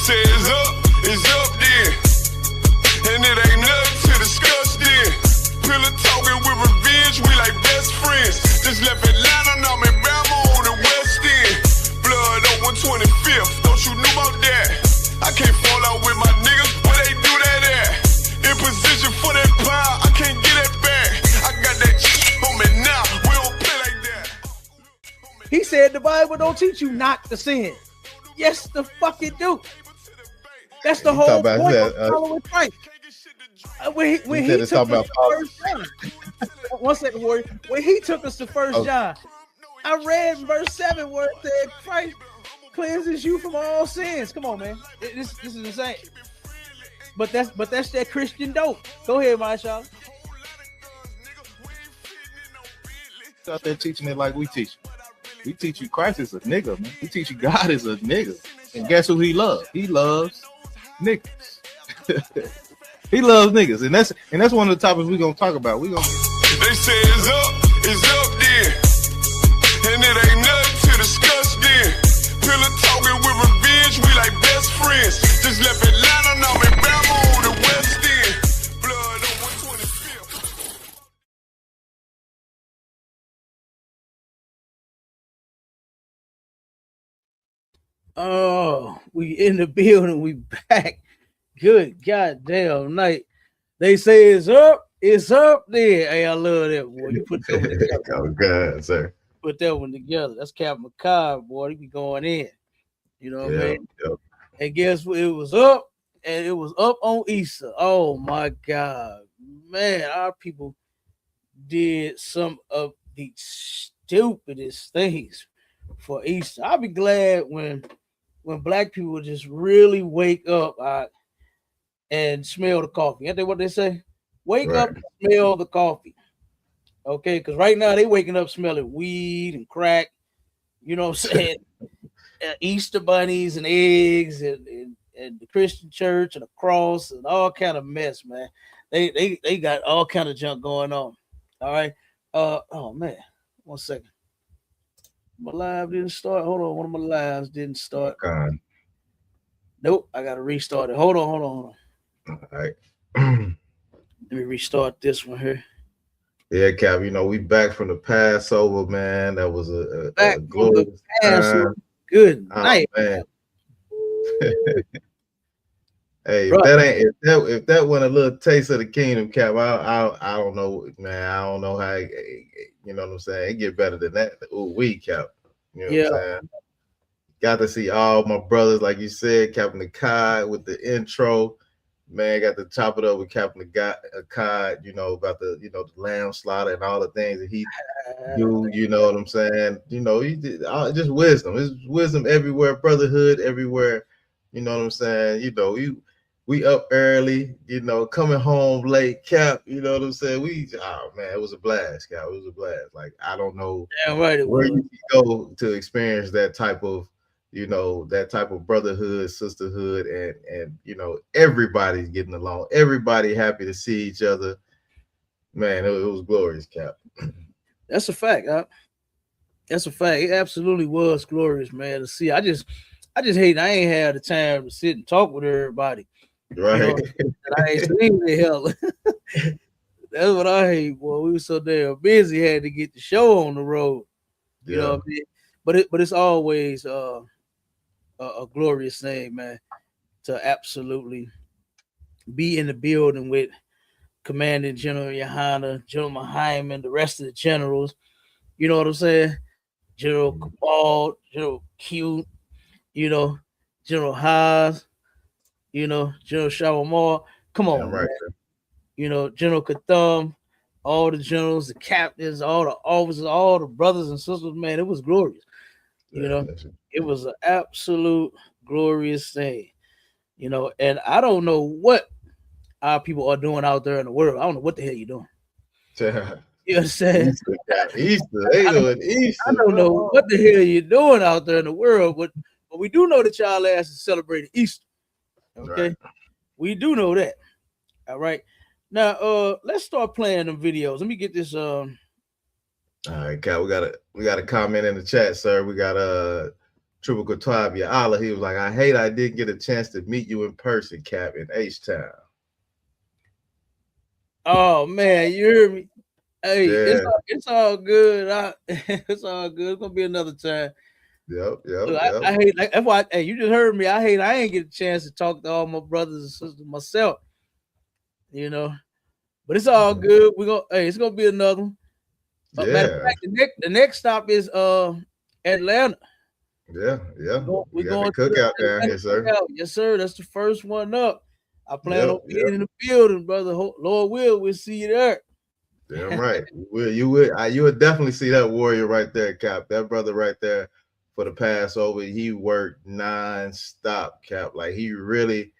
say it's up then, and it ain't nothing to discuss then. Pillow talking with revenge, we like best friends. Just left Atlanta, now I'm in Bama on the West End. Blood on 125th, don't you know about that? I can't fall out with my niggas, where they do that at? In position for that power, I can't get it back. I got that on me now, we don't play like that. He said the Bible don't teach you not to sin. Yes, the fuck it do. That's the whole point of following Christ. When he took us to First John, 1 second, Warrior. When he took us to First John, I read verse 7 where it said Christ cleanses you from all sins. Come on, man. This is insane. But that's that Christian dope. Go ahead, Marshall. Out there teaching it like we teach. We teach you Christ is a nigga, man. We teach you God is a nigga. And guess who he loves? He loves niggas. He loves niggas. And that's one of the topics we're gonna talk about. They say it's up then. And it ain't nothing to discuss then. Pillow talking with revenge, we like best friends. Just left Atlanta, now I'm in Bama on the West End. Blood on 125th. Oh, we in the building, we back. Good goddamn night. They say it's up there. Hey, I love that, boy. You put that one together. Oh, God, sir. Put that one together. That's Captain McCobb, boy. He be going in. You know what I mean? Yep. And guess what? It was up, and it was up on Easter. Oh my God. Man, our people did some of the stupidest things for Easter. I'll be glad when black people just really wake up and smell the coffee. Ain't that what they say? Wake up and smell the coffee. Okay, because right now they waking up smelling weed and crack, you know what I'm saying? Easter bunnies and eggs and the Christian church and the cross and all kind of mess, man. They got all kind of junk going on. All right. Oh man, 1 second. My live didn't start. Hold on, one of my lives didn't start. God. Nope, I gotta restart it. Hold on. All right. Let me restart this one here. Yeah, Cap, we back from the Passover, man. That was a glorious time. Good night, man. Hey, if that wasn't a little taste of the kingdom, Cap, I don't know, man. I don't know how, you know what I'm saying? It get better than that. Ooh, Cap. You know what I'm saying? Got to see all my brothers, like you said, Captain Akkad with the intro. Man, got to chop it up with Captain Akkad, about the lamb slaughter and all the things that he do, you know what I'm saying? He did just wisdom. It's wisdom everywhere, brotherhood everywhere, you know what I'm saying? We up early, coming home late, Cap, you know what I'm saying? It was a blast, Cap. It was a blast. Like, I don't know where you can go to experience that type of brotherhood, sisterhood, and everybody's getting along. Everybody happy to see each other. Man, it was glorious, Cap. That's a fact. That's a fact. It absolutely was glorious, man, to see. I just hate I ain't had the time to sit and talk with everybody. Right. I ain't seen the hell. That's what I hate, boy. We were so damn busy, had to get the show on the road. You know what I mean? But it's always a glorious thing, man, to absolutely be in the building with Commanding General Yohana, General Hyman, the rest of the generals. You know what I'm saying? General Cabal, General Q, General Haas, General Shawamar. Come on, right, man. General Katham, all the generals, the captains, all the officers, all the brothers and sisters, man, it was glorious. It was an absolute glorious thing, and I don't know what our people are doing out there in the world. I don't know what the hell you're doing. You know what I'm saying? Easter. They doing Easter. I don't know what the hell you're doing out there in the world, but we do know that y'all ass is celebrating Easter. Okay. Right. We do know that. All right. Now let's start playing them videos. Let me get this All right, Cal, we got a comment in the chat, sir. We got Triple Quatavia Allah. He was like, I hate I didn't get a chance to meet you in person, Cap, in H-Town. Oh man, you hear me? Hey, Yeah. it's all good. It's all good. It's gonna be another time. Yep. Look, I hate like that's why. Hey, you just heard me. I ain't get a chance to talk to all my brothers and sisters myself. You know, but it's all good. It's gonna be another one. Matter of Yeah. fact, the next stop is Atlanta. Yeah. We We got the going to cookout the down Atlanta here, sir. cookout. Yes, sir. That's the first one up. I plan on Yep. being in the building, brother. Lord will, we'll see you there. Damn right. You would definitely see that warrior right there, Cap. That brother right there for the Passover. He worked non-stop, Cap. Like he really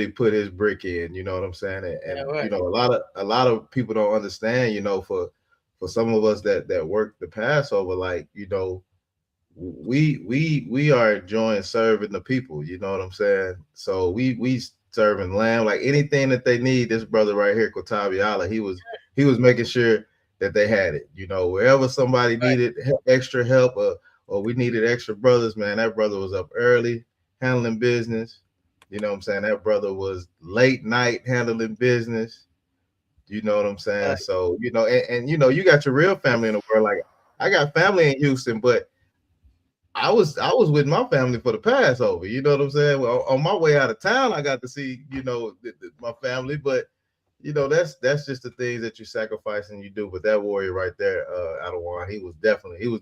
put his brick in. You know what I'm saying? And right. You know, a lot of people don't understand. You know, for some of us that work the Passover, like you know, we are enjoying serving the people. You know what I'm saying? So we serving lamb, like anything that they need. This brother right here, Quatabi Allah, he was making sure that they had it. You know, wherever somebody needed extra help or we needed extra brothers, man, that brother was up early handling business. You know what I'm saying? That brother was late night handling business. You know what I'm saying? Right. So, you know, and you know, you got your real family in the world. Like I got family in Houston, but I was with my family for the Passover. You know what I'm saying? Well, on my way out of town, I got to see, you know, my family. But you know, that's just the things that you sacrifice and you do. But that warrior right there, Adawan, he was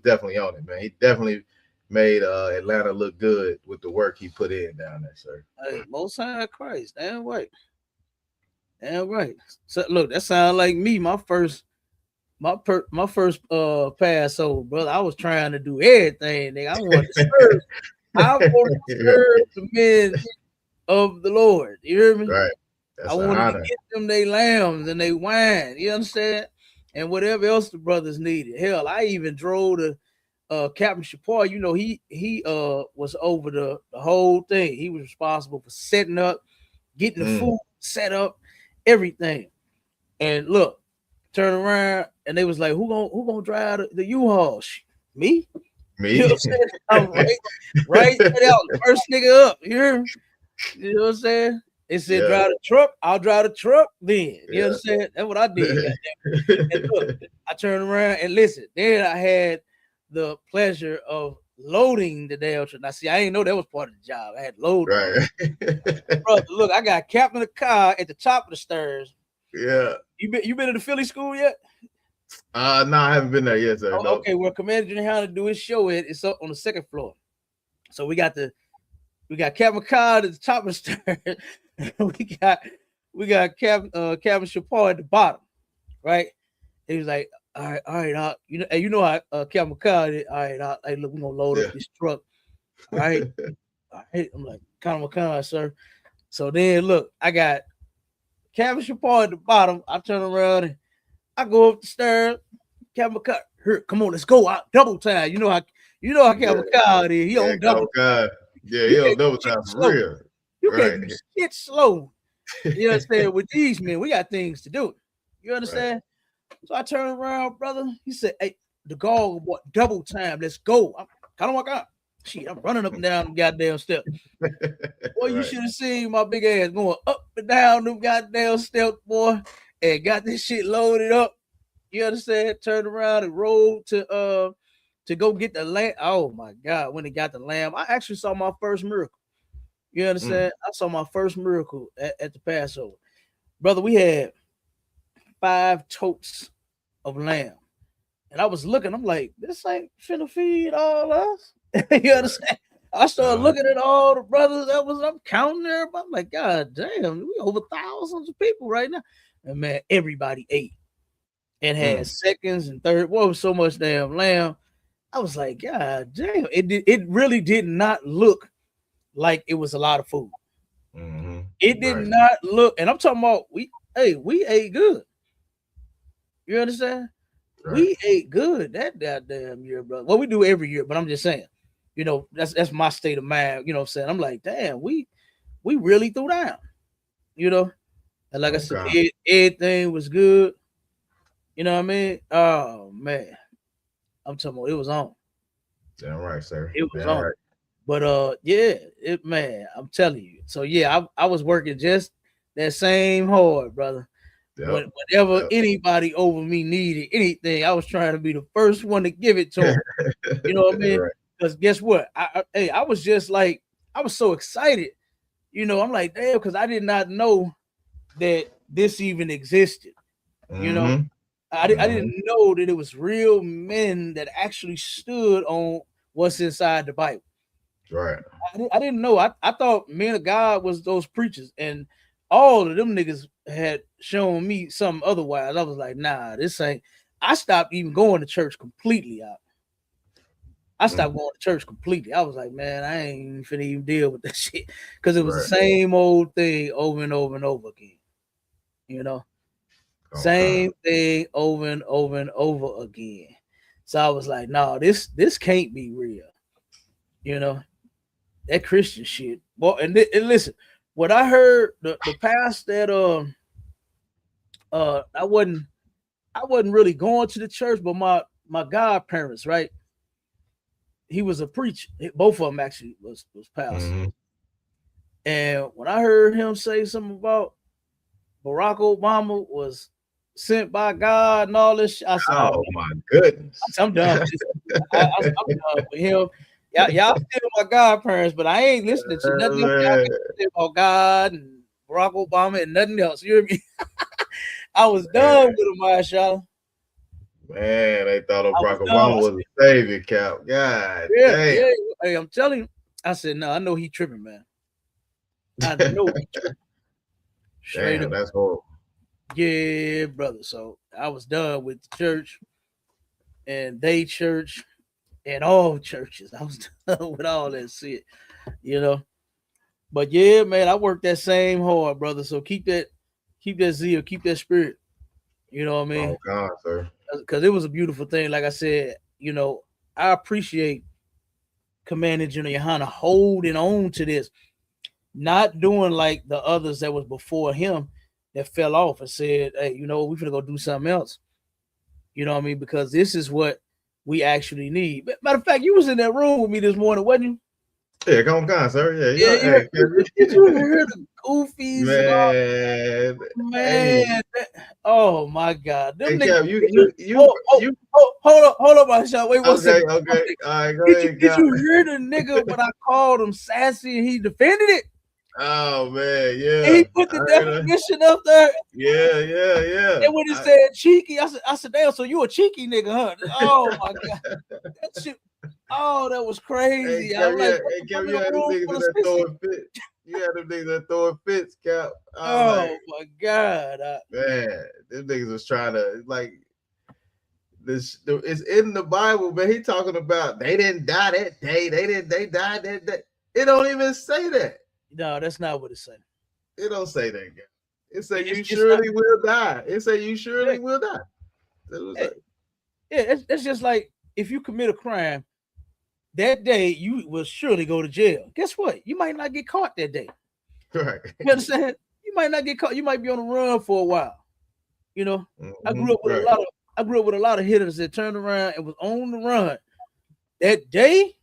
definitely on it, man. He definitely made Atlanta look good with the work he put in down there, sir. Hey, Most High Christ, damn right. Damn right. So look, that sounds like me. My first Passover, brother. I was trying to do everything, nigga. I wanted to serve. I wanted to serve the men of the Lord. You hear me? Right. That's I an wanted to honor. get them they lambs and they wine. You understand? And whatever else the brothers needed. Hell, I even drove to Captain Shapar. You know, he was over the whole thing. He was responsible for setting up, getting the food set up, everything. And look, turn around and they was like, who gonna drive the U-Haul? Me? Me? You know what I'm saying? I'm right out, first nigga up. You hear me? You know what I'm saying? They said drive the truck, I'll drive the truck then. You understand? That's what I did. And look, I turned around and listen. Then I had the pleasure of loading the damn truck. Now, see, I didn't know that was part of the job. I had loaded. Right. Brother, look, I got capped in the car at the top of the stairs. Yeah. You been to the Philly school yet? No, I haven't been there yet, sir. Oh, okay, well, Commander Junior how to do his show it's up on the second floor. So we got Captain Cod at the top of the stairs. we got Captain Shapar at the bottom, right? He was like, all right, you know how Captain Cod, all right, look, we're gonna load up this truck. All right. All right. I'm like, Captain sir. So then look, I got Captain Shapar at the bottom. I turn around and I go up the stairs. Captain here, come on, let's go out double time. You know how Captain Cod is. He on double time. Yeah, he on double time for real. You can't do shit slow. You understand? With these men, we got things to do. You understand? Right. So I turn around, brother. He said, hey, the gog, what double time? Let's go. I'm kind of walk out. Shit, I'm running up and down the goddamn steps. Boy, you should have seen my big ass going up and down them goddamn steps, boy, and got this shit loaded up. You understand? Turned around and rolled to go get the lamb. Oh my God, when he got the lamb, I actually saw my first miracle. You understand? I saw my first miracle at the Passover. Brother, we had 5 totes of lamb. And I was looking, I'm like, this ain't finna feed all us. You understand? I started looking at all the brothers I'm counting everybody. I'm like, God damn, we over thousands of people right now. And man, everybody ate and had seconds and third. What was so much damn lamb? I was like, God damn, it really did not look like it was a lot of food. It did not look, and I'm talking about we ate good. You understand? Right. We ate good that goddamn year, brother. Well, we do every year, but I'm just saying, you know, that's my state of mind. You know what I'm saying? I'm like, damn, we really threw down, you know. And like I said, everything was good. You know what I mean? Oh man. I'm talking about it was on. Damn right, sir. It was on. Right. But yeah, man, I'm telling you. So yeah, I was working just that same hard, brother. Whenever anybody over me needed anything, I was trying to be the first one to give it to them. You know what I mean? Because guess what? I was just like, I was so excited. You know, I'm like, damn, because I did not know that this even existed. You know, I didn't know that it was real men that actually stood on what's inside the Bible. Right. I didn't know. I thought men of God was those preachers, and all of them niggas had shown me something otherwise. I was like, nah, this ain't. I stopped even going to church completely out. I stopped going to church completely. I was like, man, I ain't even finna even deal with that shit because it was the same old thing over and over and over again. You know, same thing over and over and over again. So I was like, no, this can't be real. You know, that Christian shit. Well, and listen, what I heard the past that I wasn't really going to the church, but my godparents, right? He was a preacher. Both of them actually was pastors. And when I heard him say something about Barack Obama was sent by God and all this shit, I said, oh my goodness. I'm done with this. I'm done with him. Y'all still my godparents, but I ain't listening to nothing y'all say about God and Barack Obama and nothing else. You hear me? I was done with him, y'all. Man, they thought Barack Obama was a savior, Cap. God damn. Yeah. Hey, I'm telling you. I said, no, I know he tripping, man. I know he tripping. Straight up. That's horrible. Yeah, brother. So I was done with the church and they church and all churches. I was done with all that shit, you know. But yeah, man, I worked that same hard, brother. So keep that zeal, keep that spirit. You know what I mean? Oh God, sir. Because it was a beautiful thing. Like I said, you know, I appreciate Commander General Yohana holding on to this, not doing like the others that was before him that fell off and said, hey, you know, we're gonna go do something else. You know what I mean? Because this is what we actually need. But matter of fact, you was in that room with me this morning, wasn't you? Yeah, come on, sir. Yeah. Did you hear the goofies? Man. Oh my God. Them niggas, hold up, my shot. Wait, what's okay. All right, go ahead. Did you hear the nigga when I called him sassy and he defended it? Oh man, yeah. And he put the definition up there. Yeah. And when he said cheeky, I said, damn, so you a cheeky nigga, huh? Oh my God. That shit. Oh, that was crazy. Hey, Cap, you had them niggas that throwing fits. You had them niggas that throwing fits, Cap. Oh my God. Man, them niggas was trying to like this. It's in the Bible, but he talking about they didn't die that day. They died that day. It don't even say that. No, that's not what it say. It don't say that, guy. It say you surely will die. It say you surely will die. It's just like if you commit a crime that day, you will surely go to jail. Guess what? You might not get caught that day. Right. You understand? You might not get caught. You might be on the run for a while. You know, I grew up with a lot of hitters that turned around and was on the run that day.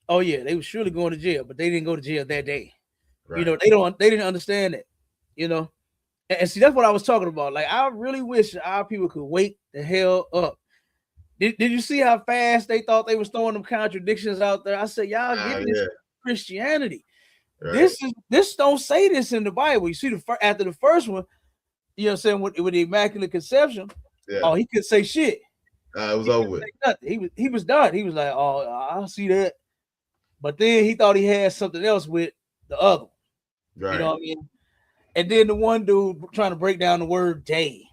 Oh yeah, they were surely going to jail, but they didn't go to jail that day. Right. You know, they didn't understand it. You know, and see, that's what I was talking about. Like, I really wish our people could wake the hell up. Did you see how fast they thought they was throwing them contradictions out there? I said, y'all get this Christianity. Right. This don't say this in the Bible. You see, after the first one, you know what I'm saying, with the Immaculate Conception, he couldn't say shit. It was over with. He was done. He was like, oh, I see that. But then he thought he had something else with the other one. Right. You know what I mean? And then the one dude trying to break down the word day.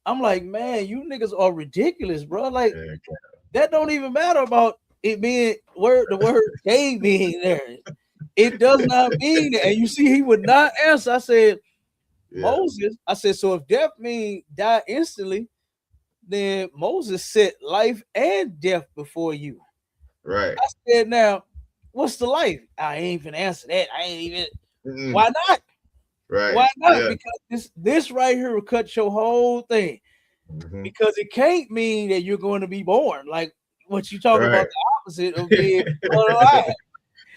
I'm like, man, you niggas are ridiculous, bro. Like, that don't even matter about it being the word day being there. It does not mean that. And you see, he would not answer. I said, Moses, I said, so if death means die instantly, then Moses set life and death before you. Right. I said, now, what's the life? I ain't even answer that. I ain't even. Why not? Right. Why not? Yeah. Because this right here will cut your whole thing. Mm-hmm. Because it can't mean that you're going to be born. Like what you talking about, the opposite of being alive.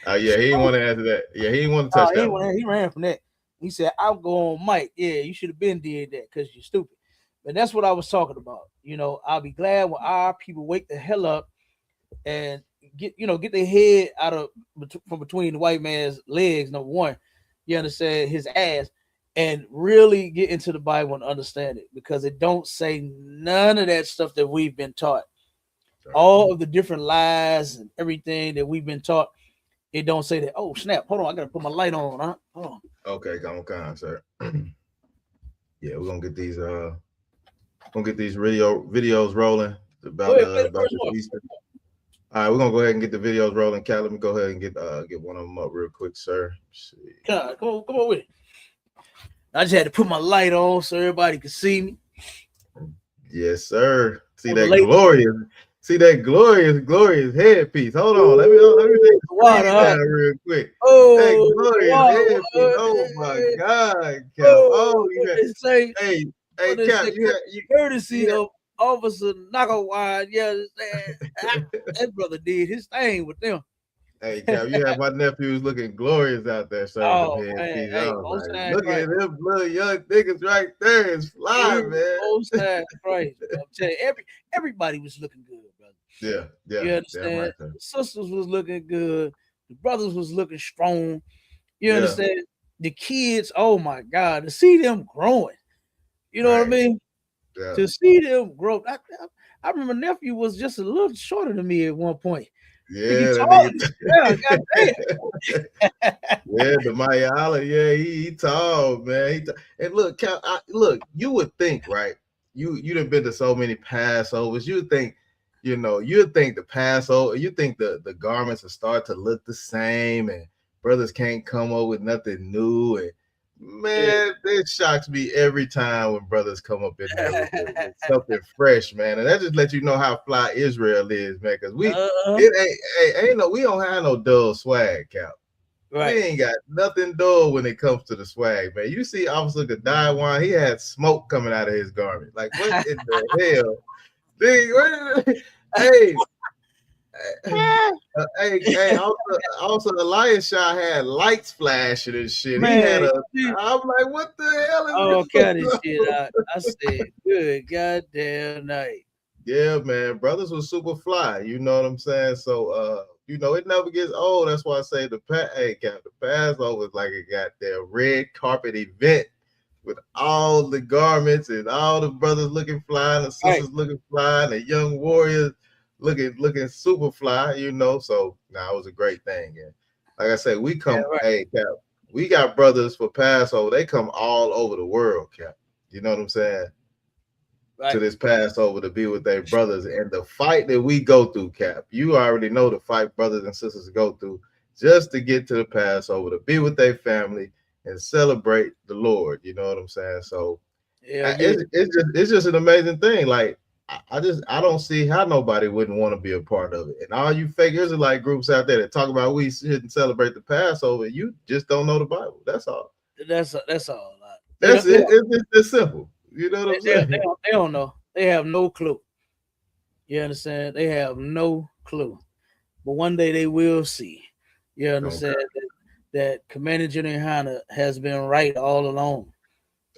Yeah, he didn't want to answer that. Yeah, he didn't want to touch that one. He ran from that. He said, "I'll go on Mike. Yeah, you should have been did that because you're stupid." But that's what I was talking about. I'll be glad when our people wake the hell up and get their head out of from between the white man's legs. Number one, you understand, his ass, and really get into the Bible and understand it, because it don't say none of that stuff that we've been taught. All of the different lies and everything that we've been taught, it don't say that. Oh snap! Hold on, I gotta put my light on. Huh? Hold on. Okay, come on, sir. Yeah, we're gonna get these videos rolling about the Easter. All right, we're gonna go ahead and get the videos rolling. Cal, let me go ahead and get one of them up real quick, sir. Let's see. Come on with it. I just had to put my light on so everybody could see me. Yes, sir. See that glorious headpiece. Hold on, let me take the water down real quick. Oh, that glorious headpiece. Oh my God, Cal. Hey, Cal, you courtesy of Officer Knockawine. You understand? That brother did his thing with them. Hey, Cal, you have my nephews looking glorious out there, sir. Oh, man. Hey, look at them little young niggas right there. It's fly, man. Most times, right. I'm telling you, everybody was looking good, brother. Yeah. You understand? Right, the sisters was looking good. The brothers was looking strong. You understand? The kids, oh my God, to see them growing. You know what I mean? Yeah. To see them grow. I remember nephew was just a little shorter than me at one point. Yeah, the Mayala, he tall, man. And look, Cal, you would think, right? You'd have been to so many Passovers. You'd think, the Passover, you think the garments will start to look the same, and brothers can't come up with nothing new. And man, it shocks me every time when brothers come up in there with something fresh, man. And that just lets you know how fly Israel is, man. Because we don't have no dull swag, Cap. Right. We ain't got nothing dull when it comes to the swag, man. You see Officer Gadiwan, he had smoke coming out of his garment. Like, what in the hell? Hey, also Elias Shaw had lights flashing and shit. Man, I'm like, what the hell is all kind of shit. I said, good goddamn night. Yeah, man, brothers was super fly. You know what I'm saying? So, it never gets old. That's why I say the Passover is like a goddamn red carpet event with all the garments and all the brothers looking fly, and the sisters looking fly, and the young warriors looking super fly, So it was a great thing. And like I said, we come, Cap, we got brothers for Passover. They come all over the world, Cap. You know what I'm saying? To this Passover to be with their brothers, and the fight that we go through, Cap. You already know the fight brothers and sisters go through just to get to the Passover, to be with their family and celebrate the Lord. You know what I'm saying? So it's just an amazing thing. Like, I don't see how nobody wouldn't want to be a part of it. And all you fake Israelite groups out there that talk about we shouldn't celebrate the Passover, you just don't know the Bible. That's all. That's all. That's it. It's simple. You know what I'm saying? They don't know. They have no clue. You understand? They have no clue. But one day they will see. You understand that Commander General Hanna has been right all along.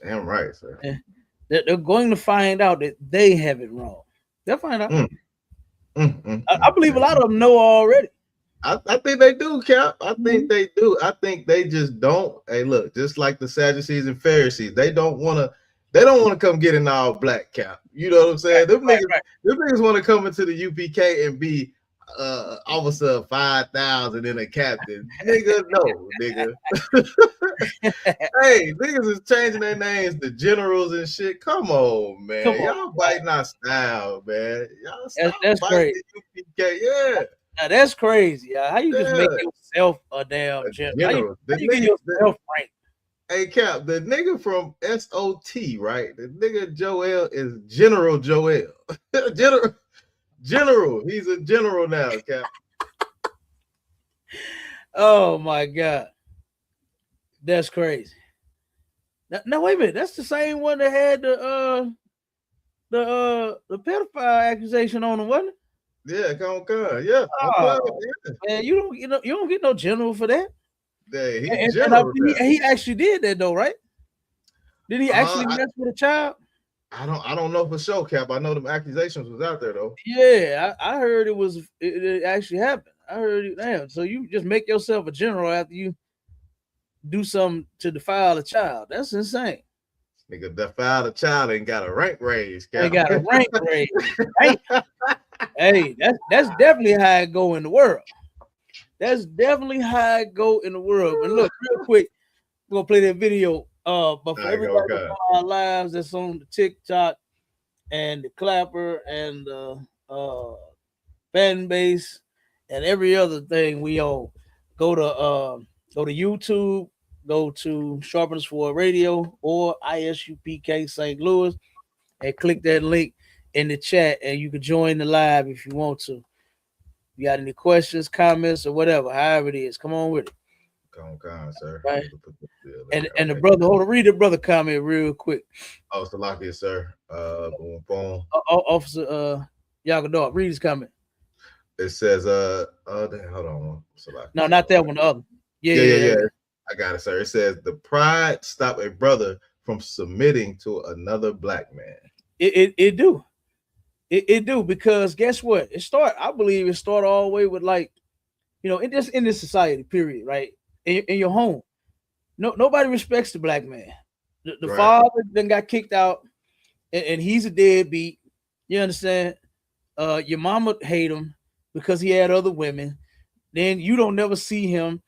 Damn right, sir. And they're going to find out that they have it wrong. They'll find out. I believe a lot of them know already. I think they do, Cap. I think they do. I think they just don't. Hey, look, just like the Sadducees and Pharisees, they don't want to come get an all black, Cap. You know what I'm saying? Them niggas want to come into the UPK and be officer of 5,000 and a captain. Nigga, no, nigga. Hey, niggas is changing their names to generals and shit. Come on, man. Y'all biting our style, man. Y'all stop that's biting the UPK. Yeah. Now, that's crazy. How you just make yourself a damn general? How you get yourself ranked? Hey, Cap, the nigga from SOT, right? The nigga Joel is General Joel. General. He's a general now, Cap. Oh my God. That's crazy. Now wait a minute. That's the same one that had the pedophile accusation on him, wasn't it? Yeah, come on. Yeah, Oh, man, you don't get no general for that. Yeah, And, he's and I, general now. he actually did that though, right? Did he actually mess with a child? I don't know for sure, Cap. I know them accusations was out there though. Yeah, I heard it actually happened. I heard it. Damn, so you just make yourself a general after you do something to defile a child? That's insane. Nigga defiled a child and got a rank raise, They Cap. got a rank raise. Hey, that's definitely how it go in the world. That's definitely how it go in the world. And look, real quick, we're gonna play that video. But for everybody that's on our lives that's on the TikTok and the Clapper and the fan base and every other thing we own, go to YouTube, go to Sharpens for Radio or ISUPK St. Louis, and click that link in the chat, and you can join the live if you want to. You got any questions, comments, or whatever, however it is, come on with it. Come on, sir. Right. And the brother, hold on, read the brother comment real quick. Oh, Salakia, sir. Boom. Officer Yagador, read his comment. It says, hold on. Salakia. No, not that one, the other. Yeah. I got it, sir. It says the pride stop a brother from submitting to another black man. It do. It do, because guess what? I believe it started all the way with, like, it just in this society, period, right? In your home. Nobody respects the black man. The right. Father then got kicked out, and he's a deadbeat. You understand? Your mama hate him because he had other women. Then you don't never see him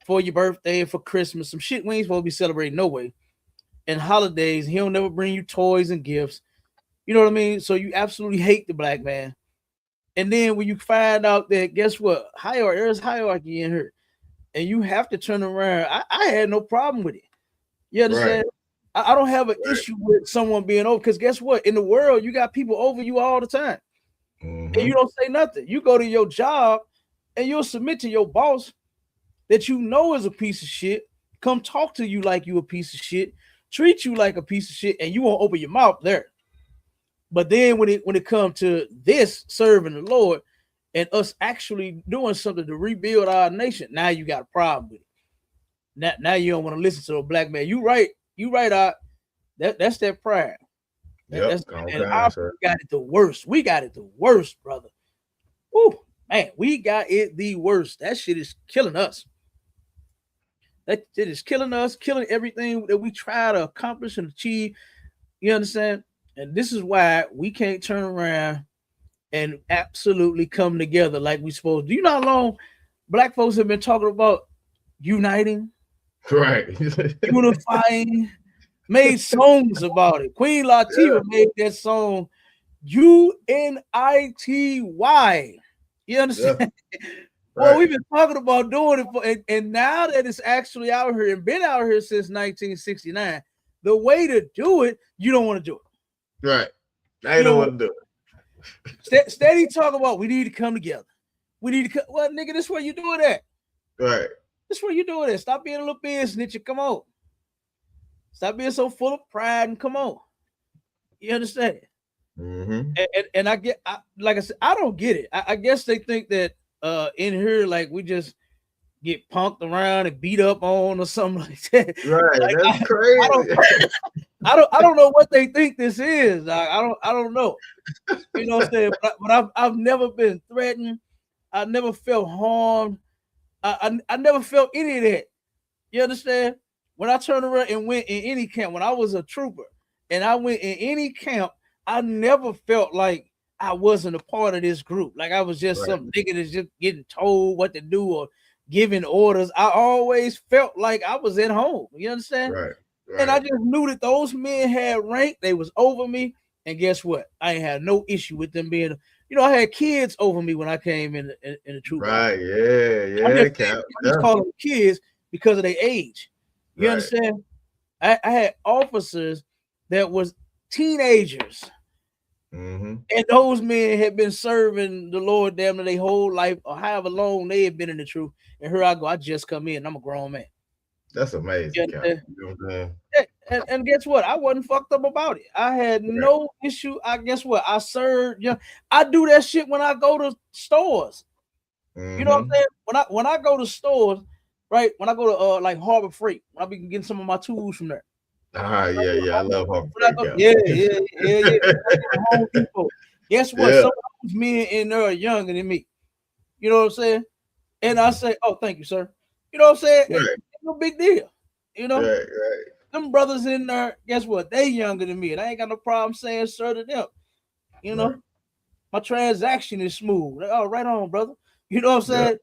for your birthday, for Christmas, some shit we ain't supposed to be celebrating no way. And holidays, he'll never bring you toys and gifts. You know what I mean? So you absolutely hate the black man. And then when you find out that, guess what? There's hierarchy in here. And you have to turn around. I had no problem with it. You understand? Right. I don't have an issue with someone being over, because guess what? In the world, you got people over you all the time. Mm-hmm. And you don't say nothing. You go to your job and you'll submit to your boss that you know is a piece of shit, come talk to you like you a piece of shit, treat you like a piece of shit, and you won't open your mouth there. But then when it comes to this serving the Lord and us actually doing something to rebuild our nation, now you got a problem with it. Now you don't want to listen to a black man. You right. That's that pride. Yep. And our people got it the worst. We got it the worst, brother. Ooh, man, we got it the worst. That shit is killing us. That shit is killing us, killing everything that we try to accomplish and achieve. You understand? And this is why we can't turn around and absolutely come together like we supposed to. Do you know how long black folks have been talking about uniting? Right. Unifying, made songs about it. Queen Latifah made that song UNITY. You understand? Yeah. Well, we've been talking about doing it and now that it's actually out here and been out here since 1969, the way to do it, you don't want to do it. Right. I don't want to do it. Steady talk about we need to come together. We need to well, nigga, this is where you do it at. Right. This is where you doing it. Stop being a little business, come on. Stop being so full of pride and come on. You understand? Mm-hmm. And like I said, I don't get it. I guess they think that in here, like, we just get punked around and beat up on or something like that. Right, like, that's crazy. I don't know what they think this is. I don't know. You know what I'm saying? But I've never been threatened. I never felt harmed. I never felt any of that. You understand? When I turned around and went in any camp, when I was a trooper and I went in any camp, I never felt like I wasn't a part of this group. Like I was just some nigga that's just getting told what to do or giving orders. I always felt like I was at home. You understand? Right. And I just knew that those men had rank. They was over me. And guess what? I ain't had no issue with them being, I had kids over me when I came in the troop. Right. Yeah. I just call them kids because of their age. You understand? I had officers that was teenagers. Mm-hmm. And those men had been serving the Lord damn near their whole life or however long they had been in the truth. And here I go. I just come in. I'm a grown man. That's amazing. You know what I'm saying? And guess what? I wasn't fucked up about it. I had no issue. I guess what? I served. I do that shit when I go to stores. You know what I'm saying? When I go to stores, right? When I go to like Harbor Freight, when I be getting some of my tools from there. Yeah. I love Harbor Freight. Yeah. Home Depot. Guess what? Some of those men in there are younger than me. You know what I'm saying? And I say, "Oh, thank you, sir." You know what I'm saying? It's no big deal. You know, them brothers in there. Guess what? They younger than me, and I ain't got no problem saying sir to them. You know, my transaction is smooth. Oh, right on, brother. You know what I'm saying?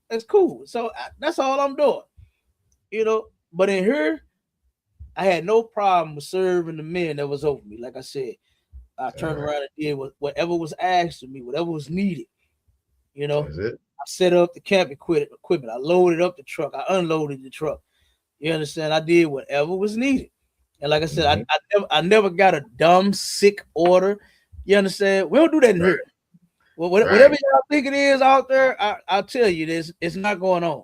That's cool. So that's all I'm doing. You know, but in here, I had no problem with serving the men that was over me. Like I said, I turned around and did whatever was asked of me, whatever was needed. You know, I set up the camp equipment. I loaded up the truck. I unloaded the truck. You understand? I did whatever was needed. And like I said, I never got a dumb, sick order. You understand? We don't do that in here. Well, whatever y'all think it is out there, I'll tell you this, it's not going on.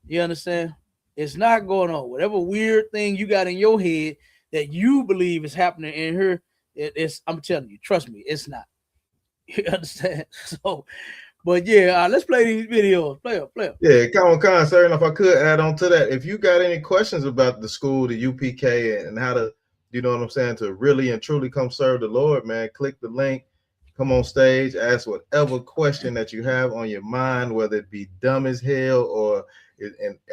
You understand? It's not going on. Whatever weird thing you got in your head that you believe is happening in here, I'm telling you, trust me, it's not. You understand? So, but yeah, let's play these videos. Play up. Yeah, come on, sir. And if I could add on to that, if you got any questions about the school, the UPK, and how to, you know what I'm saying, to really and truly come serve the Lord, man, click the link, come on stage, ask whatever question that you have on your mind, whether it be dumb as hell or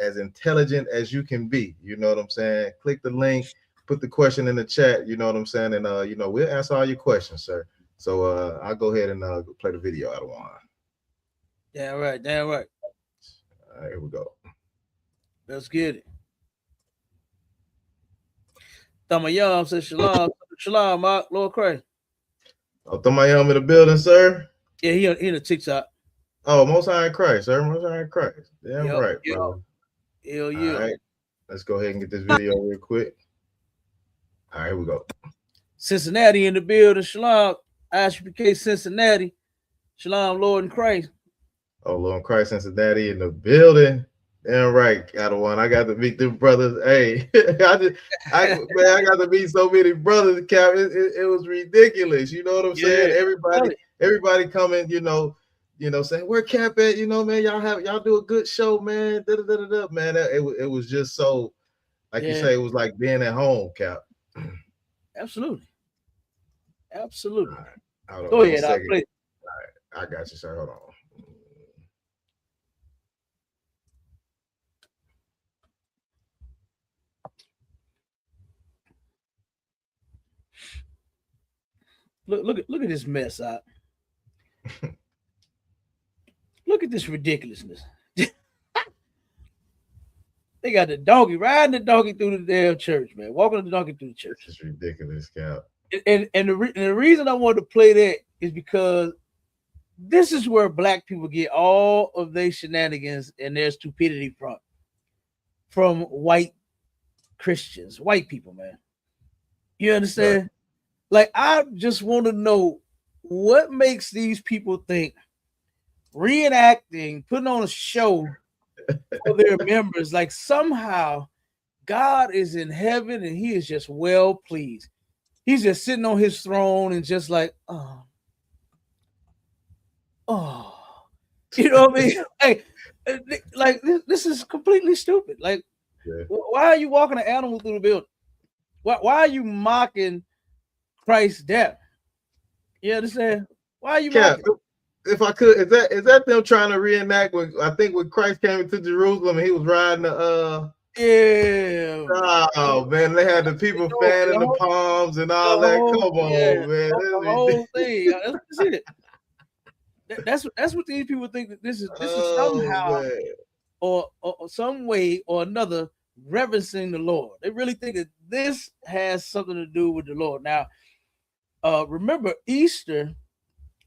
as intelligent as you can be. You know what I'm saying? Click the link, put the question in the chat. You know what I'm saying? And you know, we'll answer all your questions, sir. So I'll go ahead and play the video out of one. Damn right. All right, here we go. Let's get it. Thamayam says shalom, Mark, Lord Christ. Oh, Thamayam in the building, sir. Yeah, he in the TikTok. Oh, Most High in Christ, sir. Most High in Christ. Damn right, bro. Hell yeah. All right, let's go ahead and get this video real quick. All right, here we go. Cincinnati in the building. Shalom, ISPK Cincinnati. Shalom, Lord in Christ. Oh, Lord in Christ, Cincinnati in the building. Damn right, got one. I got to meet them brothers. Hey, I got to meet so many brothers, Cap. It was ridiculous. You know what I'm saying? Everybody coming, you know, saying where Cap at? You know, man, y'all do a good show, man. Man, it was just so, like you say, it was like being at home, Cap. Absolutely. All right. Go ahead. All right, I got you, sir. Hold on. Look at this mess out. Look at this ridiculousness. They got the donkey riding the donkey through the damn church, man. Walking the donkey through the church. This is ridiculous, Cap. And the reason I wanted to play that is because this is where black people get all of their shenanigans and their stupidity from white Christians, white people, man. You understand? Right. Like, I just want to know what makes these people think reenacting, putting on a show for their members, like somehow God is in heaven and he is just well pleased. He's just sitting on his throne and just like, oh, you know what I mean? Hey, like this is completely stupid. Like, why are you walking an animal through the building? Why are you mocking Christ's death? You understand? Why are you mocking? If I could, is that them trying to reenact when Christ came into Jerusalem and he was riding the yeah. Oh man, they had the people fanning the palms and all that. Come on, man. The whole thing. That's it. That's what these people think that this is somehow or some way or another reverencing the Lord. They really think that this has something to do with the Lord. Now, remember Easter,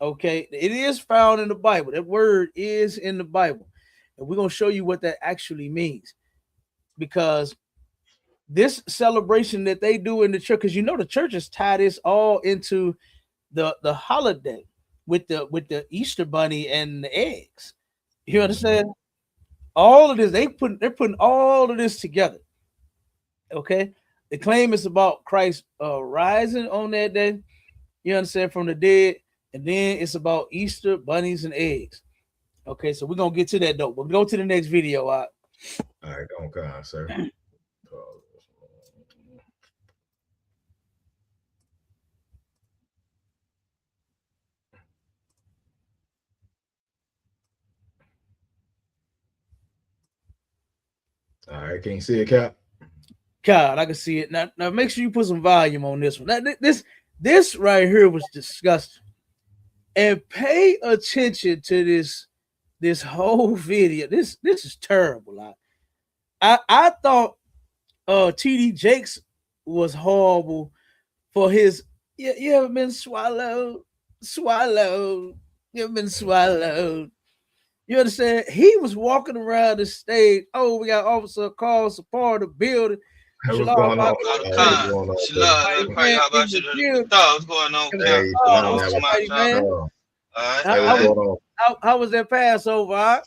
okay, it is found in the Bible. That word is in the Bible. And we're going to show you what that actually means. Because this celebration that they do in the church, because you know the churches tie this all into the holiday with the Easter bunny and the eggs. You understand? All of this, they're putting all of this together. Okay. They claim it's about Christ rising on that day. You understand, from the dead, and then it's about Easter bunnies and eggs. Okay, so we're gonna get to that though. We'll go to the next video. All right, don't come, sir. All right, can you see it, Cap? God, I can see it now. Now make sure you put some volume on this one. Now, this right here was disgusting. And pay attention to this whole video. This is terrible. I thought TD Jakes was horrible for his you ever been swallowed. You ever been swallowed. You understand? He was walking around the stage. Oh, we got officer call support the building. What's going on? How was that Passover?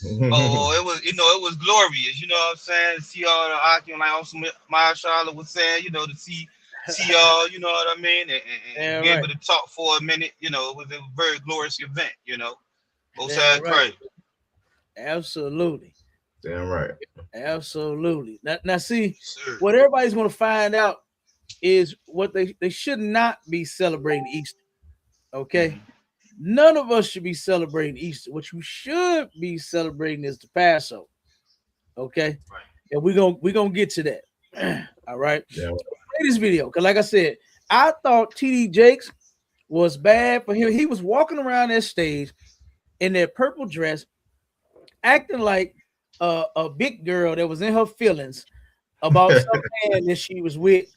Oh, it was, it was glorious. You know what I'm saying? See all the Akim, like my Charlotte was saying, to see y'all, you know what I mean? And be able to talk for a minute, it was a very glorious event, Both sides right. Absolutely. Damn right. Absolutely. Now see, what everybody's going to find out is what they should not be celebrating Easter. Okay? None of us should be celebrating Easter. What you should be celebrating is the Passover. Okay? Right. And we're gonna get to that. All right. Yeah. Play this video, because like I said, I thought TD Jakes was bad for him. He was walking around that stage in that purple dress, acting like a big girl that was in her feelings about some man that she was with,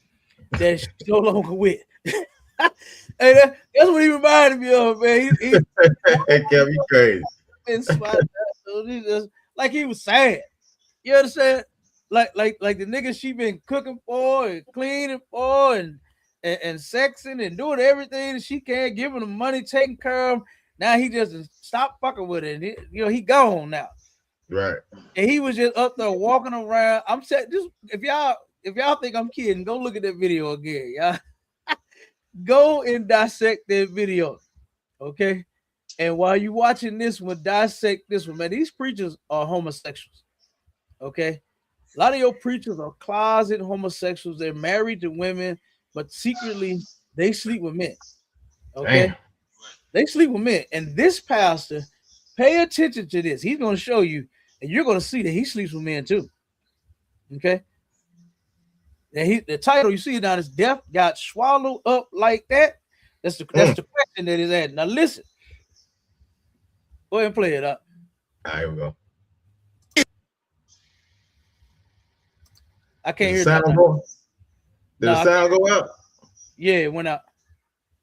that she's no longer with. Hey, that's what he reminded me of, man. He Kevin, you crazy. He just, like he was sad. You understand? Like the nigga she been cooking for and cleaning for and sexing and doing everything that she can, giving him money, taking care of him. Now he just stopped fucking with it. And he gone now. Right. And he was just up there walking around. I'm saying, just if y'all think I'm kidding, go look at that video again, y'all. Go and dissect that video, okay? And while you watching this one, dissect this one, man. These preachers are homosexuals, okay? A lot of your preachers are closet homosexuals. They're married to women, but secretly they sleep with men, okay? Damn. They sleep with men. And this pastor, pay attention to this. He's going to show you, and you're going to see that he sleeps with men too, okay? And the title you see down is "Death Got Swallowed Up Like That." That's the question that is added. Now listen. Go ahead and play it up. All right, here we go. I can't hear sound. Did the sound go out? Yeah, it went out.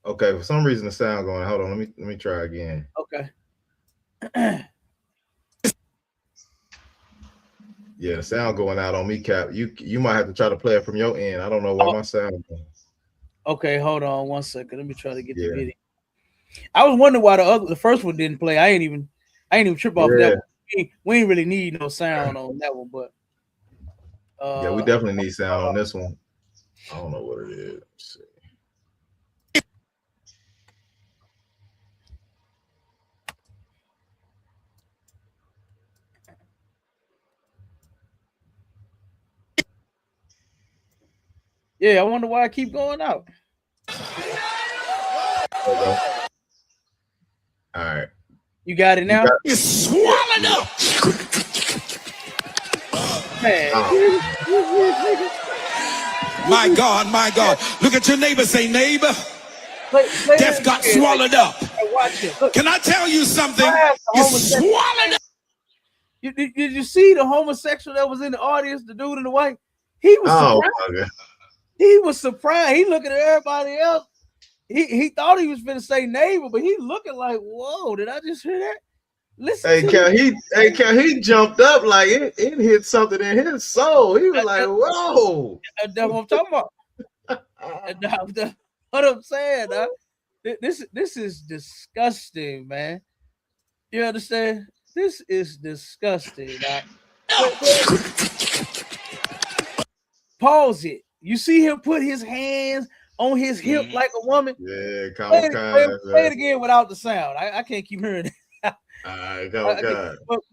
Okay, for some reason the sound going. Hold on, let me try again. Okay. Yeah, the sound going out on me, Cap. You might have to try to play it from your end. I don't know why my sound. Okay, hold on 1 second. Let me try to get the video. I was wondering why the first one didn't play. I ain't even trip off that one. We ain't really need no sound on that one, but yeah, we definitely need sound on this one. I don't know what it is. Let's see. Yeah, I wonder why I keep going out. All right. You got it now? It's swallowed up. Man. My God. Look at your neighbor. Say, neighbor. Death got swallowed up. Watch it. Look. Can I tell you something? It's swallowed up. Did you see the homosexual that was in the audience, the dude in the white? He was surprised. He was surprised. He looking at everybody else. He thought he was finna say neighbor, but he looking like, whoa, did I just hear that? Listen. He jumped up like it hit something in his soul. He was like, whoa. That's what I'm talking about. What I'm saying, this is disgusting, man. You understand? This is disgusting. Pause it. You see him put his hands on his hip like a woman. Yeah, play it again without the sound. I can't keep hearing it. All right,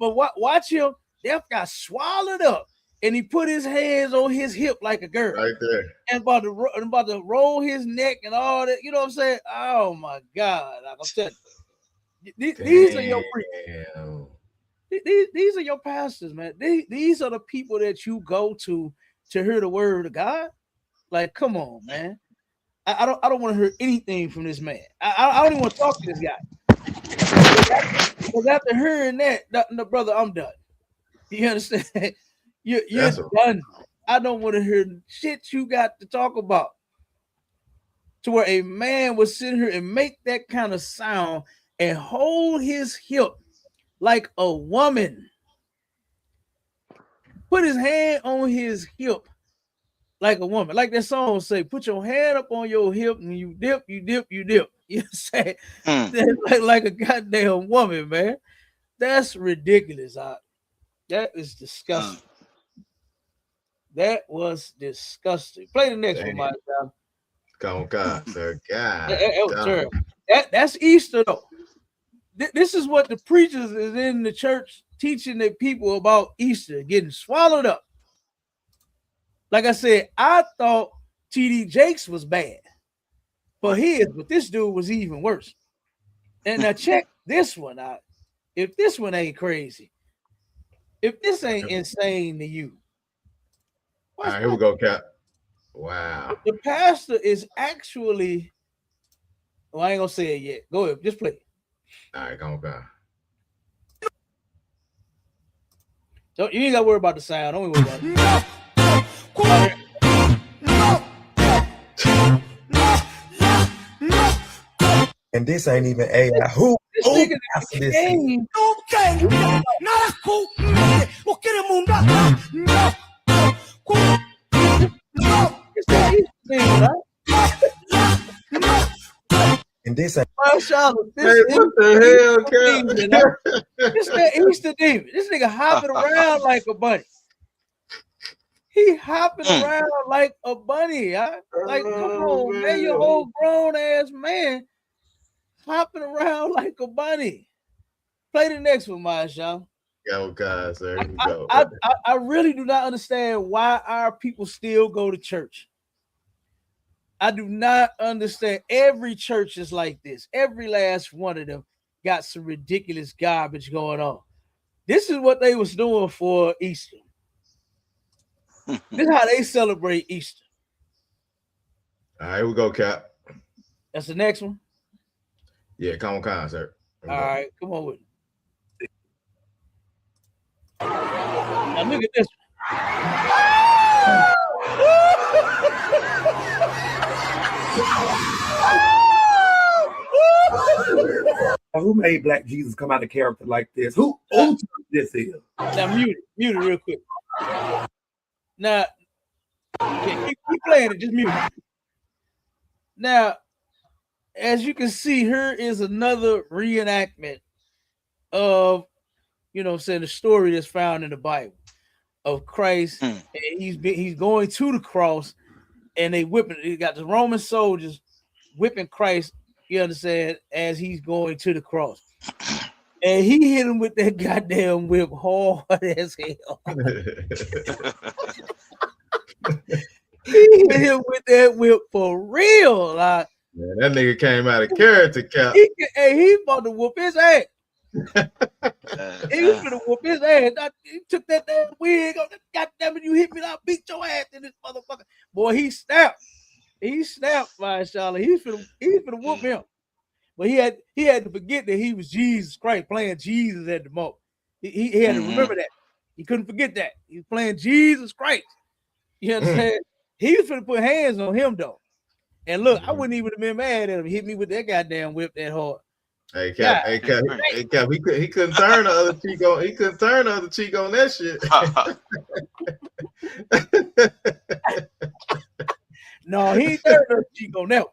but watch him. Death got swallowed up, and he put his hands on his hip like a girl, right there, and about to roll his neck and all that. You know what I'm saying? Oh my God! I'm telling you, these are your preachers. These are your pastors, man. These are the people that you go to hear the word of God. Like, come on, man. I don't want to hear anything from this man. I don't even want to talk to this guy. Because after hearing that, no, brother, I'm done. You understand? You're done. I don't want to hear shit you got to talk about. To where a man would sit here and make that kind of sound and hold his hip like a woman. Put his hand on his hip like a woman. Like that song say, put your hand up on your hip and you dip, you dip, you dip. You say like a goddamn woman, man. That's ridiculous. That is disgusting. That was disgusting. Play the next one, my child. Come on, sir. God. That's Easter, though. This is what the preachers is in the church teaching the people about Easter, getting swallowed up. Like I said, I thought T.D. Jakes was bad for his, but this dude was even worse. And now check this one out. If this one ain't crazy, if this ain't insane to you. All right, here we go, Cap. Wow. The pastor is actually, well, I ain't gonna say it yet. Go ahead, just play it. All right, come on, God. So you ain't gotta worry about the sound. Don't worry about it. And this ain't even AI. Who? This nigga this game. And this ain't. This what the hell, This that Easter demon. This nigga hopping around like a bunny. He hopping around like a bunny. Like, come on, man. You're a whole grown ass man hopping around like a bunny. Play the next one, Marshawn. Go, God, sir. I really do not understand why our people still go to church. I do not understand. Every church is like this. Every last one of them got some ridiculous garbage going on. This is what they was doing for Easter. This is how they celebrate Easter. All right, here we go, Cap. That's the next one? Yeah, come on, sir. All right, come on with it. Now look at this one. Who made Black Jesus come out of character like this? Who this is? Now mute it real quick. Now, keep playing it, just mute it. Now, as you can see, here is another reenactment of, the story that's found in the Bible of Christ. And he's going to the cross, and they whipping. He got the Roman soldiers whipping Christ. You understand? As he's going to the cross, and he hit him with that goddamn whip hard as hell. He hit him with that whip for real, like. Man, that nigga came out of character, Cap. He about to whoop his ass. He was gonna whoop his ass. He took that damn wig off. God damn it, you hit me, I'll beat your ass in this motherfucker. Boy, he snapped. He snapped, my Charlotte. He's gonna whoop him. But he had to forget that he was Jesus Christ, playing Jesus at the moment. He had to remember that. He couldn't forget that. He was playing Jesus Christ. You understand? He was gonna put hands on him though. And look, I wouldn't even have been mad at him. He hit me with that goddamn whip that hard. Hey Cap, he couldn't turn the other cheek on. He couldn't turn the other cheek on that shit. No, he ain't turned the other cheek on that one.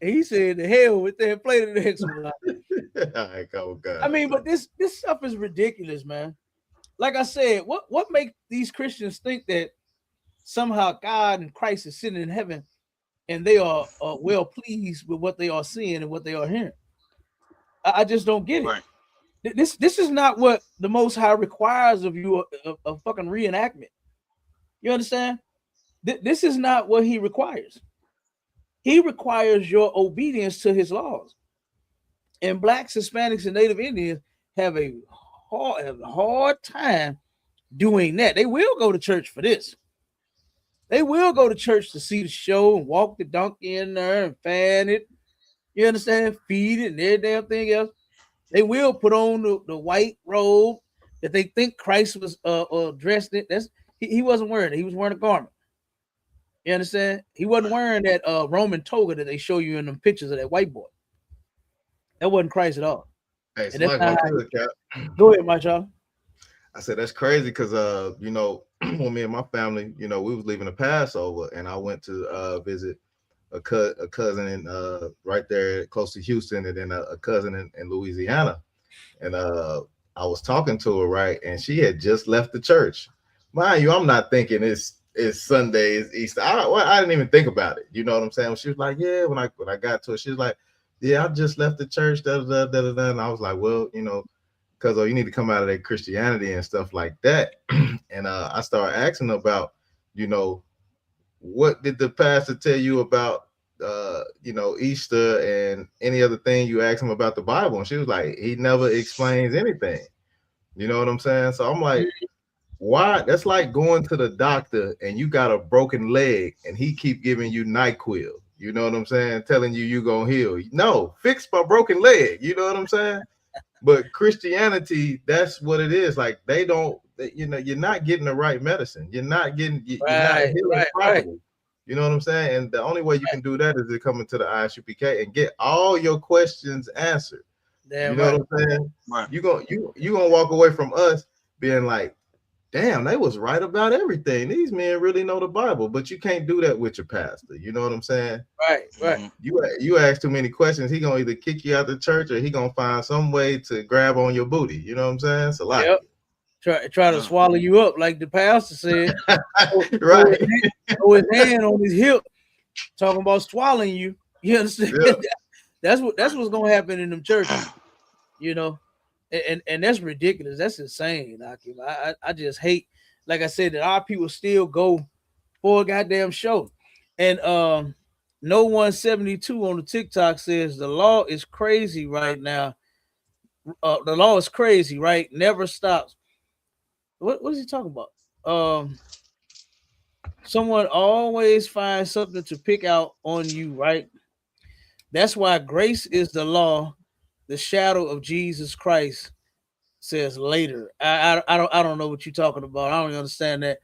He said, "The hell with that." Play the next one. All right, go, God. I mean, but this stuff is ridiculous, man. Like I said, what makes these Christians think that somehow God and Christ is sitting in heaven, and they are well pleased with what they are seeing and what they are hearing. I just don't get it. Right. This is not what the Most High requires of you, a fucking reenactment. You understand? This is not what he requires. He requires your obedience to his laws. And blacks, Hispanics, and Native Indians have a hard time doing that. They will go to church for this. They will go to church to see the show and walk the donkey in there and fan it. You understand? Feed it and every damn thing else. They will put on the white robe that they think Christ was dressed in. He wasn't wearing it. He was wearing a garment. You understand? He wasn't wearing that Roman toga that they show you in them pictures of that white boy. That wasn't Christ at all. Hey, so go ahead, my child. I said that's crazy because you know, when me and my family, you know, we was leaving the Passover, and I went to visit a cousin in right there close to Houston, and then a cousin in Louisiana. And I was talking to her, right, and she had just left the church. Mind you, I'm not thinking it's Sunday, it's Easter. I didn't even think about it. You know what I'm saying? She was like, yeah, when I got to it, she was like, yeah, I just left the church, and I was like, well, you know, because you need to come out of that Christianity and stuff like that. And I started asking about, you know, what did the pastor tell you about, you know, Easter and any other thing you asked him about the Bible? And she was like, he never explains anything. You know what I'm saying? So I'm like, why? That's like going to the doctor and you got a broken leg and he keep giving you NyQuil. You know what I'm saying? Telling you gonna heal. No, fix my broken leg. You know what I'm saying? But Christianity, that's what it is. Like they don't, you know, you're not getting the right medicine. You're not getting, you're not healing properly. You know what I'm saying? And the only way you can do that is to come into the ISUPK and get all your questions answered. You know what I'm saying? Right. You gonna walk away from us being like, damn, they was right about everything. These men really know the Bible, but you can't do that with your pastor. You know what I'm saying? Right. You ask too many questions, he gonna either kick you out the church or he gonna find some way to grab on your booty. You know what I'm saying? So like, try to swallow you up, like the pastor said. Right. Throw his hand on his hip, talking about swallowing you. You understand? Yeah. That's what's gonna happen in them churches. You know. And that's ridiculous. That's insane, Akim. I just hate, like I said, that our people still go for a goddamn show. And No 172 on the TikTok says the law is crazy right now. The law is crazy, right? Never stops. What is he talking about? Someone always finds something to pick out on you, right? That's why grace is the law. The shadow of Jesus Christ says later. I don't know what you're talking about. I don't understand that.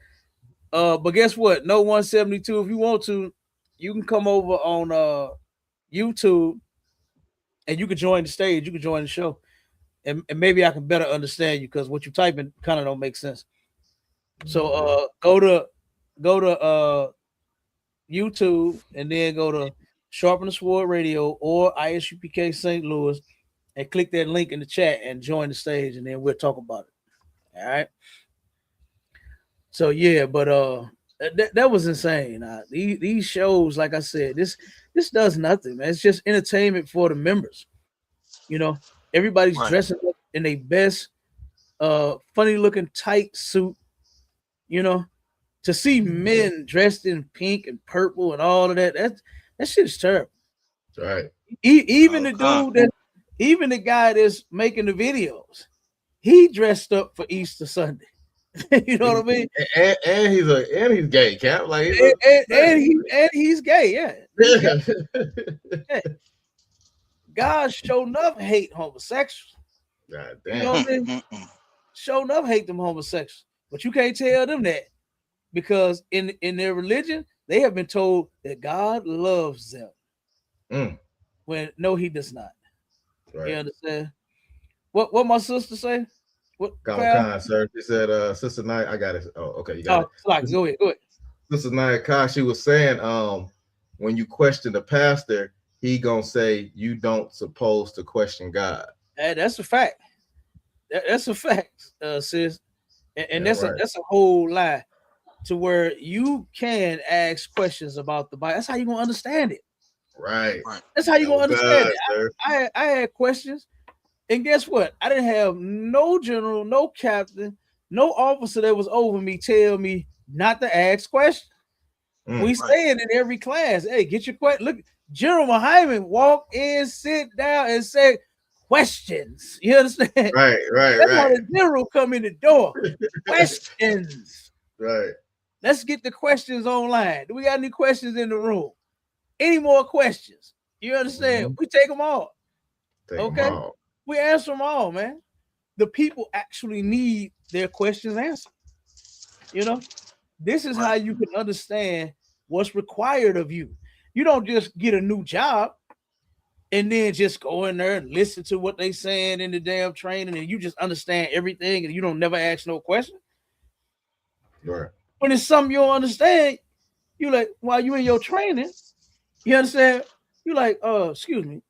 But guess what? No 172. If you want to, you can come over on YouTube and you can join the stage. You can join the show, and maybe I can better understand you because what you're typing kind of don't make sense. So go to YouTube and then go to Sharpen the Sword Radio or ISUPK St. Louis. And click that link in the chat and join the stage, and then we'll talk about it. All right. So yeah, but that was insane. These shows, like I said, this does nothing, man. It's just entertainment for the members. You know, everybody's dressing up in their best, funny looking tight suit. You know, to see men dressed in pink and purple and all of that shit's terrible. Right. Even the dude that. Even the guy that's making the videos, he dressed up for Easter Sunday. You know what I mean? And he's gay, Cap. Like he's gay, yeah. Yeah. God sure enough hate homosexuals. God damn. You know what I mean? Sure enough hate them homosexuals. But you can't tell them that because in their religion, they have been told that God loves them. When no, he does not. Right. You understand? What my sister say? What Con, sir? She said, Sister Nia, I got it. Oh, okay, you got it. Go ahead. Sister Nia Kai, she was saying, when you question the pastor, he gonna say you don't supposed to question God. Hey, that's a fact. That's a fact, sis. And that's a whole lie. to where you can ask questions about the Bible. That's how you're gonna understand it. Right. That's how you're gonna understand it. I had questions, and guess what? I didn't have no general, no captain, no officer that was over me tell me not to ask questions. We say it in every class. Hey, get your question. Look, General Muhammad walk in, sit down, and say questions. You understand? Right. That's how the general come in the door. Questions. Right. Let's get the questions online. Do we got any questions in the room? Any more questions? You understand? We take them all. Okay? We answer them all, man. The people actually need their questions answered. You know, this is how you can understand what's required of you. You don't just get a new job and then just go in there and listen to what they saying in the damn training and you just understand everything and you don't never ask no question. Right. When it's something you don't understand, you like, while you in your training, you understand? You like, excuse me,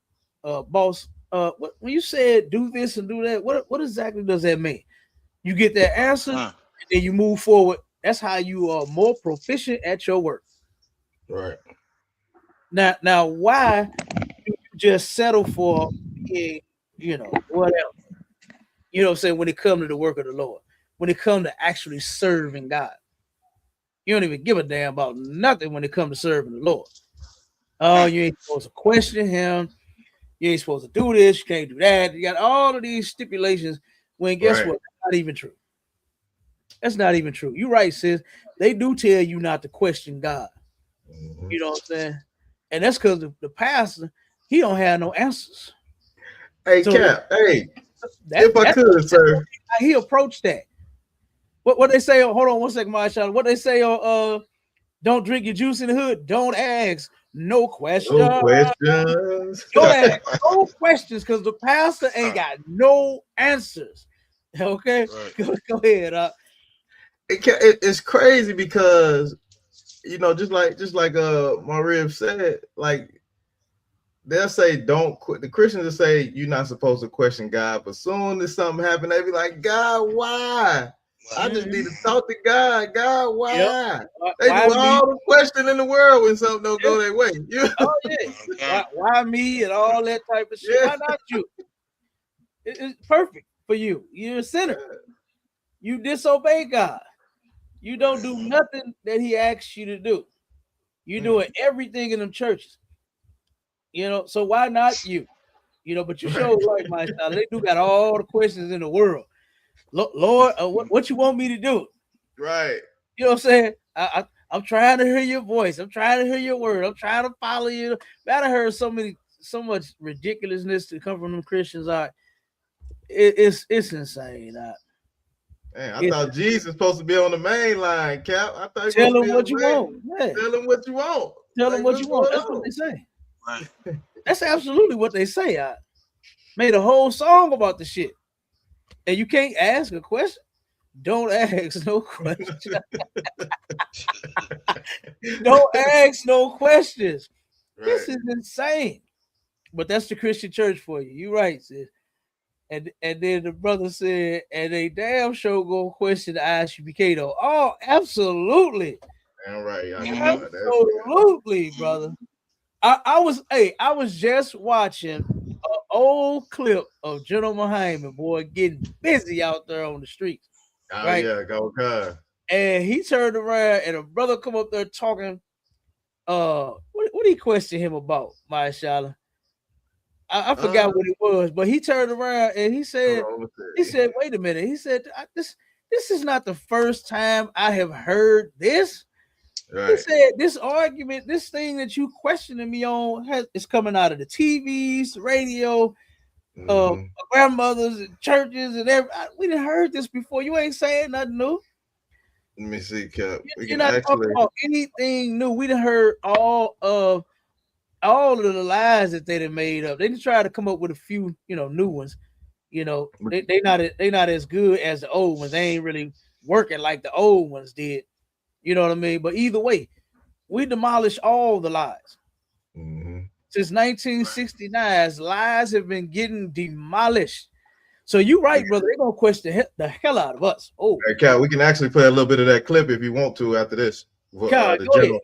boss, when you said do this and do that, what exactly does that mean? You get that answer, and then you move forward. That's how you are more proficient at your work. Right. Now, why do you just settle for being, whatever? You know what I'm saying? When it comes to the work of the Lord, when it comes to actually serving God, you don't even give a damn about nothing when it comes to serving the Lord. Oh, you ain't supposed to question him. You ain't supposed to do this. You can't do that. You got all of these stipulations. When guess what? That's not even true. That's not even true. You're right, sis. They do tell you not to question God. You know what I'm saying? And that's because the pastor, he don't have no answers. Hey, so, Cap. Hey, if I could, sir. He approached that. What they say? Hold on one second, my child. What they say on don't drink your juice in the hood. Don't ask no questions. No questions. Don't ask no questions because the pastor ain't got no answers. Okay, right. Go ahead. It's crazy because just like Maria said, like they'll say don't quit. The Christians will say you're not supposed to question God, but soon as something happens, they be like, God, why? I just need to talk to God. God, why? Yep. They do all the questioning in the world when something don't go their way. Oh yeah. Why me and all that type of shit? Why not you? It's perfect for you. You're a sinner. You disobey God. You don't do nothing that he asks you to do. You're doing everything in them churches. So why not you? But you show like my style. They do got all the questions in the world. Lord, what you want me to do? Right. You know what I'm saying? I'm trying to hear your voice. I'm trying to hear your word. I'm trying to follow you. But I heard so much ridiculousness to come from them Christians. It's insane. Man, I thought Jesus was supposed to be on the main line, Cap. I thought tell him what you want. Yeah. Tell him what you want. Tell him what you want. That's what they say. Right. That's absolutely what they say. I made a whole song about the shit. And you can't ask a question. Don't ask no questions. Don't ask no questions. Right. This is insane. But that's the Christian church for you. You right, sis. And then the brother said, and they damn sure gonna question the ISUPK though. Oh, absolutely. All right. Absolutely, brother. I was just watching an old clip of General Muhammad, boy, getting busy out there on the streets. Oh, right? Yeah, go God. And he turned around and a brother come up there talking. What did he question him about, Mashallah? I forgot what it was, but he turned around and he said, wait a minute. He said, this is not the first time I have heard this. Right. He said, this argument, this thing that you questioning me on is coming out of the TVs, the radio, grandmothers and churches and everything. We didn't heard this before. You ain't saying nothing new. Let me see, Cap. You're not talking about anything new. We done heard all of the lies that they done made up. They just try to come up with a few, new ones. They not as good as the old ones. They ain't really working like the old ones did. You know what I mean? But either way, we demolished all the lies. Mm-hmm. Since 1969, lies have been getting demolished. So you right, brother. They're gonna question the hell out of us. Oh, hey, Cal, we can actually play a little bit of that clip if you want to after this. Cal, The go general. ahead.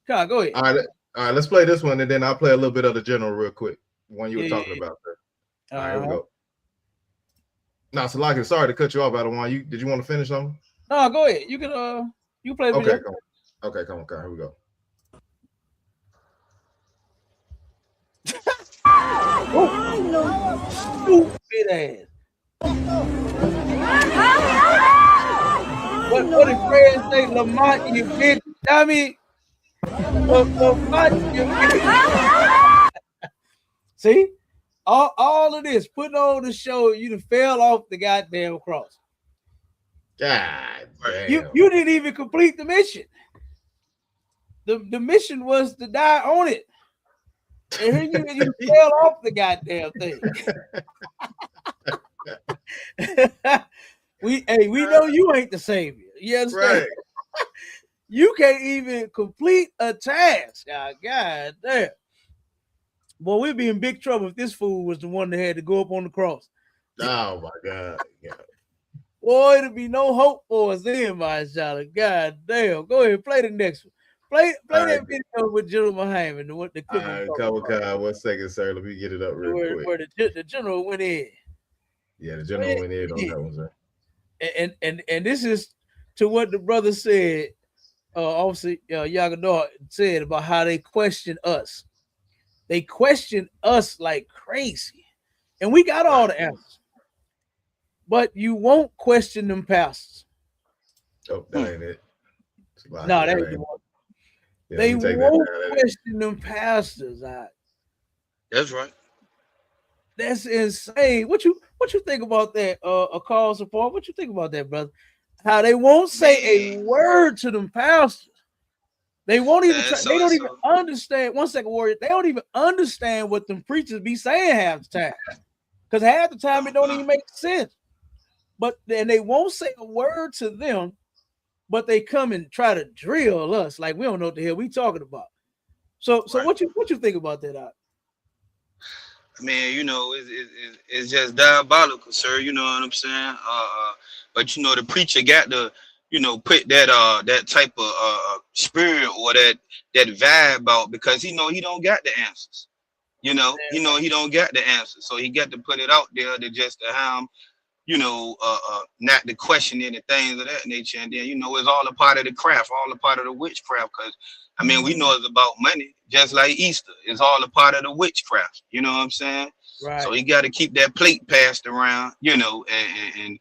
Cal, go ahead. All right, let's play this one, and then I'll play a little bit of the general real quick. One you were talking about. All right, here we go. Now, Salaki, sorry to cut you off. Did you want to finish something? No, go ahead. You can you play the video. Come on. Okay, come on, Cal. Here we go. Stupid ass. What did Fred say? Lamont, you bitch. Dummy. Lamont, you bitch. See? All of this putting on the show, you done fell off the goddamn cross. God damn. You didn't even complete the mission. The mission was to die on it. And here you fell off the goddamn thing. we know you ain't the savior. You understand? Right. You can't even complete a task. God damn. Boy, we'd be in big trouble if this fool was the one that had to go up on the cross. Oh my God. Yeah. Boy, it'd be no hope for us then, my Charlotte. God damn. Go ahead, play the next one. Play that video with General Muhammad. All right, come 1 second, sir. Let me get it up real quick. Where the general went in. Yeah, the general went in on that one, sir. And this is to what the brother said. Obviously, Yagador said about how they question us. They question us like crazy, and we got all the answers. But you won't question them pastors. Oh, that ain't it. No, that ain't the one. Yeah, they won't question them pastors. That's right. That's insane. What you think about that? A call support. What you think about that, brother? How they won't say a word to them pastors. They won't even. They don't even understand. 1 second, warrior. They don't even understand what them preachers be saying half the time. Because half the time it don't even make sense. But then they won't say a word to them. But they come and try to drill us like we don't know what the hell we talking about. So right. what you think about that? I mean, you know, it's just diabolical, sir. You know what I'm saying? But you know, the preacher got to, you know, put that type of spirit or that vibe out because he don't got the answers. You know, he don't got the answers, so he got to put it out there to just to have him, you know, not to question any things of that nature. And then, you know, it's all a part of the craft, all a part of the witchcraft. Because, I mean, we know it's about money, just like Easter. It's all a part of the witchcraft. You know what I'm saying? Right. So he got to keep that plate passed around, you know, and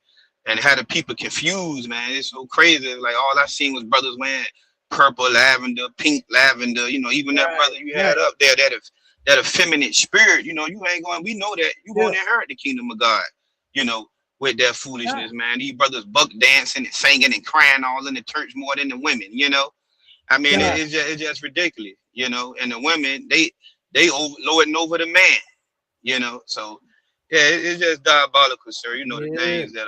have the people confused, man. It's so crazy. Like, all I seen was brothers wearing purple lavender, pink lavender, you know, even that brother you had up there, that effeminate spirit, you know, you ain't going, we know that you won't inherit the kingdom of God, you know, with that foolishness, man. These brothers buck dancing and singing and crying all in the church more than the women, you know. I mean, it's just ridiculous, you know. And the women, they lording over the man, you know. So yeah, it's just diabolical, sir. You know the things that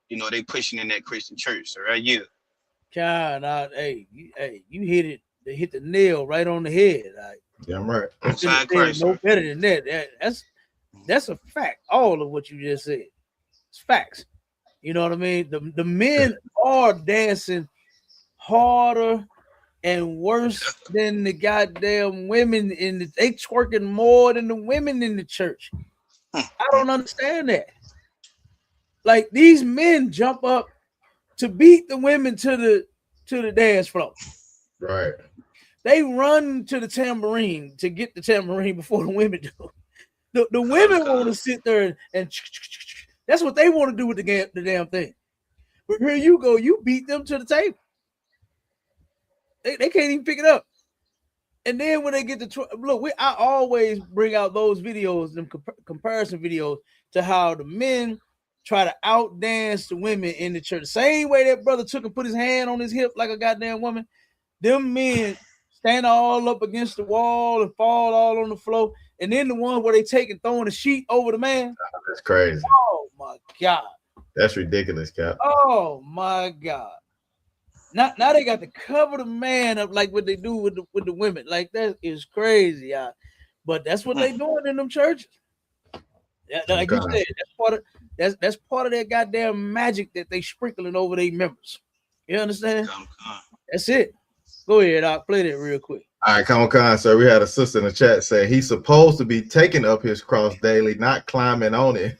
you know, they pushing in that Christian church, sir. Right? Yeah. God, hey, you hit the nail right on the head. Like, yeah, I'm right. No better than that. That's a fact. All of what you just said. It's facts. You know what I mean? The men are dancing harder and worse than the goddamn women they twerking more than the women in the church. I don't understand that. Like, these men jump up to beat the women to the dance floor. Right. They run to the tambourine to get the tambourine before the women do. The women want to sit there and that's what they want to do with the damn thing. But here you go, you beat them to the table. They can't even pick it up. And then when they get to look, I always bring out those videos, them comparison videos to how the men try to outdance the women in the church. Same way that brother took and put his hand on his hip like a goddamn woman. Them men stand all up against the wall and fall all on the floor. And then the one where they take and throwing a sheet over the man. Oh, that's crazy. Oh my God. That's ridiculous, Cap. Oh my God. Now they got to cover the man up like what they do with the women. Like, that is crazy, y'all. But that's what they doing in them churches. Yeah, like you said, That's part of that goddamn magic that they sprinkling over their members. You understand? That's it. Go ahead, I'll play that real quick. All right, come on, sir. We had a sister in the chat say he's supposed to be taking up his cross daily, not climbing on it.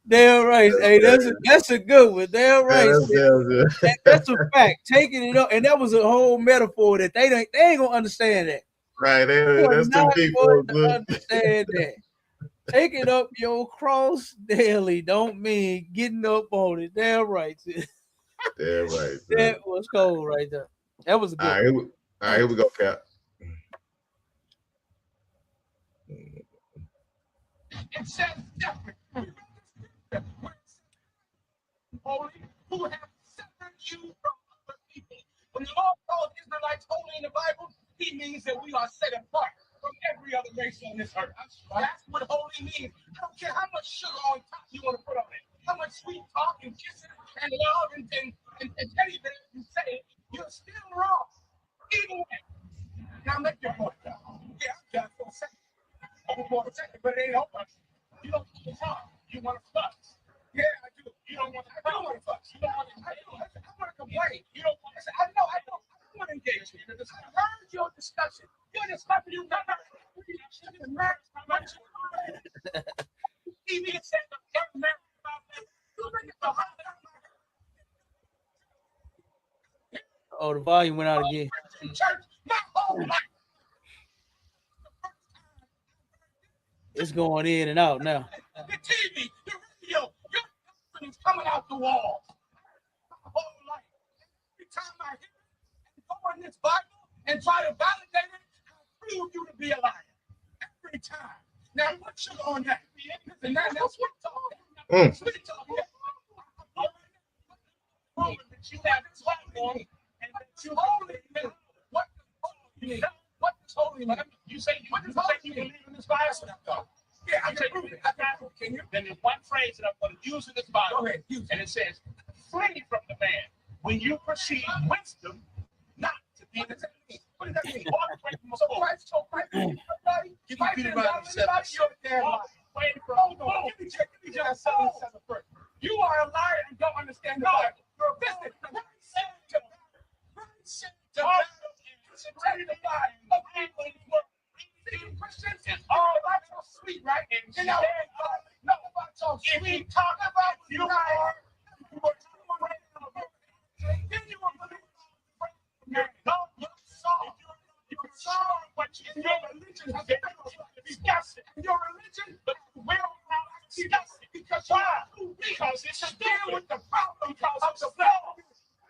Damn right. Hey, that's a good one. Damn right. That's a fact. Taking it up, and that was a whole metaphor that they ain't gonna understand that. Right, that's too deep for understand that. Taking up your cross daily don't mean getting up on it. Damn right. Damn right. That was cold right there. That was a good one. All right, here we go, Cap. It says holy, who have severed you from other people. When the Lord calls Israelites holy in the Bible, he means that we are set apart from every other race on this earth. That's what holy means. I don't care how much sugar on top you want to put on it, how much sweet talk and kissing and love and teddy bears you say, you're still wrong. Either way. Now make your point. Yeah, I'm done for a second. For a second, but it ain't over. You don't want to talk. You want to fuss. Yeah, I do. You don't want to. I don't want to fuss. You don't want to. I want to complain. You don't want to. I know. I don't want to engage with you. I heard your discussion. Your discussion. You got TV said oh, the volume went out again. Church, my whole life. It's going in and out now. The TV, the radio, your company's coming out the walls. My whole life. Every time I hear it and go in this Bible and try to validate it, I prove you to be a liar. Every time. Now, what's your on that? And that's what talking. Sweet talking. That you have this platform and that you holy. What does holy mean? You say you believe in this Bible? Yeah, I can prove it. Can you? Then there's one phrase that I'm going to use in this Bible. Go ahead, use it. And it says, flee from the man when you perceive wisdom not to be the same. What does that mean? Walk away from the soul. So right, everybody, you can be about your damn life. Hold on. Give me John 7:7 first. You are a liar and don't understand the Bible. You're a business. Christians is all about your sweet, right? And you know, no about your sweet. Talk about you are. Then you were you saw what your religion has discussed. Your religion will not discuss it. Because why? Because it's still with the problem of the flaw.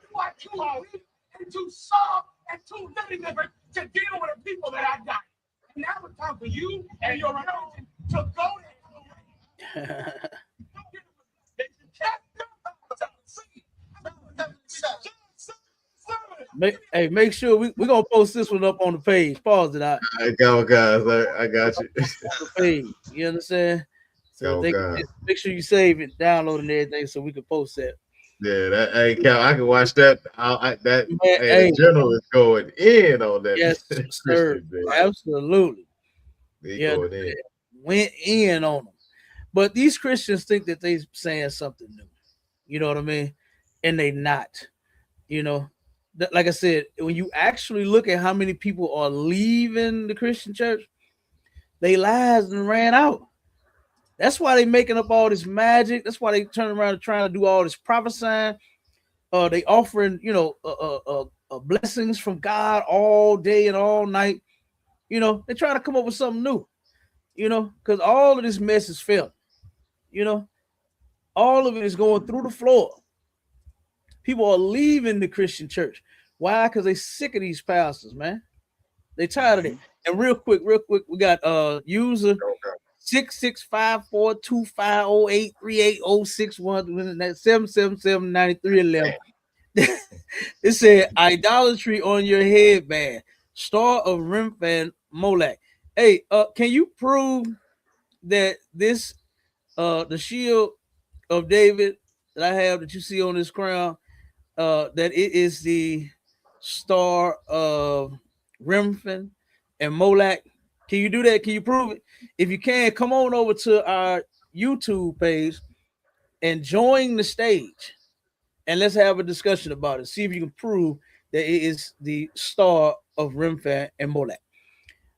You are too weak and too soft and too limited to deal with the people that I got. And now it's time for you and your religion to go there. Make sure we're gonna post this one up on the page. Pause it out. I go, guys. I got you. The page. You understand? So make sure you save it, download and everything, so we can post that. Yeah, hey, Cal, I can watch that. The general is going in on that. Yes, sir. Absolutely. Going in. Went in on them. But these Christians think that they're saying something new. You know what I mean? And they not. You know, like I said, when you actually look at how many people are leaving the Christian church, they lies and ran out. That's why they making up all this magic. That's why they turn around and trying to do all this prophesying. They offering, blessings from God all day and all night. You know, they're trying to come up with something new. You know, because all of this mess is felt. You know, all of it is going through the floor. People are leaving the Christian church. Why? Because they sick of these pastors, man. They tired of it. And real quick, we got user 665425083861. That's 7779311. It said idolatry on your headband. Star of Remphan Molech. Hey, can you prove that this the shield of David that I have that you see on this crown, that it is the star of Remphan and Molech? Can you do that? Can you prove it? If you can, come on over to our YouTube page and join the stage, and let's have a discussion about it. See if you can prove that it is the star of Rimfan and Molak.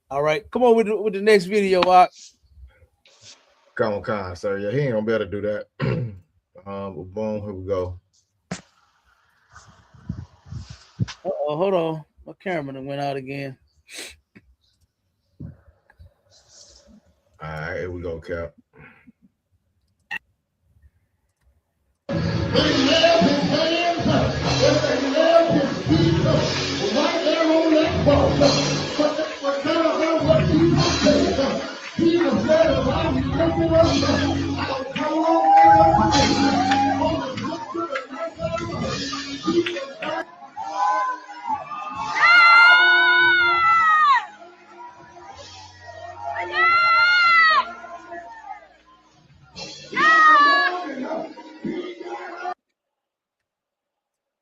All right, come on with the next video. Come on, sir. Yeah, he ain't gonna be able to do that. Boom, here we go. Hold on, my camera went out again. All right, here we go, Cap.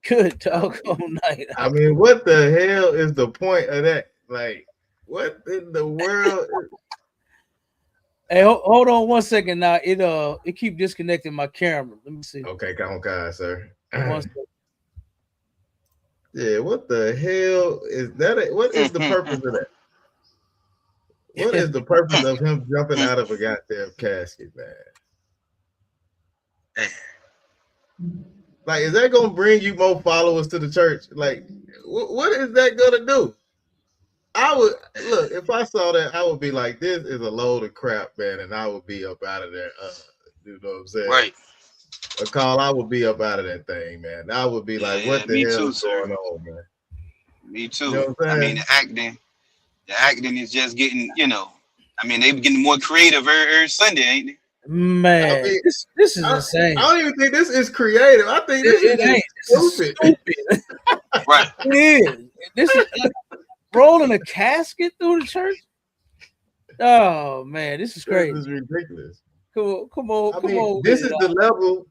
Good talk all night. I mean, what the hell is the point of that? Like, what in the world? Hey, hold on 1 second now. It keep disconnecting my camera. Let me see. Okay, come on, sir. 1 second. Yeah, what the hell is that? What is the purpose of that? What is the purpose of him jumping out of a goddamn casket, man? Like, is that gonna bring you more followers to the church? Like, what is that gonna do? I would look, if I saw that, I would be like, this is a load of crap, man, and I would be up out of there. You know what I'm saying? Right. I would be up out of that thing, man. I would be like, what the hell is going on, man? Me too. You know what I'm saying? I mean, the acting is just getting, I mean, they getting more creative every Sunday, ain't they? Man, I mean, this is insane. I don't even think this is creative. I think this is stupid. Right. It is. This is rolling a casket through the church. Oh man, this is crazy. This is ridiculous. Come on. This is the level.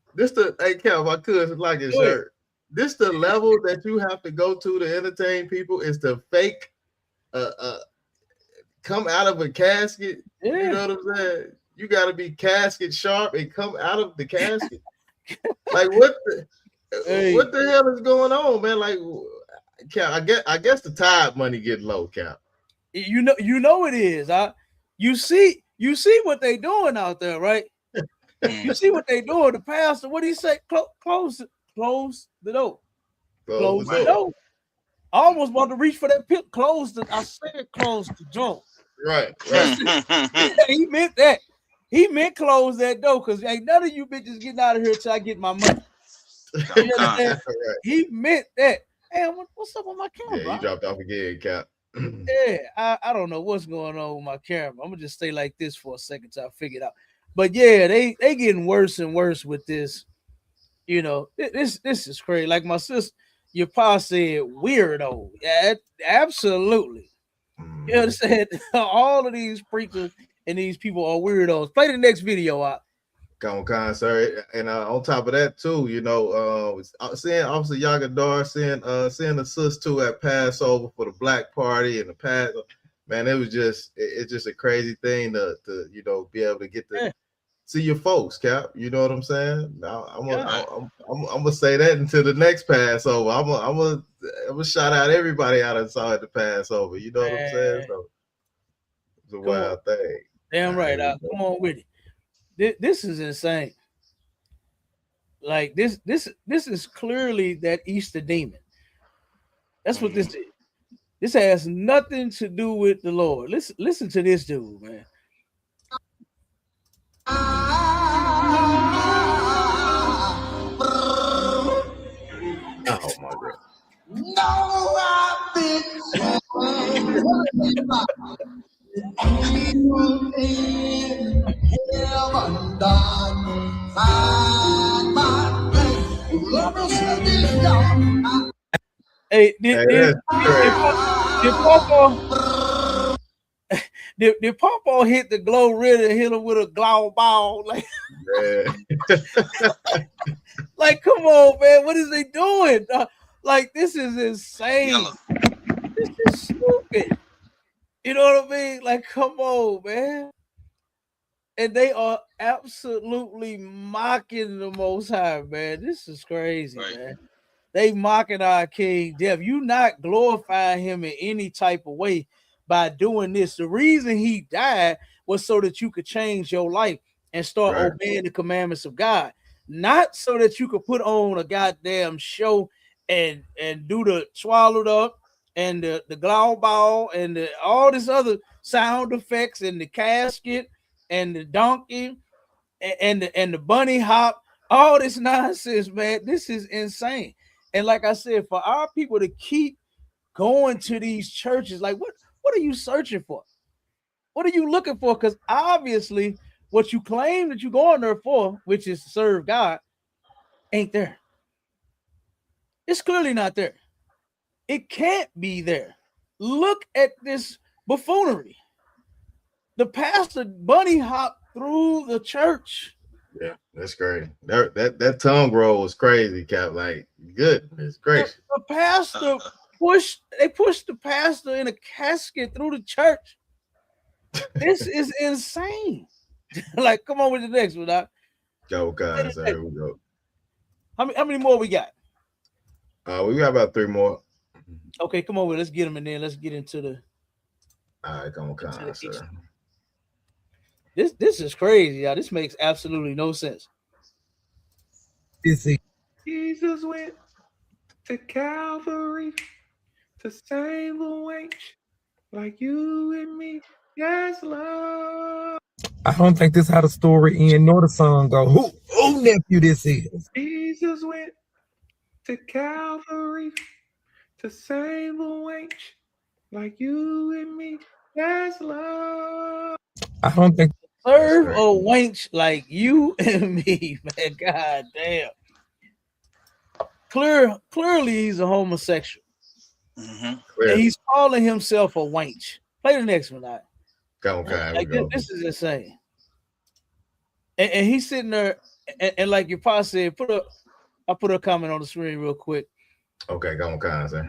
Hey, Cal, I could like his shirt. This the level that you have to go to entertain people is to fake come out of a casket. Yeah. You know what I'm saying? You got to be casket sharp and come out of the casket. Like what the hell is going on, man? Like, Cal, I guess the tithe money get low, Cal. You know it is. You see what they doing out there, right? You see what they doing. The pastor, what do you say? Close the door. Close the door. I almost want to reach for that pit. I said close the door. Right. He meant that. He meant close that door because ain't none of you bitches getting out of here till I get my money. You understand? Right. He meant that. Hey, what's up with my camera? Yeah, you dropped off again, Cap. Yeah, I don't know what's going on with my camera. I'm gonna just stay like this for a second till I figure it out. But yeah, they getting worse and worse with this. You know, this is crazy. Like my sister, your pa said, weirdo. Yeah, absolutely. You understand? All of these preachers and these people are weirdos. Play the next video out. Come on, sir. And on top of that, too, seeing Officer Yagadar, seeing the sis too at Passover for the black party and the past, man, it's just a crazy thing to be able to get to see your folks, Cap. You know what I'm saying? Now, I'm gonna say that until the next Passover. I'm gonna shout out everybody out and saw at the Passover. You know what I'm saying? So it's a wild thing. Damn right. Come on with it. This is insane. Like this is clearly that Easter demon. That's what this is. This has nothing to do with the Lord. Listen to this dude, man. Oh my God. No, I've Hey, did Papa hit the glow really hit him with a glow ball? Like, come on, man. What is they doing? Like, this is insane. This is stupid. You know what I mean? Like, come on, man. And they are absolutely mocking the Most High, man. This is crazy, man. They mocking our King Death. You not glorifying him in any type of way by doing this. The reason he died was so that you could change your life and start obeying the commandments of God, not so that you could put on a goddamn show and do the swallowed up and the glow ball and all this other sound effects and the casket and the donkey and the bunny hop, all this nonsense, man. This is insane. And like I said, for our people to keep going to these churches, like what are you searching for? What are you looking for? Because obviously what you claim that you're going there for, which is to serve God, ain't there. It's clearly not there. It can't be there. Look at this buffoonery. The pastor bunny hopped through the church. Yeah, that's great. That tongue roll was crazy, Cap. Like, goodness gracious. The pastor pushed the pastor in a casket through the church. This is insane. Like, come on with the next one, Doc. Go, guys. Here we go. How many more we got? We got about 3 more. Okay, come on with it. Let's get them, and then let's get into the. All right, come on, sir. This is crazy, y'all. This makes absolutely no sense. Jesus went to Calvary to save a wench like you and me. Yes, love. I don't think this is how the story ends nor the song go. Who nephew this is? Jesus went to Calvary to save a wench like you and me. Yes, love. I don't think. Serve a wench like you and me, man. God damn. Clearly he's a homosexual. And he's calling himself a wench. Play the next one out. This is insane. And he's sitting there, and like your pa said, I'll put a comment on the screen real quick. Okay, go on, sir.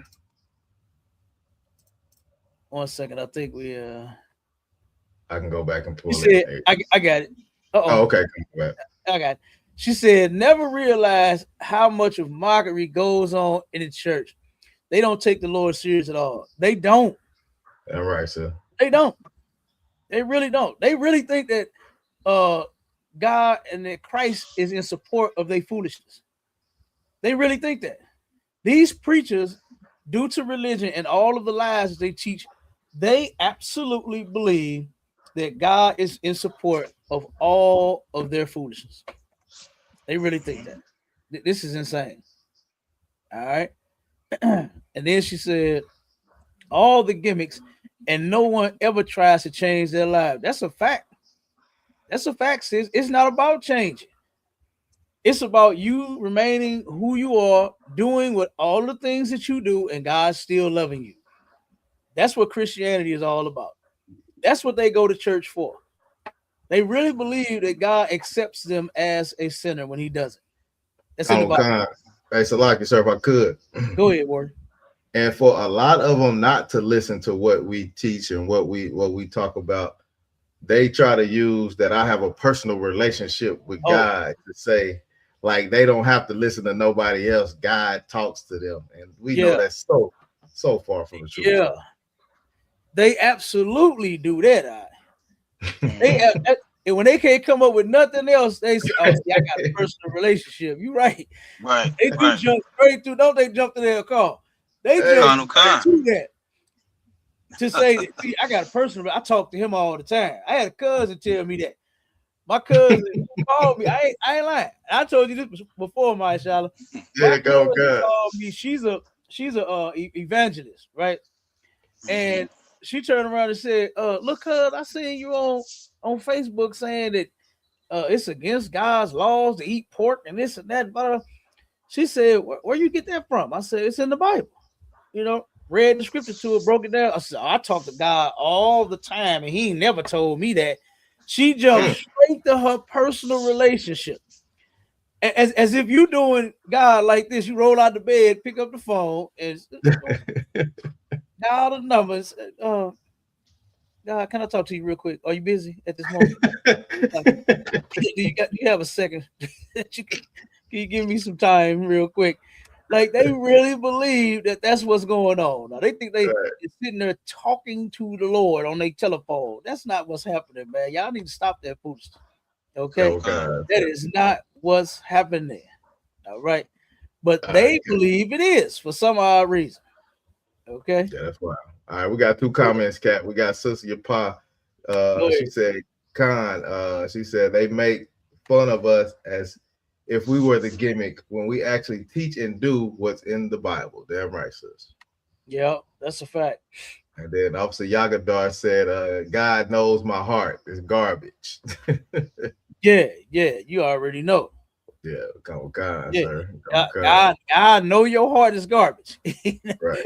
1 second. I think we I can go back and pull it. I got it. Oh, okay. I got it. She said, never realized how much of mockery goes on in the church. They don't take the Lord serious at all. They don't. All right, sir. They don't. They really don't. They really think that God and that Christ is in support of their foolishness. They really think that. These preachers, due to religion and all of the lies they teach, they absolutely believe that God is in support of all of their foolishness. They really think that. This is insane. All right. And then she said, all the gimmicks, and no one ever tries to change their life. That's a fact. That's a fact, sis. It's not about changing. It's about you remaining who you are, doing what all the things that you do, and God's still loving you. That's what Christianity is all about. That's what they go to church for. They really believe that God accepts them as a sinner when he doesn't. That's in the Bible. Hey, Salaki, sir, if I could. Go ahead, Ward. And for a lot of them not to listen to what we teach and what we talk about, they try to use that I have a personal relationship with God to say, like, they don't have to listen to nobody else. God talks to them. And we know that's so far from the truth. Yeah. They absolutely do that. And when they can't come up with nothing else, they say, "Oh, see, I got a personal relationship." You right? Right. They do jump straight through. Don't they jump to their car? They jump straight to that to say, "See, I got a personal." I talk to him all the time. I had a cousin tell me that. My cousin called me. I ain't lying. I told you this before, my Shala. Yeah, go. Called me. She's a evangelist, right? And she turned around and said, look, cuz I seen you on Facebook saying that it's against God's laws to eat pork and this and that. But she said, where you get that from? I said, it's in the Bible. You know, read the scripture to it, broke it down. I said, I talk to God all the time, and he never told me that. She jumped straight to her personal relationship. As if you doing God like this, you roll out the bed, pick up the phone, and dial the numbers. God, can I talk to you real quick? Are you busy at this moment? do you have a second? Can you give me some time real quick? Like they really believe that that's what's going on. Now they think they're sitting there talking to the Lord on their telephone. That's not what's happening, man. Y'all need to stop that foolishness. Okay, that is not what's happening. All right, but they believe it is for some odd reason. Okay, yeah, that's wild. All right, we got 2 comments, Cat. We got Sister Yapa. She said, Khan, she said they make fun of us as if we were the gimmick when we actually teach and do what's in the Bible. Damn right, sis. Yeah, that's a fact. And then Officer Yagadar said, God knows my heart is garbage. Yeah, you already know. Yeah, come on, God, yeah. sir. God know your heart is garbage. Right.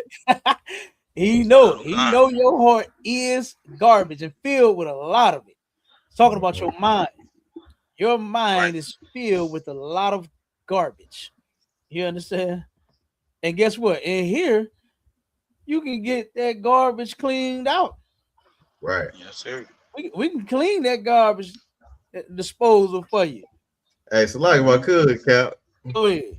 He know your heart is garbage and filled with a lot of it. Talking about your mind. Your mind is filled with a lot of garbage. You understand? And guess what? In here, you can get that garbage cleaned out. Right. Yes, sir. We can clean that garbage disposal for you. Hey, so like if I could, Cap. Go ahead.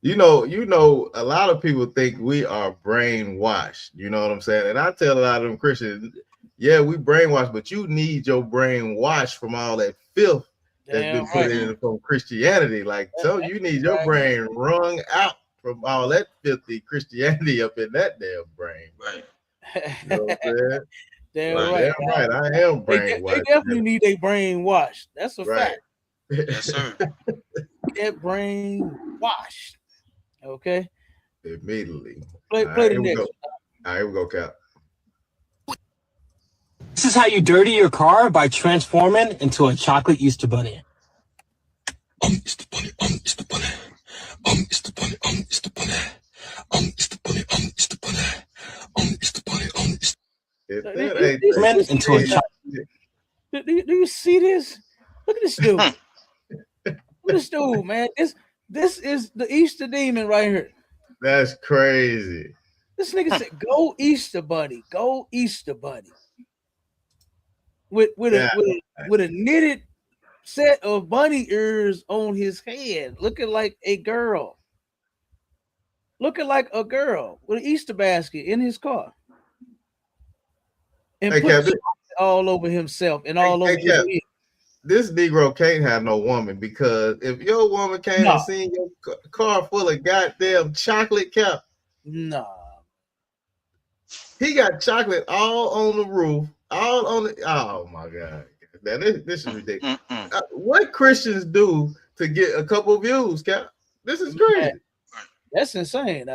You know, a lot of people think we are brainwashed. You know what I'm saying? And I tell a lot of them Christians, yeah, we brainwashed, but you need your brain washed from all that filth that's been put in from Christianity. Like, so you need your brain wrung out from all that filthy Christianity up in that damn brain. Right. You know what I'm saying? Damn right. I am brainwashed. They definitely need a brain washed. That's a fact. Yes, sir. Get brain washed. Okay. Immediately. Play the next. All right, here we go, Cap. This is how you dirty your car by transforming into a chocolate Easter bunny. It's the bunny, it's the bunny. It's the bunny, it's the bunny. It's the bunny, it's the bunny. It's the bunny, it's the Do you see this? Look at this dude. Look at this dude, man. This is the Easter demon right here. That's crazy. This nigga said, "Go Easter bunny, go Easter bunny." With a knitted set of bunny ears on his head, looking like a girl. Looking like a girl with an Easter basket in his car. And put all over himself and all over his head. This Negro can't have no woman, because if your woman came and seen your car full of goddamn chocolate, Cap. Nah. He got chocolate all on the roof, all on the. Oh my God. Now, this is ridiculous. What Christians do to get a couple views, Cap? This is crazy. That's insane.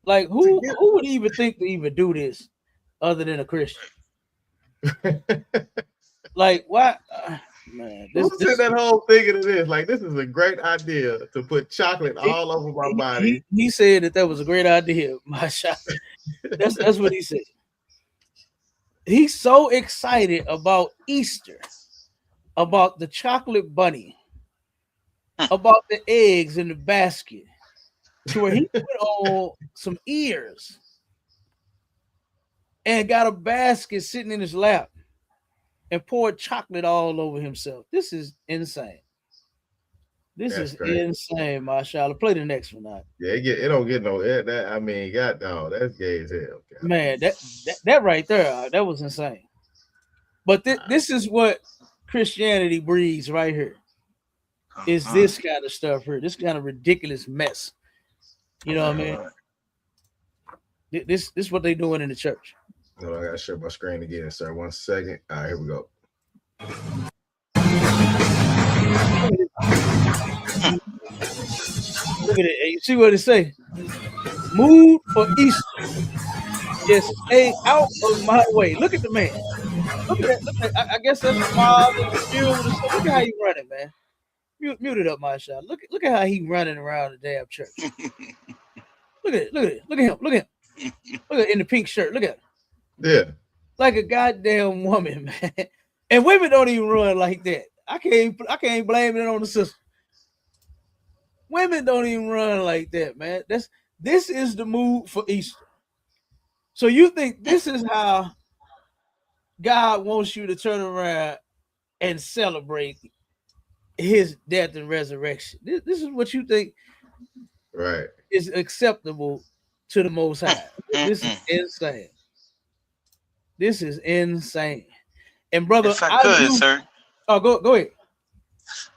Like who would even think to even do this other than a Christian? Like what? Man, who said that whole thing into this? Like, this is a great idea to put chocolate all over my body. He said that was a great idea. My shot. That's what he said. He's so excited about Easter, about the chocolate bunny, about the eggs in the basket, to where he put on some ears and got a basket sitting in his lap and poured chocolate all over himself. This is insane. That's insane, Mashallah. Play the next one now. Yeah, it don't get no that. I mean, that's gay as hell. God. Man, that right there, that was insane. But this is what Christianity breeds right here. Is this kind of stuff here? This kind of ridiculous mess. You know what I mean? This is what they doing in the church. No, I gotta share my screen again, sir. 1 second. All right, here we go. Look at it. You see what it say? Move for Easter. Just stay out of my way. Look at the man. Look at that. I guess that's the father, the mule. Look at how he running, man. Mute it up, my shot. Look at how he running around the damn church. Look at it. Look at him. Look at in the pink shirt. Look at him. Yeah. Like a goddamn woman, man. And women don't even run like that. I can't blame it on the sister. Women don't even run like that, man. This is the mood for Easter. So you think this is how God wants you to turn around and celebrate his death and resurrection? This is what you think is acceptable to the Most High. This is insane. This is insane. And brother, if I could, sir. Oh, go ahead.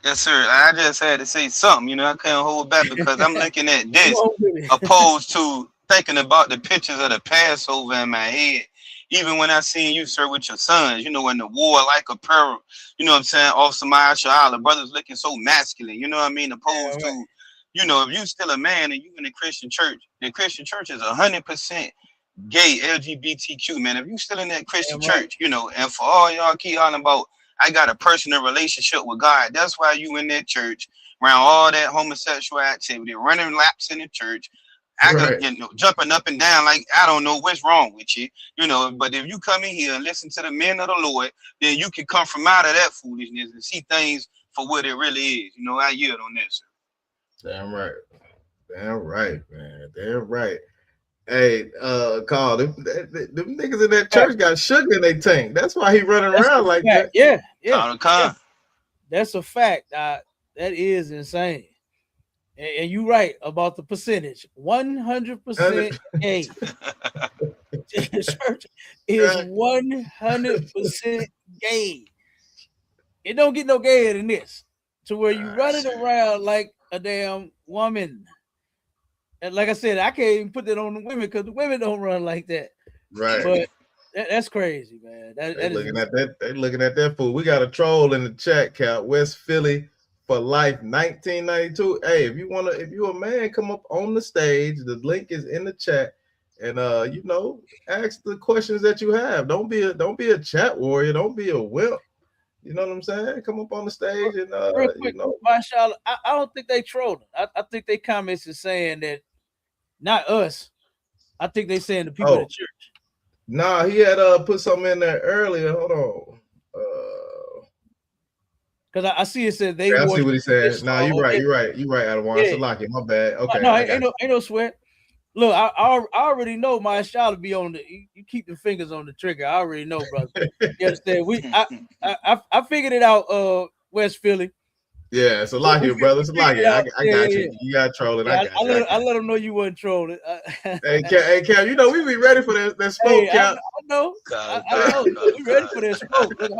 Yes, sir. I just had to say something. You know, I couldn't hold back because I'm looking at this opposed to thinking about the pictures of the Passover in my head. Even when I seen you, sir, with your sons, you know, in the warlike apparel, you know what I'm saying, off some the brothers looking so masculine, you know what I mean, opposed to, you know, if you still a man and you in the Christian church is 100% gay, LGBTQ, man. If you still in that Christian church, you know, and for all y'all keep hollering about, I got a personal relationship with God. That's why you in that church, around all that homosexual activity, running laps in the church, jumping up and down like I don't know what's wrong with you, you know. But if you come in here and listen to the men of the Lord, then you can come from out of that foolishness and see things for what it really is. You know, I yield on that, sir. Damn right. Damn right, man. Damn right. Hey, Carl, them niggas in that church got sugar in their tank. That's why he running around like that. Yeah. That's a fact. That is insane. And you're right about the percentage. 100% gay. Church is 100% gay. It don't get no gayer than this. To where you running around like a damn woman. And like I said, I can't even put that on the women because the women don't run like that. Right. But that's crazy, man. They're looking at that fool. We got a troll in the chat, Cap. West Philly for life, 1992. Hey, if you a man, come up on the stage. The link is in the chat, and you know, ask the questions that you have. Don't be a chat warrior. Don't be a wimp. You know what I'm saying? Come up on the stage and real quick, you know. Mashallah, I don't think they trolling. I think they comments is saying that not us. I think they saying the people in the church. Nah, he had put something in there earlier. Hold on. Because I see it said they. I see what he said. Nah, you're right. Adwan. Salaki, my bad. Okay. No, ain't no sweat. Look, I already know my shot to be on the. You keep the fingers on the trigger. I already know, brother. You understand? I figured it out. West Philly. Yeah, it's a lot here, brother. It's a lot here. I got you. You got trolling. Yeah, I let them know you wasn't trolling. Hey, Cap, you know we be ready for that smoke, Cap. I know. We ready for that smoke. Look,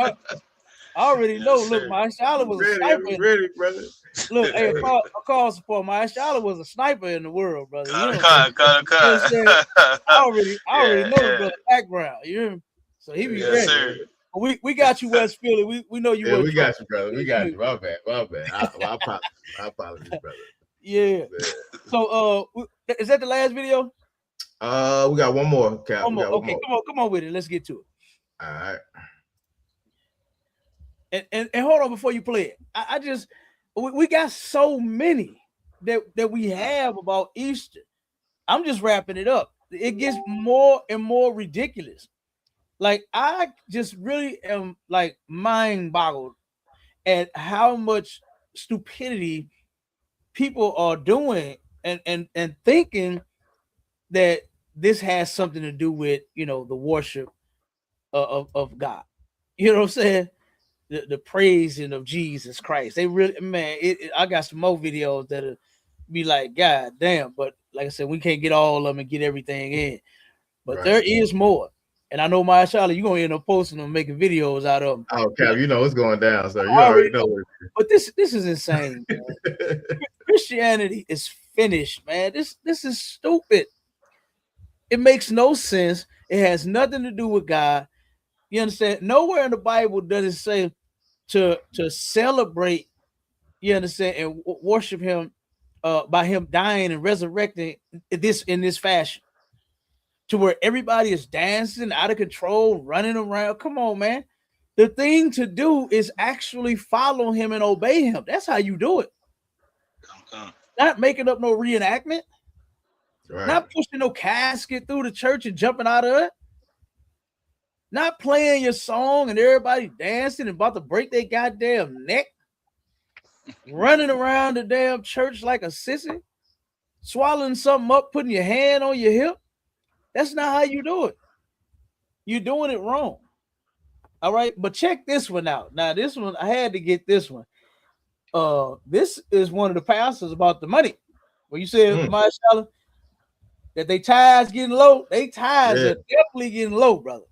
I already know. Look, my Shala was a sniper. Ready, brother. Look, hey, call support. My Shala was a sniper in the world, brother. I already know the brother background. You hear me? So he be ready. Sir. We got you, West Philly. We know you. Yeah, we got you, brother. We got you. My bad. I apologize, brother. Yeah. So, is that the last video? We got one more, Cap. Okay, come on with it. Let's get to it. All right. And hold on before you play it. We got so many that we have about Easter. I'm just wrapping it up. It gets more and more ridiculous. Like, I just really am like mind boggled at how much stupidity people are doing and thinking that this has something to do with, you know, the worship of God. You know what I'm saying? The praising of Jesus Christ. They really, man, I got some more videos that'll be like, God damn. But like I said, we can't get all of them and get everything in. But there is more. And I know, Mashallah, you're going to end up posting them, making videos out of them. Oh, Cap, you know it's going down, sir. You already know it. But this is insane, man. Christianity is finished, man. This is stupid. It makes no sense. It has nothing to do with God. You understand? Nowhere in the Bible does it say to celebrate, you understand, and worship him by him dying and resurrecting in this fashion. To where everybody is dancing out of control, running around. Come on, man. The thing to do is actually follow him and obey him. That's how you do it. Not making up no reenactment. Right. Not pushing no casket through the church and jumping out of it. Not playing your song and everybody dancing and about to break their goddamn neck. Running around the damn church like a sissy. Swallowing something up, putting your hand on your hip. That's not how you do it. You're doing it wrong. All right, but check this one out. Now, this one, I had to get this one. This is one of the pastors about the money. When you said, Marshall, that they tithes getting low, they tithes are definitely getting low, brother.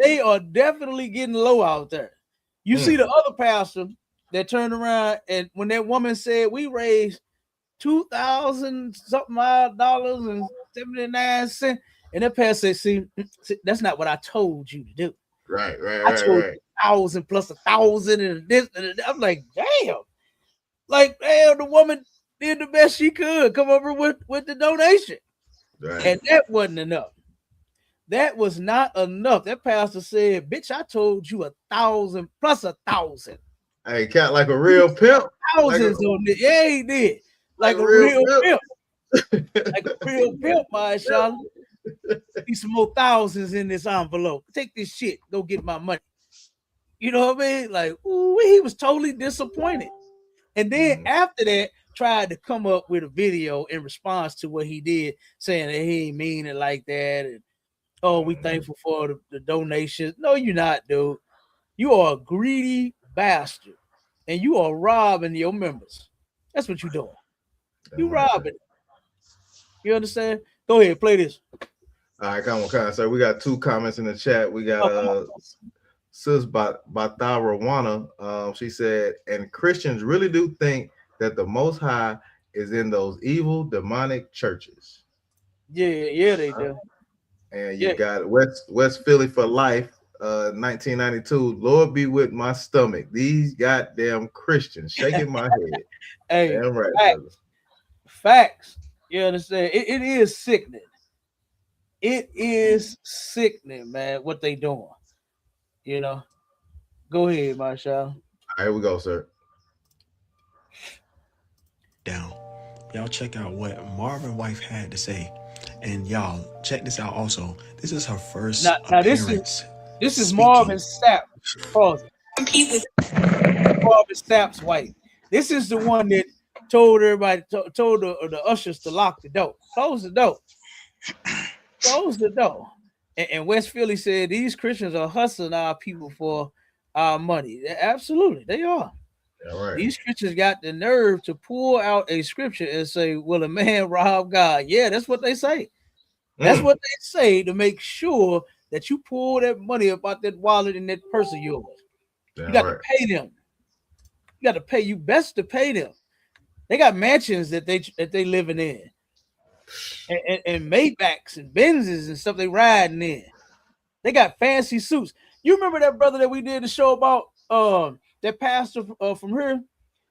They are definitely getting low out there. You see the other pastor that turned around, and when that woman said we raised $2,000 something dollars and 79 cents, and that pastor said, see, that's not what I told you to do. Right. I told you 1,000 plus 1,000 and this and that. I'm like, damn. Like, damn, the woman did the best she could come over with the donation. Right. And that wasn't enough. That was not enough. That pastor said, bitch, I told you 1,000 plus 1,000. Hey, cat like a real pimp. Thousands on it. Yeah, he did. Like a real pimp. Like a real pimp, Marshall. Need some more thousands in this envelope. Take this shit. Go get my money. You know what I mean? Like, ooh, he was totally disappointed. And then after that, tried to come up with a video in response to what he did, saying that he ain't mean it like that. And, oh, we thankful for the donations. No, you're not, dude. You are a greedy bastard. And you are robbing your members. That's what you're doing. You robbing. You understand? Go ahead, play this. All right, come on. So we got 2 comments in the chat. We got Sis Batarawana. She said, and Christians really do think that the Most High is in those evil, demonic churches. Yeah, they do. And you got West Philly for life, 1992. Lord be with my stomach. These goddamn Christians shaking my head. Hey, damn right, facts. You understand? It is sickening. It is sickening, man, what they doing. You know, go ahead, Marshall. All right, here we go, sir. Down. Y'all check out what Marvin's wife had to say. And y'all, check this out also. This is her first appearance. This is Marvin Sapp. Pause it. Marvin Sapp's wife. This is the one that told everybody, told the ushers to lock the door. Close the door. Close the door. And West Philly said these Christians are hustling our people for our money. Absolutely, they are. Yeah, right. These Christians got the nerve to pull out a scripture and say, will a man rob God? Yeah, that's what they say. That's what they say to make sure that you pull that money up out that wallet and that purse of yours. Yeah, you got to pay them. You got to pay. You best to pay them. They got mansions that they living in. And Maybachs and Benzes and stuff they riding in. They got fancy suits. You remember that brother that we did the show about that pastor from here?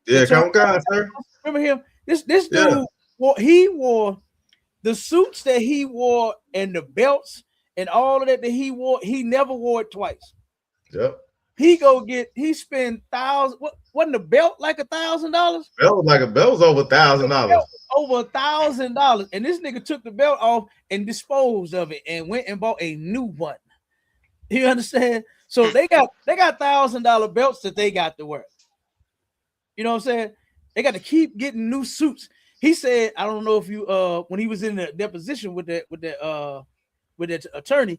Yeah, come on, sir. Remember him? This dude he wore the suits that he wore and the belts and all of that he wore. He never wore it twice. Yep. He spent thousands. Wasn't the belt like $1,000? Belt was over $1,000. Over $1,000, and this nigga took the belt off and disposed of it and went and bought a new one. You understand? So they got $1,000 belts that they got to wear. You know what I'm saying? They got to keep getting new suits. He said, I don't know if you when he was in the deposition with that attorney,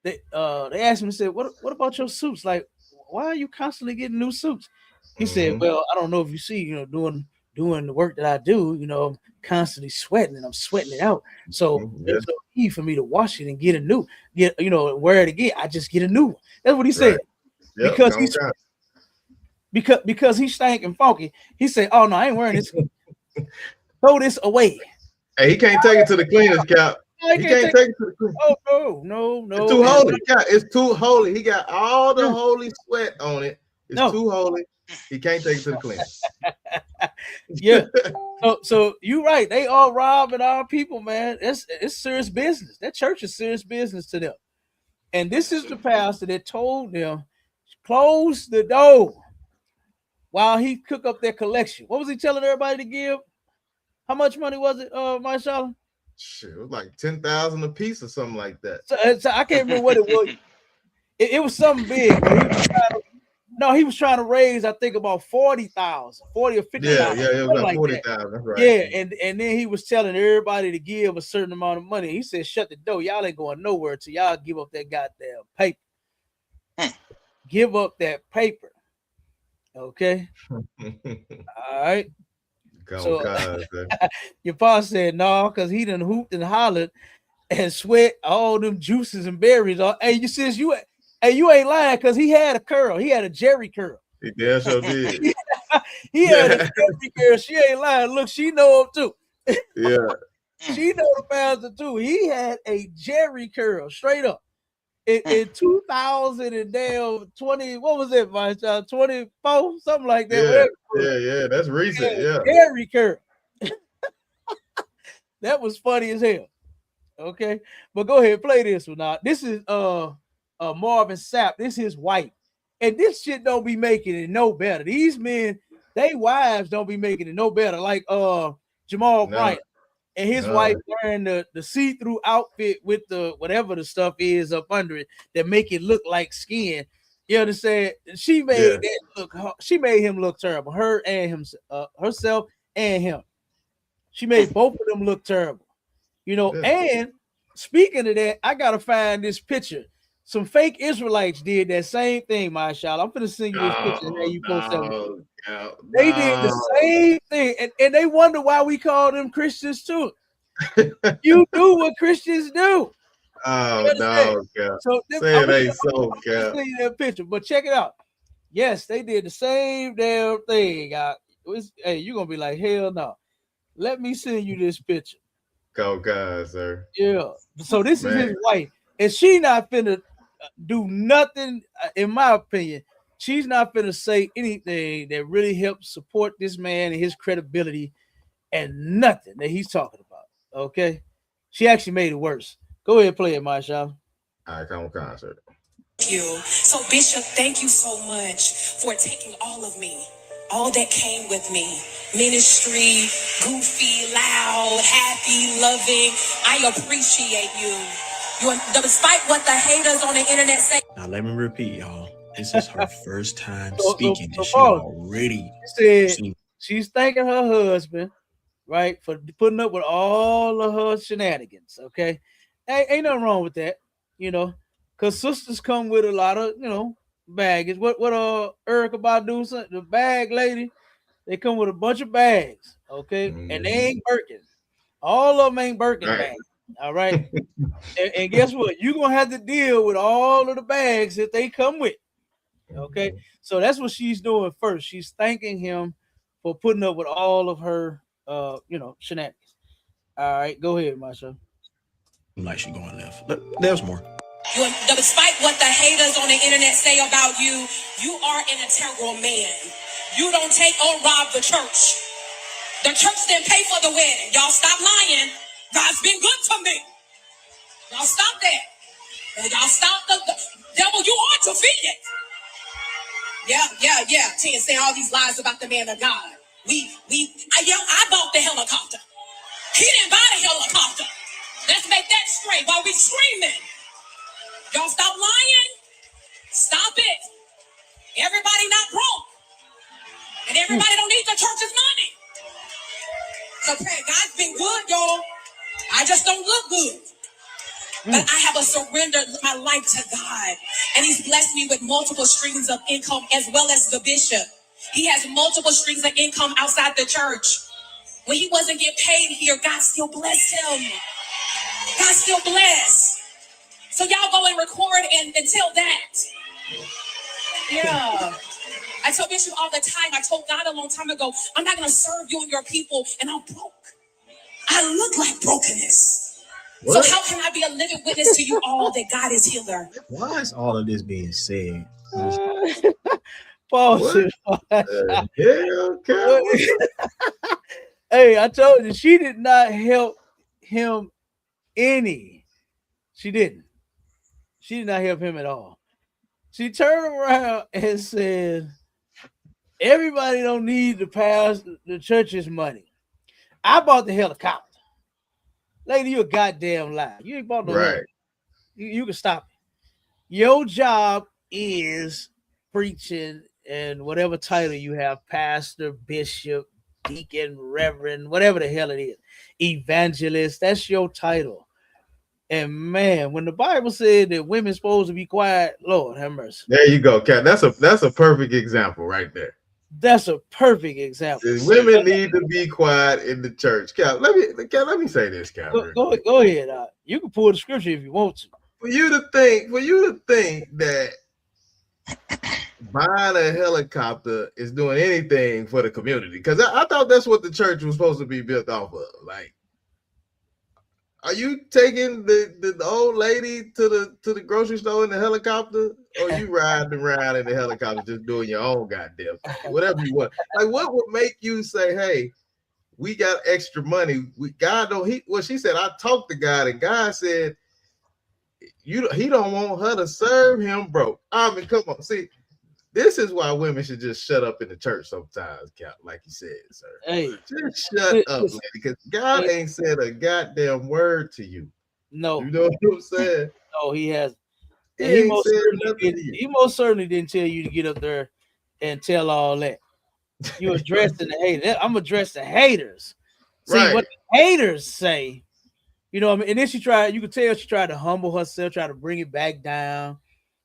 they asked him and said, what about your suits? Like, why are you constantly getting new suits? He said, well, I don't know if you see, doing the work that I do, I'm constantly sweating and I'm sweating it out. So there's no need for me to wash it and get a new, wear it again. I just get a new one. That's what he said. Right. Yep, because he's stank and funky. He said, oh no, I ain't wearing this. Throw this away. Hey, he can't take it to the cleaners, Cap. He can't take it to the cleaners. Oh no. It's too holy. It's too holy. He got all the holy sweat on it. It's too holy. He can't take it to the cleaners. Yeah. So you're right. They are robbing our people, man. It's serious business. That church is serious business to them. And this is the pastor that told them, close the door while he cook up their collection. What was he telling everybody to give? How much money was it, Marshall? Shit, it was like 10,000 a piece or something like that. So I can't remember what it was. It was something big. No, he was trying to raise, I think, about 40,000, 40 or 50,000. Yeah, it was about 40,000. That's right. Yeah, and then he was telling everybody to give a certain amount of money. He said, "Shut the door, y'all ain't going nowhere till y'all give up that goddamn paper. Give up that paper, okay? All right." So your pa said no, because he done hooped and hollered and sweat all them juices and berries. Hey, you sis, you ain't lying, because he had a curl. He had a Jerry curl. He damn sure did. He had a Jerry curl. She ain't lying. Look, she know him too. Yeah. She know the pastor too. He had a Jerry curl, straight up. In 2020, what was it, my child? 24, something like that. Yeah. That's recent. Yeah. Jerry curl. That was funny as hell. Okay, but go ahead, play this one now. This is Marvin Sapp. This is his wife, and this shit don't be making it no better. These men, they wives don't be making it no better. Like Jamal Bryant and his wife wearing the see-through outfit with the whatever the stuff is up under it that make it look like skin. You understand? She made that look. She made him look terrible. Her and him, herself and him. She made both of them look terrible. You know, and speaking of that, I gotta find this picture. Some fake Israelites did that same thing, mashallah. I'm gonna send you this picture. And you post that. They did the same thing, and they wonder why we call them Christians too. You do what Christians do. Oh no, God. So say it ain't so, God. I'll send you that picture, but check it out. Yes, they did the same damn thing. Hey, you're gonna be like, hell no. Let me send you this picture. Go, guys, sir. Yeah. So this is his wife, and she not finna do nothing. In my opinion, she's not finna say anything that really helps support this man and his credibility, and nothing that he's talking about. Okay, she actually made it worse. Go ahead, play it, Marsha. All right, come on, concert. Thank you. So, Bishop, thank you so much for taking all of me. All that came with me, ministry, goofy, loud, happy, loving. I appreciate you. Despite what the haters on the internet say. Now let me repeat, y'all. This is her first time speaking, and she already said she's thanking her husband, right, for putting up with all of her shenanigans. Okay, ain't nothing wrong with that, you know, because sisters come with a lot of, you know, baggage. What Erica Badu, the bag lady, they come with a bunch of bags, okay, and they ain't Birkin. All of them ain't Birkin bags. All right, and guess what? You're gonna have to deal with all of the bags that they come with. Okay, so that's what she's doing first. She's thanking him for putting up with all of her, you know, shenanigans. All right, go ahead, Marsha. Like she going left. There's more. Despite what the haters on the internet say about you, you are an integral man. You don't take or rob the church. The church didn't pay for the wedding. Y'all stop lying. God's been good to me. Y'all stop that. Y'all stop the devil. You are defeated. Yeah. 10 saying all these lies about the man of God. I bought the helicopter. He didn't buy the helicopter. Let's make that straight while we screaming. Y'all stop lying. Stop it. Everybody not broke. And everybody don't need the church's money. So God's been good, y'all. I just don't look good. But I have surrendered my life to God. And he's blessed me with multiple streams of income, as well as the bishop. He has multiple streams of income outside the church. When he wasn't getting paid here, God still blessed him. God still blessed. So y'all go and record and tell that. Yeah. I tell Bishop all the time, I told God a long time ago, I'm not going to serve you and your people, and I'm broke. I look like brokenness. What? So how can I be a living witness to you all that God is healer? Why is all of this being said? Pause. Hey, I told you, she did not help him any. She didn't. She did not help him at all. She turned around and said, everybody don't need to pass the church's money. I bought the helicopter. Lady, you a goddamn lie. You ain't bought no helicopter. You can stop it. Your job is preaching and whatever title you have, pastor, bishop, deacon, reverend, whatever the hell it is, evangelist, that's your title. And man, when the Bible said that women's supposed to be quiet, Lord have mercy. There you go, Cat. That's a perfect example right there. That's a perfect example. Women need to be quiet in the church. Cat, let me say this, Cat. Go ahead. You can pull the scripture if you want to. For you to think that buying a helicopter is doing anything for the community, because I thought that's what the church was supposed to be built off of. Like, are you taking the old lady to the grocery store in the helicopter, or you riding around in the helicopter just doing your own goddamn thing, whatever you want? Like, what would make you say, "Hey, we got extra money"? She said, I talked to God, and God said, he don't want her to serve him broke. I mean, come on, see. This is why women should just shut up in the church sometimes, like you said, sir. Hey, just shut up, lady, because God ain't said a goddamn word to you. No. You know what I'm saying? No, he has. He most certainly didn't tell you to get up there and tell all that. You addressing the haters. I'm addressing haters. See what the haters say. You know what I mean? And then you could tell she tried to humble herself, try to bring it back down,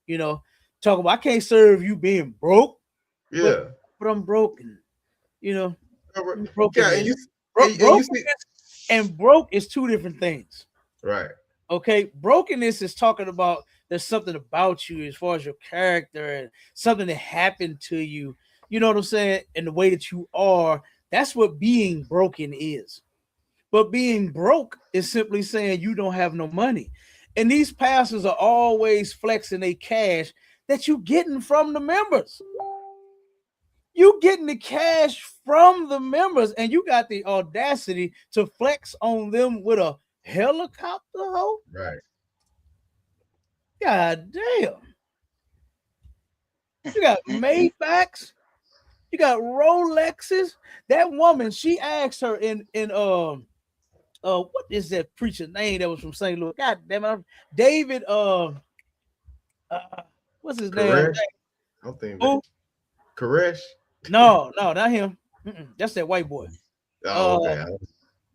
you know. Talk about, I can't serve you being broke. Yeah. But I'm broken. You know. Broken. And broke is two different things. Right. Okay. Brokenness is talking about there's something about you as far as your character and something that happened to you. You know what I'm saying? And the way that you are. That's what being broken is. But being broke is simply saying you don't have no money. And these pastors are always flexing their cash that you getting from the members. You getting the cash from the members, and you got the audacity to flex on them with a helicopter, hoe? Right. God damn. You got Maybachs, you got Rolexes. That woman, she asked her in what is that preacher name that was from St. Louis? God damn it, David. What's his name? I'm thinking Koresh. No, not him. That's that white boy. Oh, okay.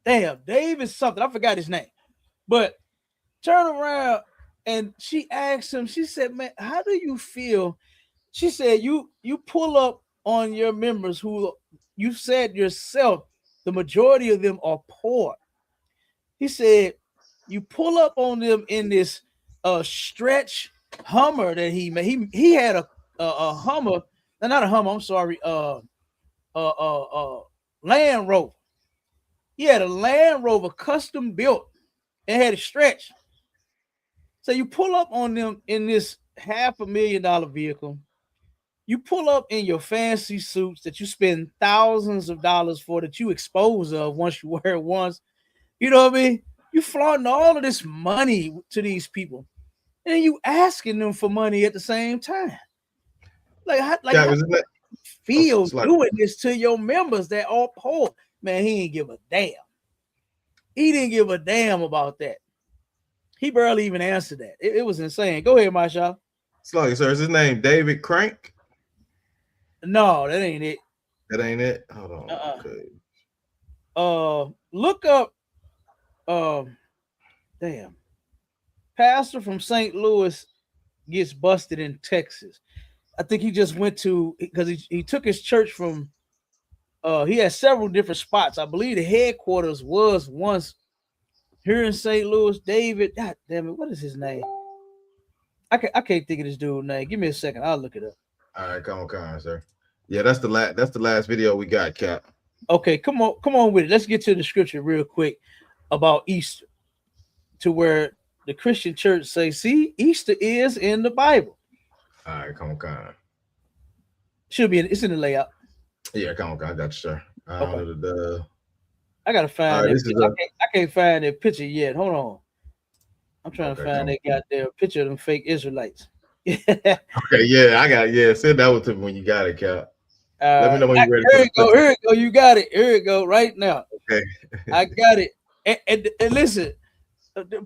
Damn, David something. I forgot his name. But turn around and she asked him. She said, "Man, how do you feel?" She said, "You pull up on your members who you said yourself, the majority of them are poor." He said, "You pull up on them in this stretch Hummer that he made. He had a Hummer, not a Hummer. I'm sorry, Land Rover. He had a Land Rover custom built and had a stretch. So you pull up on them in this $500,000 vehicle. You pull up in your fancy suits that you spend thousands of dollars for, that you expose of once you wear it once. You know what I mean? You flaunting all of this money to these people, and you asking them for money at the same time. How do you feel doing this to your members that are poor? Man, he ain't give a damn. He didn't give a damn about that. He barely even answered that. It was insane. Go ahead, Masha. Sorry, sir. Is his name David Crank? No, that ain't it. That ain't it? Hold on. Okay. Look up. Damn. Pastor from St. Louis gets busted in Texas. I think he just went to, because he took his church from. He had several different spots. I believe the headquarters was once here in St. Louis. David, God damn it, what is his name? I can't think of this dude's name. Give me a second. I'll look it up. All right, come on, sir. Yeah, that's the last video we got, Cap. Okay, come on with it. Let's get to the scripture real quick about Easter, to where the Christian church say, see, Easter is in the Bible. All right, come on. Should be it's in the layout. Yeah, come on, I got you, sir. Okay. I gotta find that. I can't find that picture yet. Hold on. I'm trying to find that goddamn picture of them fake Israelites. Okay, yeah, send that one to me when you got it, Cap. Let me know when you're ready. Here it go. You got it. Here it go. Right now. Okay. I got it. And listen,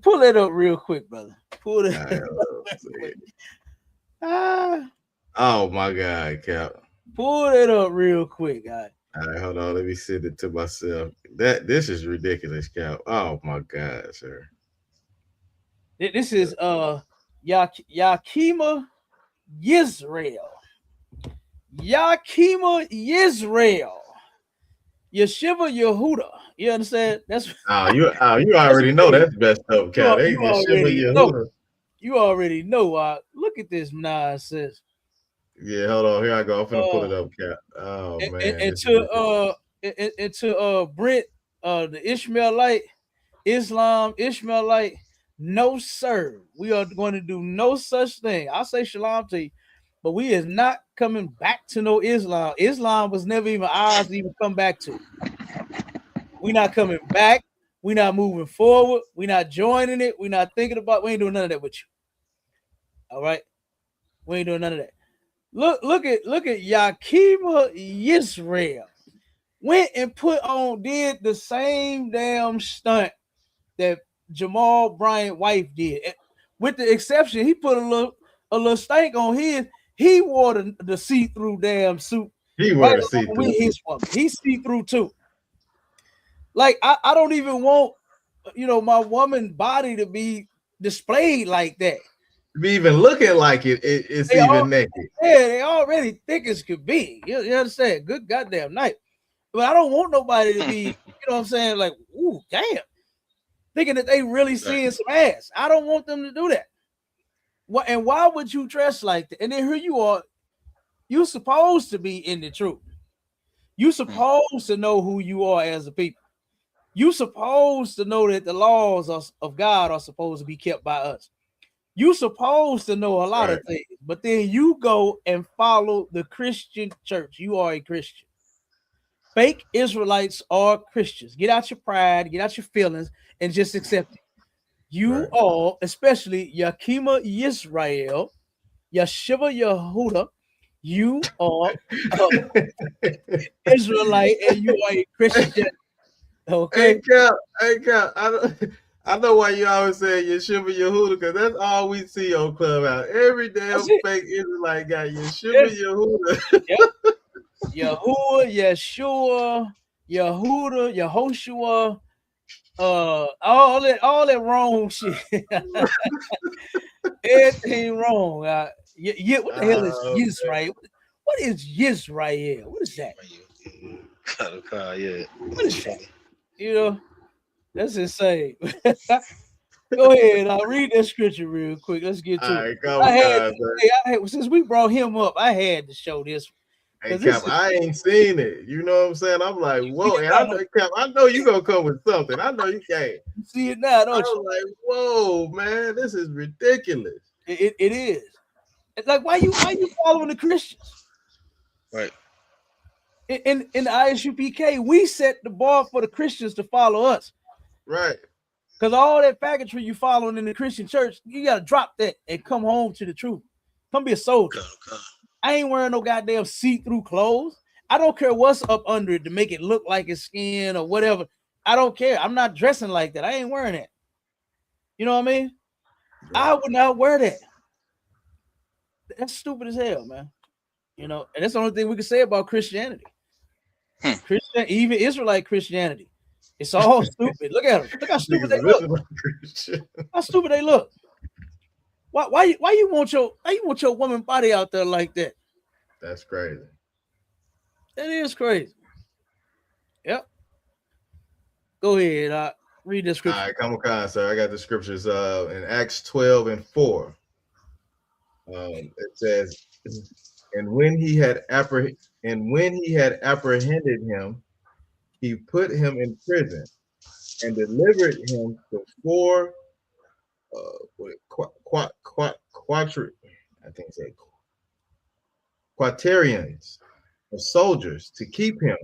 pull it up real quick, brother. Pull it. Oh my God, Cap. Pull it up real quick, guy. All right, hold on. Let me send it to myself. This is ridiculous, Cap. Oh my God, sir. This is Yakima Yisrael. Yakima Yisrael. Yeshiva Yehuda. You understand? That's you already know that's best up, Cap. They you just shiver already your know. Yehuda. You already know. Look at this nonsense. Yeah, hold on. Here I go. I'm finna pull it up, Cap. Oh man. And to Brent, the Ishmaelite, Islam, Ishmaelite, no sir. We are going to do no such thing. I'll say shalom to you, but we is not coming back to no Islam. Islam was never even ours to even come back to. We're not coming back. We're not moving forward. We're not joining it. We're not thinking about. We ain't doing none of that with you. All right, we ain't doing none of that. Look at Yakima Yisrael. Went and did the same damn stunt that Jamal Bryant wife did. With the exception, he put a little stank on his. He wore the see-through damn suit. He wore the see-through with his woman. He's see-through too. Like I don't even want my woman body to be displayed like that. Be even looking like it's even naked. Yeah, they already thick as could be. You understand? Good goddamn night. But I don't want nobody to be, what I'm saying, like, ooh, damn. Thinking that they really seeing some ass. I don't want them to do that. And why would you dress like that? And then here you are. You're supposed to be in the truth. You're supposed to know who you are as a people. You're supposed to know that the laws of God are supposed to be kept by us. You're supposed to know a lot of things, but then you go and follow the Christian church. You are a Christian. Fake Israelites are Christians. Get out your pride, get out your feelings, and just accept it. You are, especially Yakima Yisrael, Yeshiva Yehuda, you are Israelite and you are a Christian. Okay. Hey, Cap. I know why you always say Yeshiva Yehuda, because that's all we see on Clubhouse. Every damn fake Israelite got Yeshiva Yehuda. Yep. Yahuwah, Yeshua, Yehuda, Yehoshua, all that wrong shit. Everything wrong. What the hell is Yisrael? What is Yisrael? What is that? What is that? That's insane. Go ahead. I'll read that scripture real quick. Let's get to it. Since we brought him up, I had to show this. Hey, Cap, I ain't seen it. You know what I'm saying? I'm like, whoa. And I know, Cap, I know you gonna come with something. I know you can't. You see it now, don't you? I'm like, whoa, man, this is ridiculous. It is. It's like, why you following the Christians? Right. In the ISUPK, we set the bar for the Christians to follow us. Right. Because all that faggotry you following in the Christian church, you gotta drop that and come home to the truth. Come be a soldier. I ain't wearing no goddamn see-through clothes. I don't care what's up under it to make it look like it's skin or whatever. I don't care. I'm not dressing like that. I ain't wearing that. You know what I mean? Right. I would not wear that. That's stupid as hell, man. And that's the only thing we can say about Christianity. Christian, even Israelite Christianity. It's all stupid. Look at them. Look how stupid they look. How stupid they look. Why you want your woman body out there like that? That's crazy. That is crazy. Yep. Go ahead. Read the scripture. All right, come on, sir. I got the scriptures in Acts 12:4. It says, and when he had apprehended him, he put him in prison and delivered him to four quaternions of soldiers to keep him,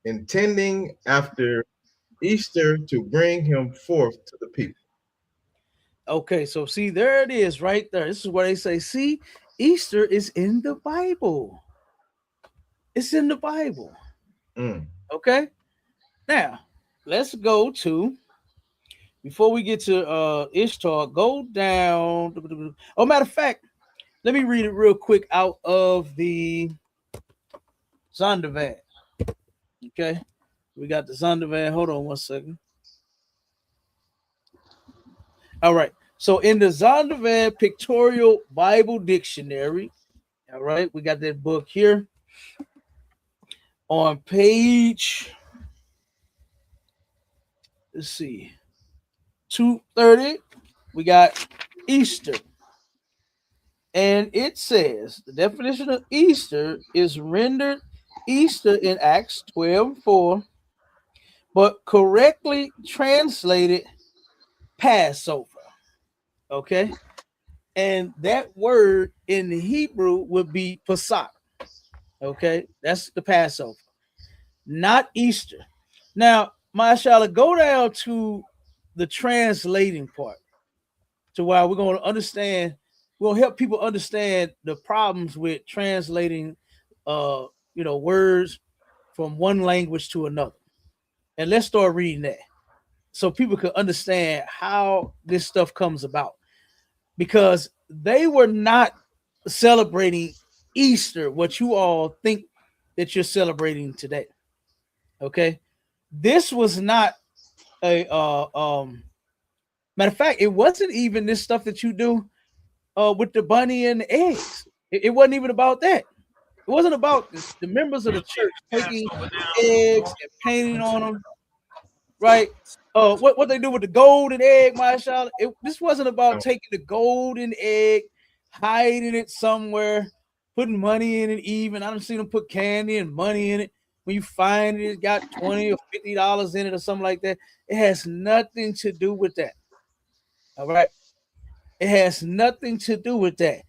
intending after Easter to bring him forth to the people. Okay, so see, there it is right there. This is where they say, see, Easter is in the Bible. It's in the Bible. Okay. Now, let's go to, before we get to Ishtar, go down. Oh, matter of fact, Let me read it real quick out of the Zondervan. Okay, we got the Zondervan. Hold on one second. All right. So in the Zondervan Pictorial Bible Dictionary, all right, we got that book here on page, let's see, 230. We got Easter. And it says the definition of Easter is rendered Easter in Acts 12:4, but correctly translated Passover. Okay. And that word in the Hebrew would be Pesach. Okay. That's the Passover, not Easter. Now, Mashallah, go down to the translating part to where we're going to understand, we'll help people understand the problems with translating words from one language to another. And let's start reading that so people can understand how this stuff comes about. Because they were not celebrating Easter, what you all think that you're celebrating today. Okay. This was not a matter of fact, it wasn't even this stuff that you do with the bunny and the eggs. It wasn't even about that. It wasn't about the members of the church taking eggs and painting on them, right? What they do with the golden egg, Mashallah. This wasn't about taking the golden egg, hiding it somewhere, putting money in it. Even I don't see them put candy and money in it. When you find it, it's got $20 or $50 in it or something like that. It has nothing to do with that. All right. It has nothing to do with that.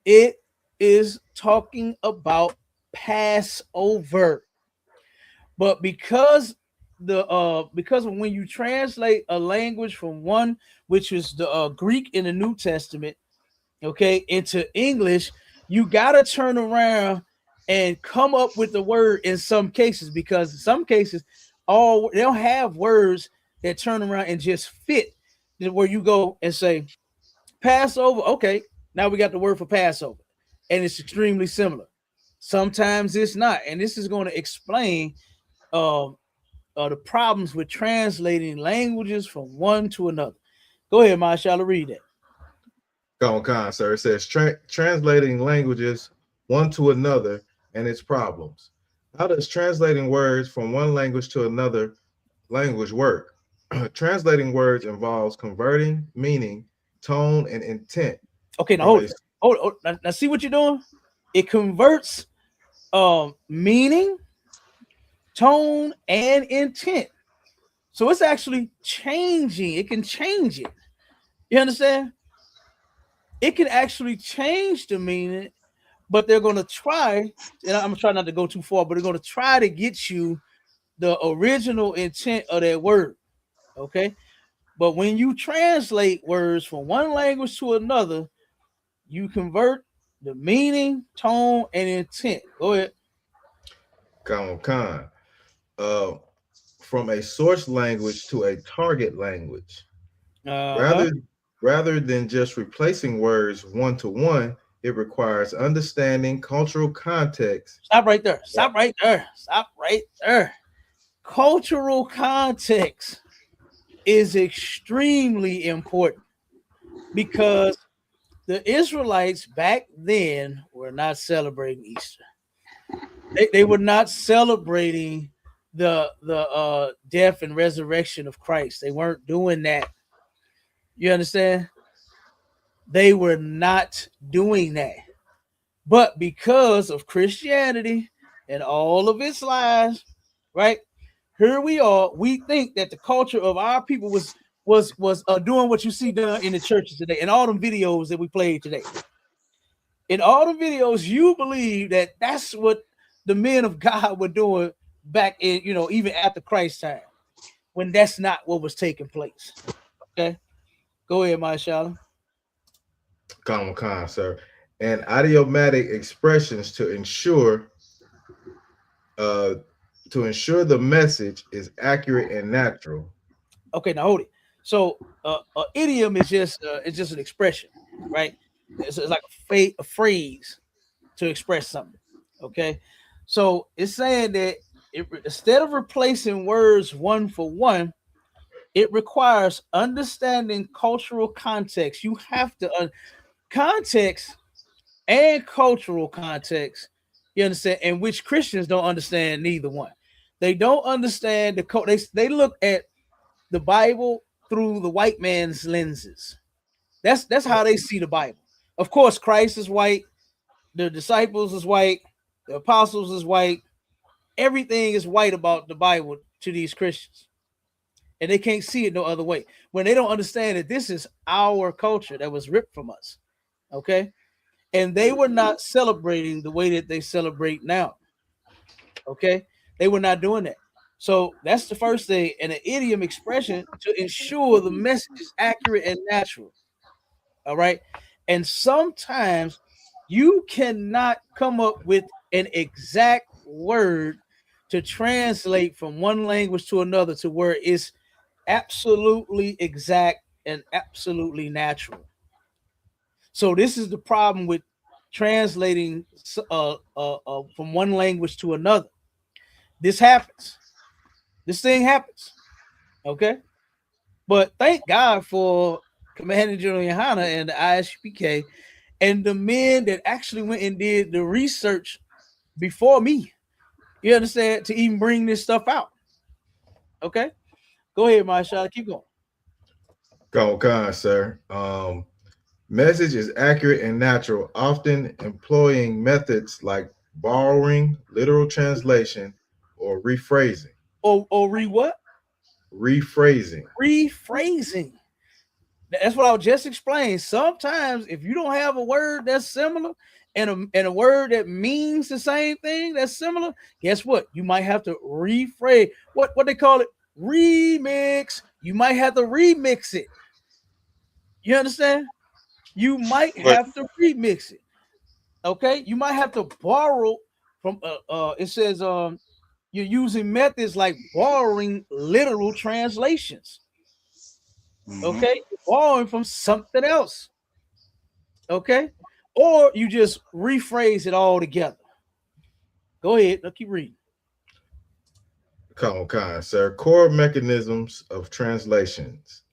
It is talking about Passover. But because when you translate a language from one, which is the Greek in the New Testament, okay, into English, you got to turn around and come up with the word in some cases, because in some cases, they don't have words that turn around and just fit, where you go and say Passover. Okay, now we got the word for Passover, and it's extremely similar. Sometimes it's not, and this is going to explain the problems with translating languages from one to another. Go ahead, Mashallah, read that. Go on, sir. It says translating languages one to another and its problems. How does translating words from one language to another language work? Translating words involves converting meaning, tone, and intent. Okay, now hold. Now see what you're doing? It converts meaning, tone, and intent. So it's actually changing. It can change it. You understand? It can actually change the meaning, but they're going to try, and I'm trying not to go too far, but they're going to try to get you the original intent of that word. Okay? But when you translate words from one language to another, you convert the meaning, tone, and intent. Go ahead. Khan. From a source language to a target language. Rather than just replacing words one to one, it requires understanding cultural context. Stop right there. Cultural context is extremely important, because the Israelites back then were not celebrating Easter. They were not celebrating the death and resurrection of Christ. They weren't doing that. You understand? They were not doing that. But because of Christianity and all of its lies, right? Here we are. We think that the culture of our people was doing what you see done in the churches today, and all them videos that we played today. In all the videos, you believe that that's what the men of God were doing back in, even after Christ's time, when that's not what was taking place. Okay, go ahead, Mashallah. Khan, sir. And idiomatic expressions to ensure the message is accurate and natural. Okay, now hold it. So, idiom is just an expression, right? It's like a phrase to express something. Okay, so it's saying that instead of replacing words one for one, it requires understanding cultural context. You have to context and cultural context. You understand, and which Christians don't understand neither one. They don't understand they look at the Bible through the white man's lenses. That's how they see the Bible. Of course, Christ is white, the disciples is white, the apostles is white. Everything is white about the Bible to these Christians. And they can't see it no other way. When they don't understand that this is our culture that was ripped from us. Okay. And they were not celebrating the way that they celebrate now. Okay. They were not doing that. So that's the first thing. And an idiom expression to ensure the message is accurate and natural. All right. And sometimes you cannot come up with an exact word to translate from one language to another to where it's absolutely exact and absolutely natural. So this is the problem with translating from one language to another. This happens. This thing happens. Okay. But thank God for Commander General Yohana and the ISUPK and the men that actually went and did the research before me. You understand? To even bring this stuff out. Okay. Go ahead, Marshall. Keep going. Go on, sir. Message is accurate and natural, often employing methods like borrowing, literal translation, or rephrasing. Or what? Rephrasing. Rephrasing. That's what I just explained. Sometimes if you don't have a word that's similar and a word that means the same thing that's similar, guess what? You might have to rephrase. What they call it? Remix. You might have to remix it. You understand? You might have to remix it. Okay? You might have to borrow from it says you're using methods like borrowing literal translations. Okay, you're borrowing from something else. Okay, or you just rephrase it all together. Go ahead. Now keep reading. Come on, sir. Core mechanisms of translations.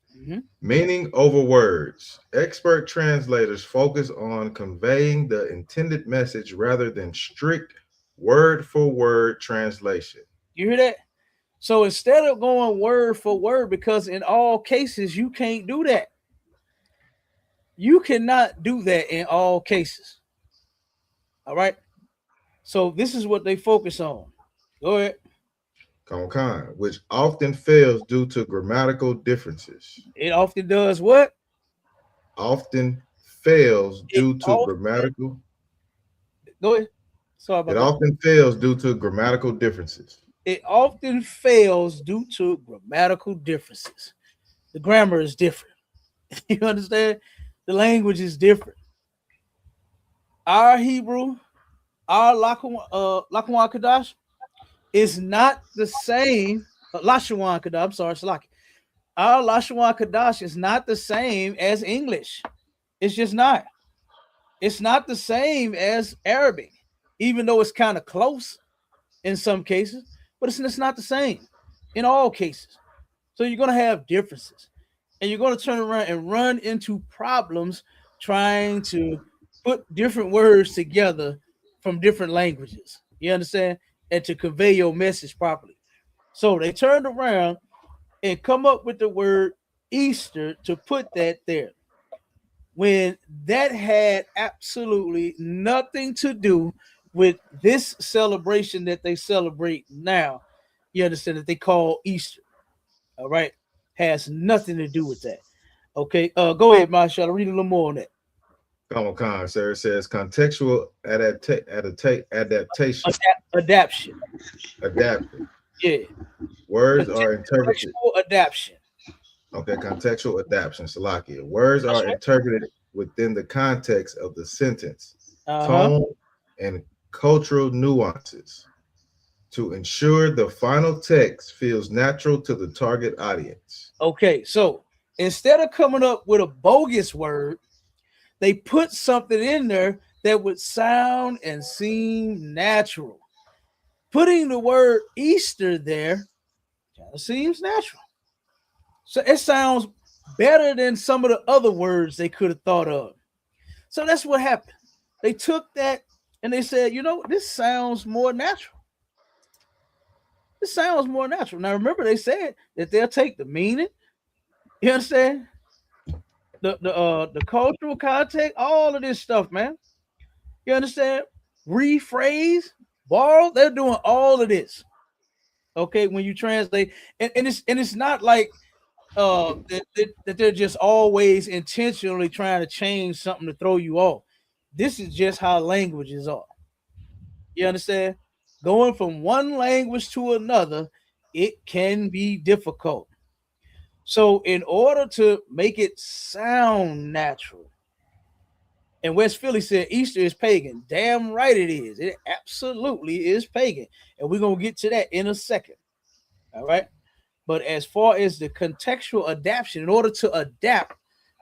Meaning over words. Expert translators focus on conveying the intended message rather than strict word for word translation. You hear that? So instead of going word for word, because in all cases you can't do that. You cannot do that in all cases. All right. So this is what they focus on. Go ahead. Which often fails due to grammatical differences. It often does what? Often fails due to grammatical. Go ahead. Sorry about that. It often fails due to grammatical differences. It often fails due to grammatical differences. The grammar is different. You understand? The language is different. Our Hebrew, our Lachawan Kadash, is not the same. Lashawan Kadash, I'm sorry, Salaki. Our Lashawan Kadash is not the same as English. It's just not. It's not the same as Arabic, even though it's kind of close in some cases, but it's not the same in all cases. So you're going to have differences, and you're going to turn around and run into problems trying to put different words together from different languages. You understand? And to convey your message properly. So they turned around and come up with the word Easter to put that there, when that had absolutely nothing to do with this celebration that they celebrate now. You understand, that they call Easter. All right. Has nothing to do with that. Okay. Go ahead, Marshall. Read a little more on that. Come on, sir. It says contextual adaptation. Adaption. Yeah. Words are interpreted. Contextual adaptation. Okay, contextual adaptation. Salakia. Words are interpreted within the context of the sentence, tone, and cultural nuances to ensure the final text feels natural to the target audience. Okay, so instead of coming up with a bogus word they put something in there that would sound and seem natural. Putting the word Easter there kind of seems natural. So it sounds better than some of the other words they could have thought of. So that's what happened. They took that and they said, you know, this sounds more natural. This sounds more natural. Now remember, they said that they'll take the meaning, you understand? The cultural context, all of this stuff, man. You understand? Rephrase, borrow, they're doing all of this. Okay, when you translate, and it's not like that they're just always intentionally trying to change something to throw you off. This is just how languages are. You understand? Going from one language to another, it can be difficult. So, in order to make it sound natural, and West Philly said Easter is pagan. Damn right it is. It absolutely is pagan. And we're going to get to that in a second. All right. But as far as the contextual adaptation, in order to adapt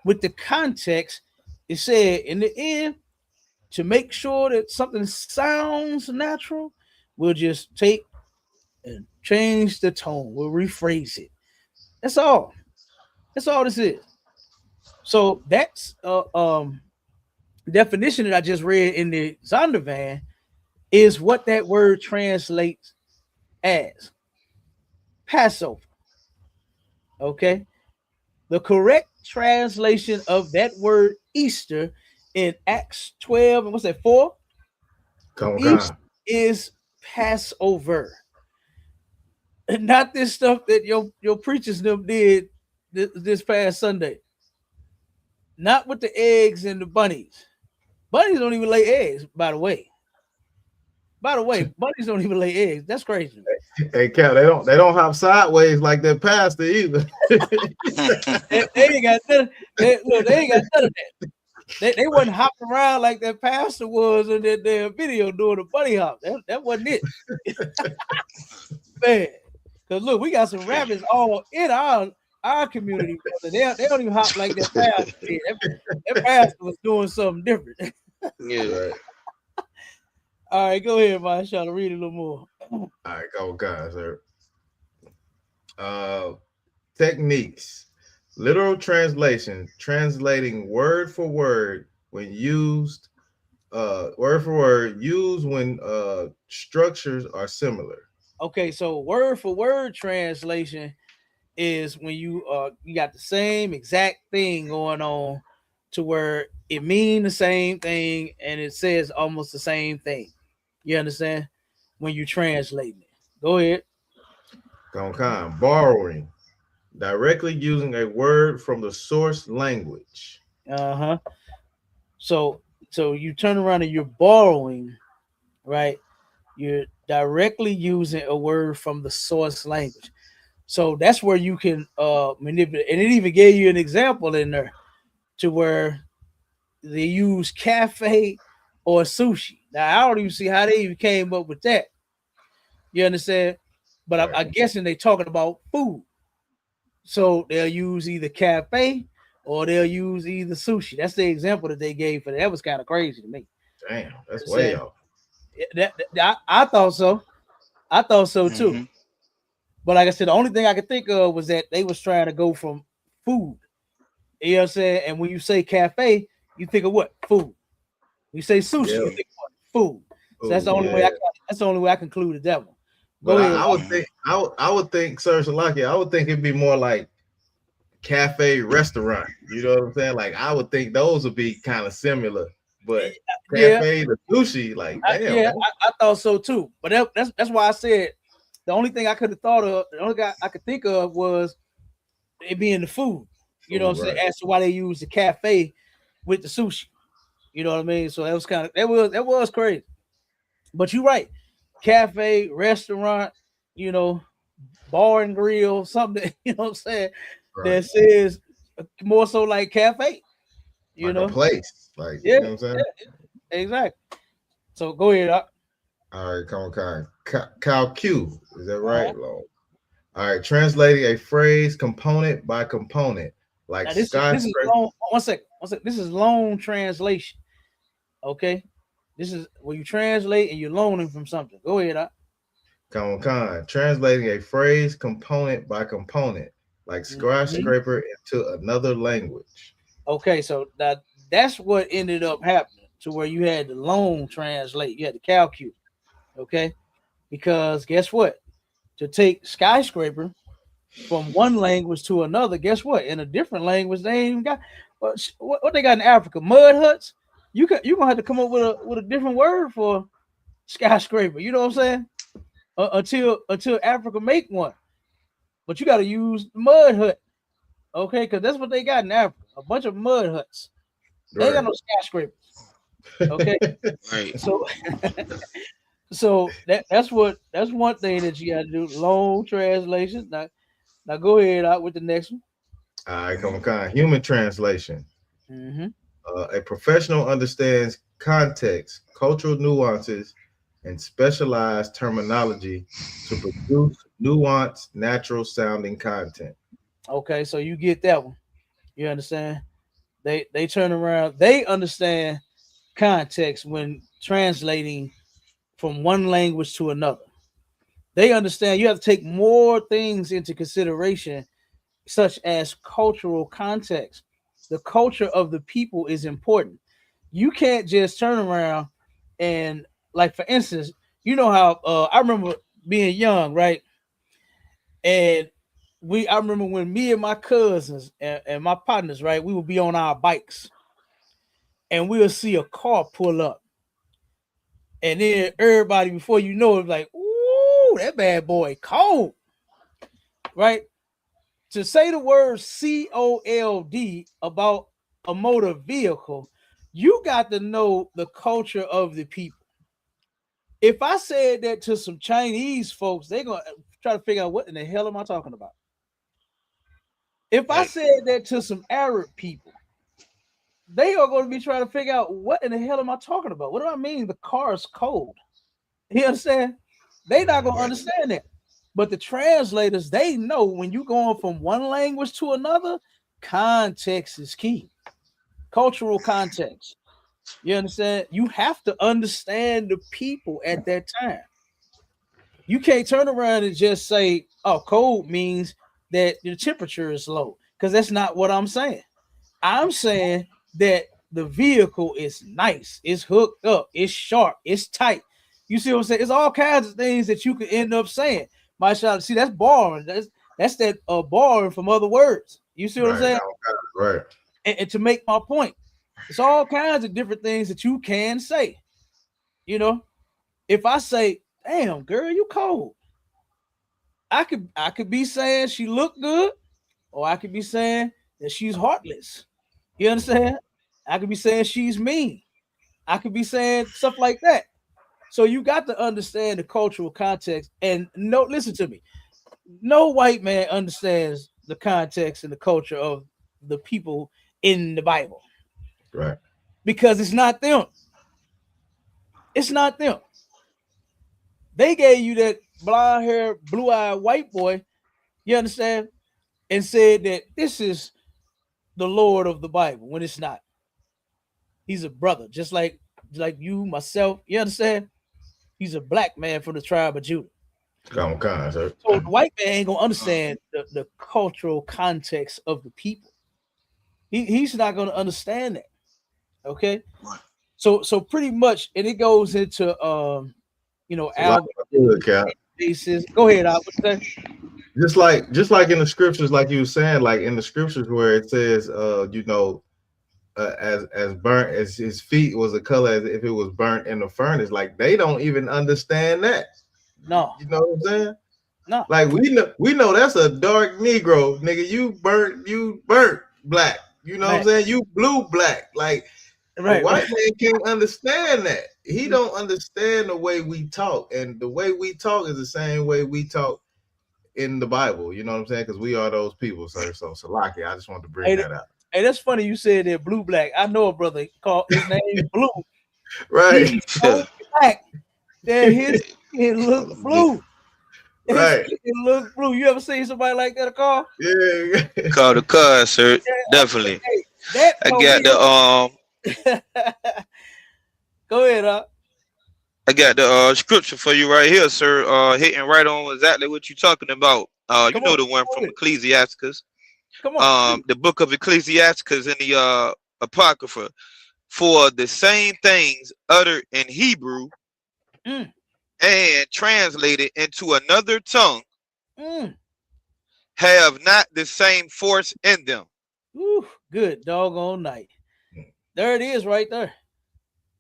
with the context, it said in the end, to make sure that something sounds natural, we'll just take and change the tone. We'll rephrase it. That's all. That's all this is. So that's definition that I just read in the Zondervan is what that word translates as Passover. Okay. The correct translation of that word Easter in Acts 12 and what's that 4? Easter is Passover. And not this stuff that your preachers them did this past Sunday. Not with the eggs and the bunnies. Bunnies don't even lay eggs, by the way. Bunnies don't even lay eggs. That's crazy. Hey, Cal, they don't hop sideways like that pastor either. they ain't got none. They ain't got none of that. They wasn't hopping around like that pastor was in their video doing the bunny hop. That wasn't it. Man, because look, we got some rabbits all in our community. They don't even hop like that pastor did. That pastor was doing something different. Yeah, right. All right, go ahead, man. Try to read a little more. All right, go, guys, sir. Techniques. Literal translation, translating word for word when used, word for word, used when structures are similar. Okay, so word for word translation is when you got the same exact thing going on to where it means the same thing and it says almost the same thing. You understand? When you translate it. Go ahead. Borrowing. Directly using a word from the source language. So you turn around and you're borrowing, right? You're directly using a word from the source language. So that's where you can manipulate. And it even gave you an example in there to where they use cafe or sushi. Now I don't even see how they even came up with that. You understand? But right. I'm guessing they're talking about food. So they'll use either cafe or they'll use either sushi. That's the example that they gave for that. That was kind of crazy to me. Damn, that's way off. I thought so. I thought so too. Mm-hmm. But like I said, the only thing I could think of was that they was trying to go from food. You know what I'm saying? And when you say cafe, you think of what? Food. When you say sushi, you think of what? Food. So that's the only way I concluded that one. But I would think, Sir Salaki, I would think it'd be more like cafe restaurant. You know what I'm saying? Like I would think those would be kind of similar, but cafe to sushi, like damn. I thought so too. But that's why I said the only thing I could have thought of, the only thing I could think of was it being the food. You know what I'm saying? As to why they use the cafe with the sushi. You know what I mean? So that was kind of that was crazy. But you're right. Cafe, restaurant, you know, bar and grill, something, you know what I'm saying, that says more so like cafe, you know, a place, like you know what I'm saying? Yeah, exactly. So go ahead. All right, come on, Cal Q, is that right? All right, translating a phrase component by component. Like this is long. One second. This is loan translation. Okay, this is where you translate and you're loaning from something. Go ahead. Translating a phrase component by component, like skyscraper into another language. Okay, so that's what ended up happening to where you had to loan translate. You had to calculate. Okay, because guess what? To take skyscraper from one language to another, guess what? In a different language, they ain't even got what they got in Africa. Mud huts. You're gonna have to come up with a different word for skyscraper. You know what I'm saying? Until Africa make one, but you got to use mud hut. Okay, because that's what they got in Africa. A bunch of mud huts. They ain't got no skyscrapers. Okay, right. So that's one thing that you got to do. Long translations. Now go ahead out with the next one. All right, come on. Human translation. A professional understands context, cultural nuances, and specialized terminology to produce nuanced, natural sounding content. Okay, so you get that one. You understand? They turn around. They understand context when translating from one language to another. They understand you have to take more things into consideration, such as cultural context. The culture of the people is important. You can't just turn around and, like, for instance, you know how I remember being young, right? And I remember when me and my cousins and my partners, right, we would be on our bikes and we'll see a car pull up. And then everybody, before you know it, like, ooh, that bad boy cold. Right? To say the word COLD about a motor vehicle, you got to know the culture of the people. If I said that to some Chinese folks, they're going to try to figure out what in the hell am I talking about. If I said that to some Arab people, they are going to be trying to figure out what in the hell am I talking about? What do I mean the car is cold? You understand? They're not going to understand that. But the translators, they know when you're going from one language to another, context is key. Cultural context. You understand? You have to understand the people at that time. You can't turn around and just say, oh, cold means that the temperature is low, because that's not what I'm saying. I'm saying that the vehicle is nice, it's hooked up, it's sharp, it's tight. You see what I'm saying? It's all kinds of things that you could end up saying. My shot, see, that's borrowing. That's that borrowing from other words. You see what I'm saying? Right. And to make my point, it's all kinds of different things that you can say. You know, if I say, "Damn, girl, you cold," I could be saying she looked good, or I could be saying that she's heartless. You understand? I could be saying she's mean. I could be saying stuff like that. So you got to understand the cultural context. And listen to me. No white man understands the context and the culture of the people in the Bible. Right. Because it's not them. It's not them. They gave you that blonde hair, blue-eyed white boy, you understand, and said that this is the Lord of the Bible, when it's not. He's a brother, just like you, myself, you understand? He's a black man from the tribe of Judah. So the white man ain't gonna understand the cultural context of the people. He's not gonna understand that. Okay. So pretty much, and it goes into basis. Go ahead, Al. What's that? Just like in the scriptures, like you were saying, like in the scriptures where it says, as burnt as his feet was a color as if it was burnt in the furnace. Like they don't even understand that. No, you know what I'm saying? No, like we know that's a dark Negro, nigga. You burnt black. You know what I'm saying? You blue black. Like the white man can't understand that. He don't understand the way we talk, and the way we talk is the same way we talk in the Bible. You know what I'm saying? Because we are those people, sir. So Salaki, I just wanted to bring that up. Hey, that's funny you said that blue black. I know a brother called his name Blue. Right. He's so black that his skin looks blue. Right. Look, Blue, you ever seen somebody like that, Carl? Yeah. Call the cuz, sir. Definitely. Hey, I got the Go ahead, I got the scripture for you right here, sir. Hitting right on exactly what you're talking about. You know the one from Ecclesiasticus. Come on. The book of Ecclesiasticus in the Apocrypha. For the same things uttered in Hebrew and translated into another tongue have not the same force in them. Ooh, good doggone night. There it is right there.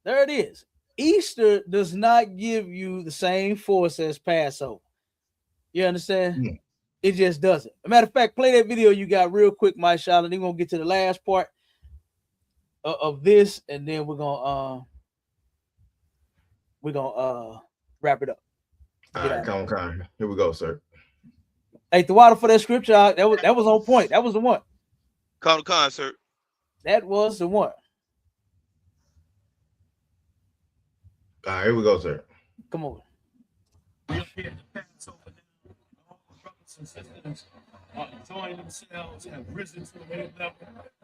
There it is. Easter does not give you the same force as Passover. You understand? It just doesn't. As a matter of fact, play that video you got real quick, my Charlotte. Then we're gonna get to the last part of this, and then we're gonna wrap it up. All right, come on. Here we go, sir. Hey, the water for that scripture, that was on point. That was the one. Come on, sir. That was the one. All right, here we go, sir. Come on. We up here at the Passover now. All the brothers and sisters are enjoying themselves, have risen to a new level.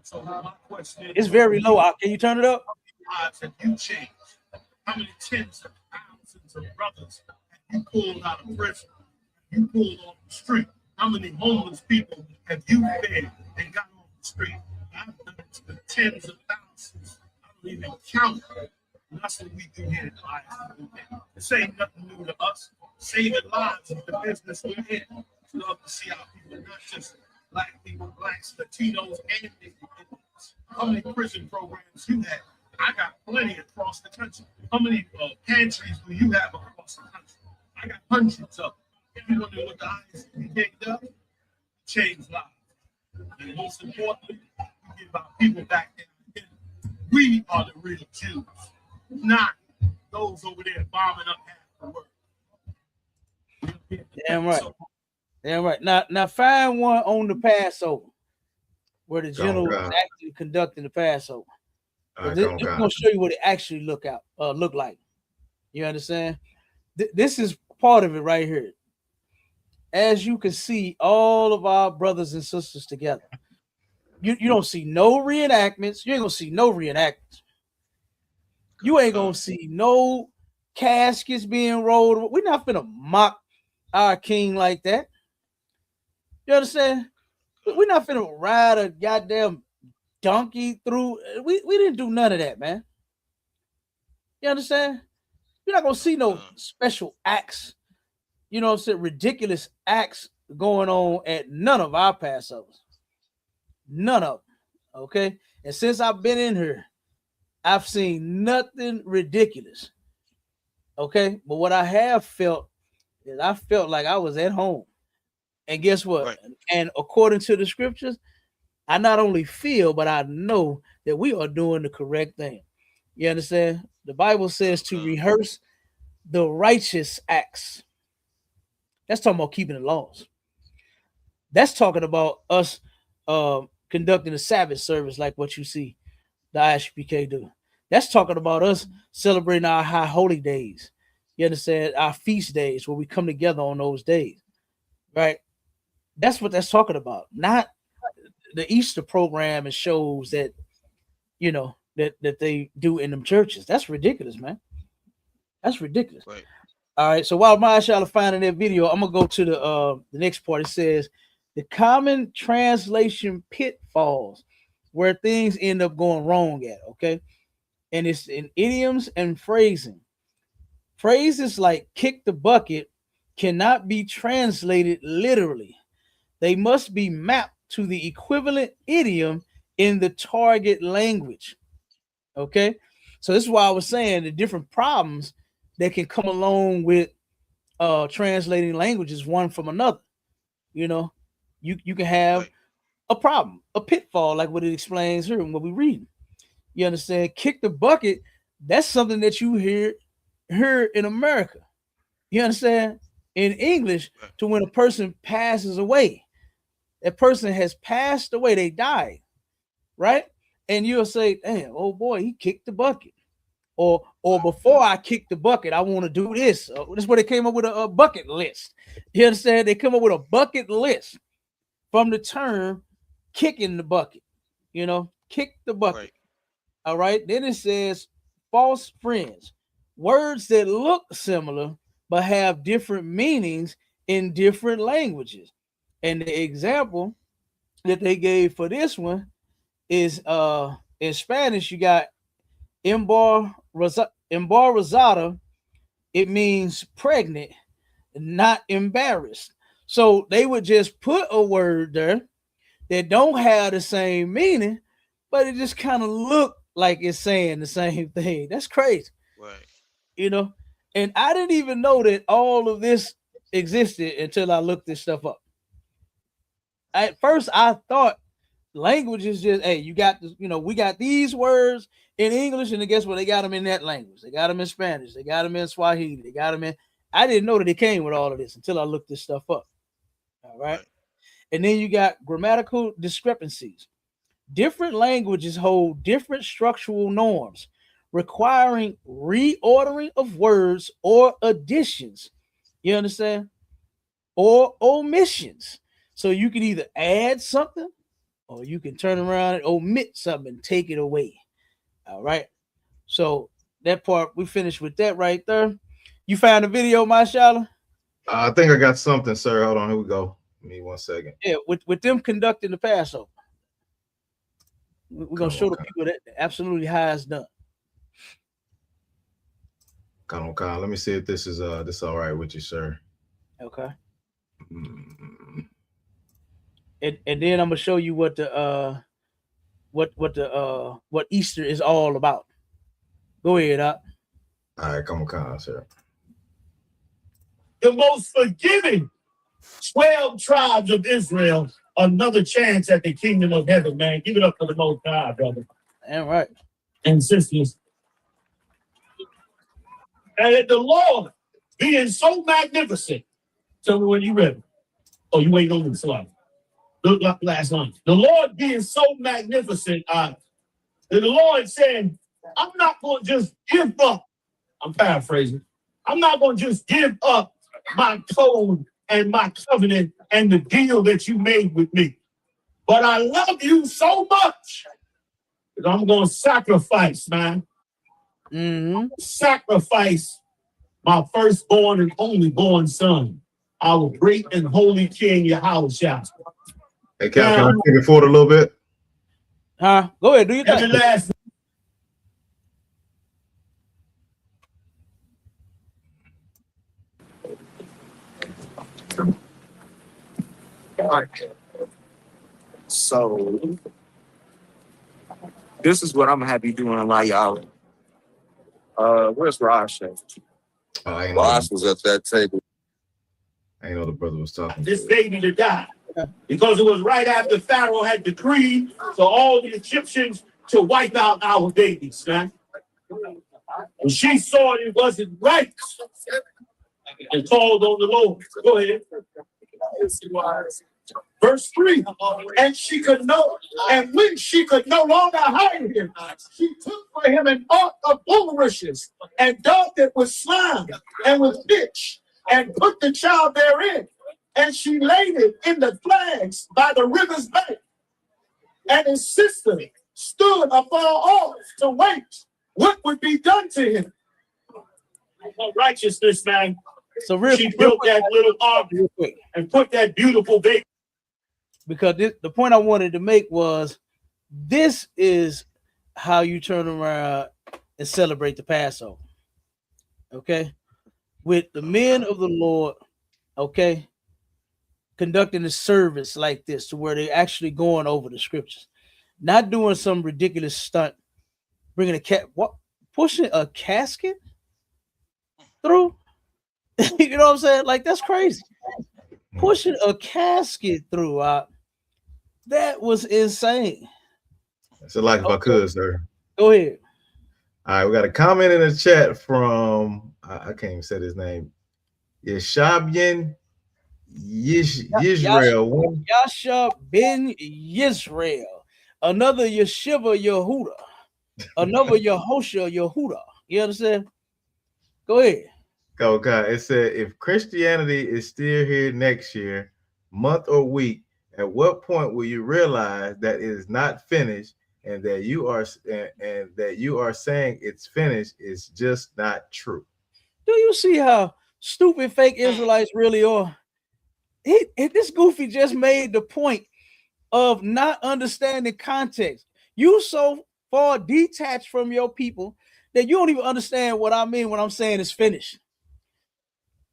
So my question is, it's very low. Can you turn it up? How many lives have you changed? How many tens of thousands of brothers have you pulled out of prison? You pulled off the street? How many homeless people have you fed and got off the street? I've done it to the tens of thousands. I don't even count. That's what we do here in life. This ain't nothing new to us. Saving lives is the business we're in. We love to see our people, not just black people, blacks, Latinos, and Indians. How many prison programs you have? I got plenty across the country. How many pantries do you have across the country? I got hundreds of them. If you wonder what the eyes we picked up, change lives. And most importantly, we give our people back their identity. We are the real Jews, not those over there bombing up half the world. Damn right. Damn right. Now find one on the Passover where the general was actually conducting the Passover. Right, this is gonna show you what it actually look like. You understand? This is part of it right here. As you can see, all of our brothers and sisters together. You don't see no reenactments. You ain't gonna see no reenactments. You ain't gonna see no caskets being rolled. We're not gonna mock our king like that. You understand? We're not finna ride a goddamn donkey through. We didn't do none of that, man. You understand? You're not gonna see no special acts. You know what I'm saying? Ridiculous acts going on at none of our Passovers. None of them. Okay. And since I've been in here, I've seen nothing ridiculous. Okay. But what I have felt is I felt like I was at home. And guess what? Right. And according to the scriptures, I not only feel, but I know that we are doing the correct thing. You understand? The Bible says to rehearse the righteous acts. That's talking about keeping the laws. That's talking about us conducting a Sabbath service like what you see the ISPK do. That's talking about us celebrating our high holy days. You understand? Our feast days where we come together on those days. Right? That's what that's talking about. Not the Easter program and shows that, you know, that they do in them churches. That's ridiculous, man. That's ridiculous. Right. All right. So while Marsha's finding that video, I'm gonna go to the next part. It says the common translation pitfalls where things end up going wrong at. Okay. And it's in idioms and phrasing. Phrases like kick the bucket cannot be translated literally. They must be mapped to the equivalent idiom in the target language. Okay. So this is why I was saying the different problems that can come along with translating languages one from another. You know, you can have a problem, a pitfall, like what it explains here and what we read. You understand? Kick the bucket, that's something that you hear in America. You understand? In English, to when a person passes away. That person has passed away, they died, right? And you'll say, damn, oh boy, he kicked the bucket. or before I kick the bucket, I want to do this. That's where they came up with a bucket list. You understand? They come up with a bucket list from the term kicking the bucket. You know, kick the bucket. Right. All right. Then it says false friends, words that look similar but have different meanings in different languages. And the example that they gave for this one is in Spanish, you got embarazada. It means pregnant, not embarrassed. So they would just put a word there that don't have the same meaning, but it just kind of look like it's saying the same thing. That's crazy. Right. You know, and I didn't even know that all of this existed until I looked this stuff up. At first, I thought language is just, hey, you got this, you know, we got these words in English, and then guess what? They got them in that language. They got them in Spanish. They got them in Swahili. They got them in. I didn't know that it came with all of this until I looked this stuff up. All right. And then you got grammatical discrepancies. Different languages hold different structural norms, requiring reordering of words or additions. You understand? Or omissions. So you can either add something or you can turn around and omit something and take it away. All right. So that part, we finished with that right there. You found a video, Mashallah? I think I got something, sir. Hold on. Here we go. Give me 1 second. Yeah, with them conducting the Passover. We're going to show the people that absolutely how it's done. Come on. Let me see if this is this all right with you, sir. Okay. And then I'm gonna show you what the what Easter is all about. Go ahead, Up. All right, come on, sir. The most forgiving 12 tribes of Israel, another chance at the kingdom of heaven, man. Give it up for the Most High, brother. All right. And sisters. And the Lord being so magnificent. Tell me when you ready. Oh, you waiting on the slide. Look like last night. The Lord being so magnificent, that the Lord said, I'm not going to just give up. I'm paraphrasing. I'm not going to just give up my code and my covenant and the deal that you made with me. But I love you so much that I'm going to sacrifice, man. Sacrifice my firstborn and only born son, our great and holy King Yahushua. Hey, Cal, can I take it forward a little bit? Huh? Go ahead, do your thing. Last. So this is what I'm gonna have you doing while y'all. Where's Rosh? Rosh was at that table. I ain't know the brother was talking. This baby to die. Because it was right after Pharaoh had decreed for all the Egyptians to wipe out our babies, man. And she saw it wasn't right and called on the Lord. Go ahead. Verse 3. And she could know, and when she could no longer hide him, she took for him an ark of bulrushes and daubed it with slime and with pitch and put the child therein. And she laid it in the flags by the river's bank. And his sister stood afar off to wait what would be done to him. Righteousness, man. So she built that little ark and put that beautiful baby. Because the point I wanted to make was, this is how you turn around and celebrate the Passover. Okay? With the men of the Lord, okay, conducting a service like this to where they're actually going over the scriptures, not doing some ridiculous stunt, bringing pushing a casket through. You know what I'm saying? Like, that's crazy. Pushing a casket through. That was insane. It's like if I could, sir. Go ahead. All right, we got a comment in the chat from I can't even say his name. Yeshabian Yisrael. Yasha ben Yisrael. Another Yeshiva Yehuda. Another Yehosha Yehuda. You understand? Go ahead. Go, God. It said, if Christianity is still here next year, month or week, at what point will you realize that it is not finished, and that you are saying it's finished is just not true? Do you see how stupid fake Israelites really are? This goofy just made the point of not understanding context. You so far detached from your people that you don't even understand what I mean when I'm saying it's finished.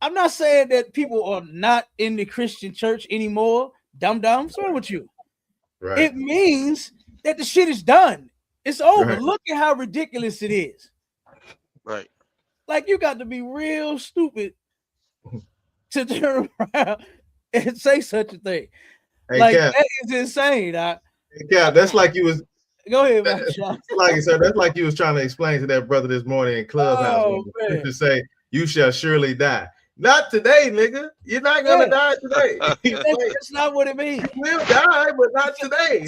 I'm not saying that people are not in the Christian church anymore. Dumb. What's wrong with you? Right. It means that the shit is done. It's over. Right. Look at how ridiculous it is. Right. Like, you got to be real stupid to turn around and say such a thing. Hey, like, Cap, that is insane. Hey, Cap, that's like you was. Go ahead, man. That's like you was trying to explain to that brother this morning in Clubhouse to say, "You shall surely die." Not today, nigga. You're not gonna die today. That's not what it means. You will die, but not today.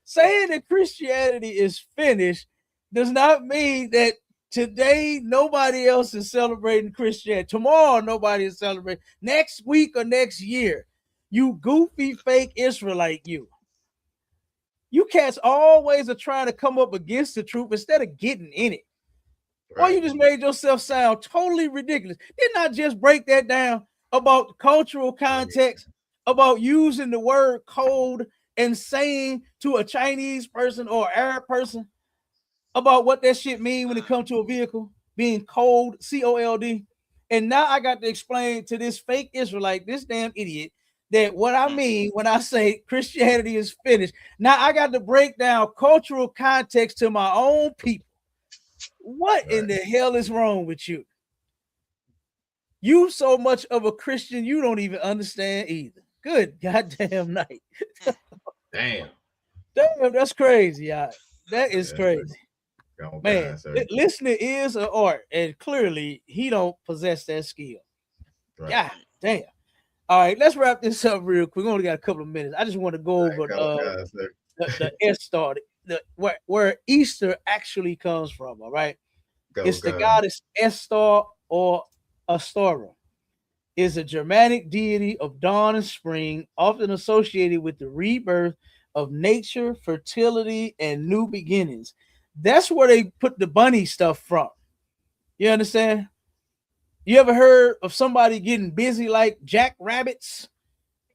Saying that Christianity is finished does not mean that today nobody else is celebrating Christianity. Tomorrow nobody is celebrating. Next week or next year, you goofy fake Israelite, you cats always are trying to come up against the truth instead of getting in it. Right. Or you just made yourself sound totally ridiculous. Didn't I just break that down about cultural context, about using the word cold and saying to a Chinese person or Arab person about what that shit mean when it comes to a vehicle being cold, C-O-L-D? And now I got to explain to this fake Israelite, this damn idiot, that what I mean when I say Christianity is finished. Now I got to break down cultural context to my own people. What in the hell is wrong with you? You so much of a Christian, you don't even understand either. Good goddamn night. Damn, that's crazy, y'all. That is crazy. Man, listening is an art, and clearly he don't possess that skill. Right. God damn. All right, let's wrap this up real quick. We only got a couple of minutes. I just want to go over the Estar, where Easter actually comes from. All right, it's the goddess Estar or Astora. Is a Germanic deity of dawn and spring, often associated with the rebirth of nature, fertility, and new beginnings. That's where they put the bunny stuff from. You understand? You ever heard of somebody getting busy like jackrabbits?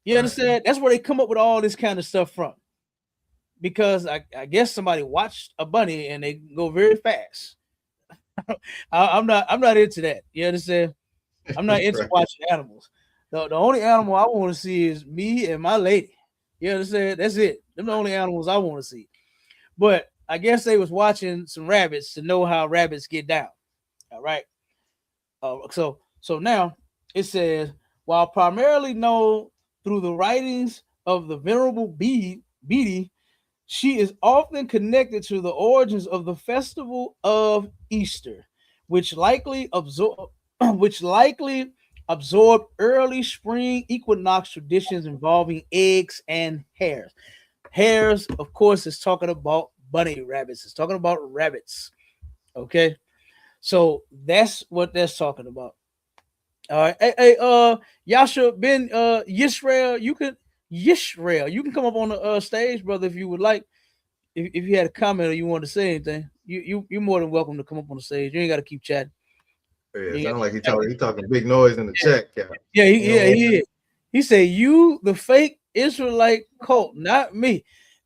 You understand? That's where they come up with all this kind of stuff from. Because I guess somebody watched a bunny and they go very fast. I'm not into that. You understand? I'm not into watching animals. The only animal I want to see is me and my lady. You understand? That's it. Them the only animals I want to see. But I guess they was watching some rabbits to know how rabbits get down. All right. So now it says, while primarily known through the writings of the Venerable Bede, she is often connected to the origins of the festival of Easter, which likely absorbed early spring equinox traditions involving eggs and hares. Hares, of course, is talking about bunny rabbits. It's talking about rabbits. Okay. So that's what that's talking about. All right. Hey, Yasha Ben Yisrael, you can come up on the stage, brother, if you would like. If you had a comment or you want to say anything, you're more than welcome to come up on the stage. You ain't got to keep chatting. Yeah, sound like he talking big noise in the chat. Yeah, he is. He said, "You the fake Israelite cult, not me."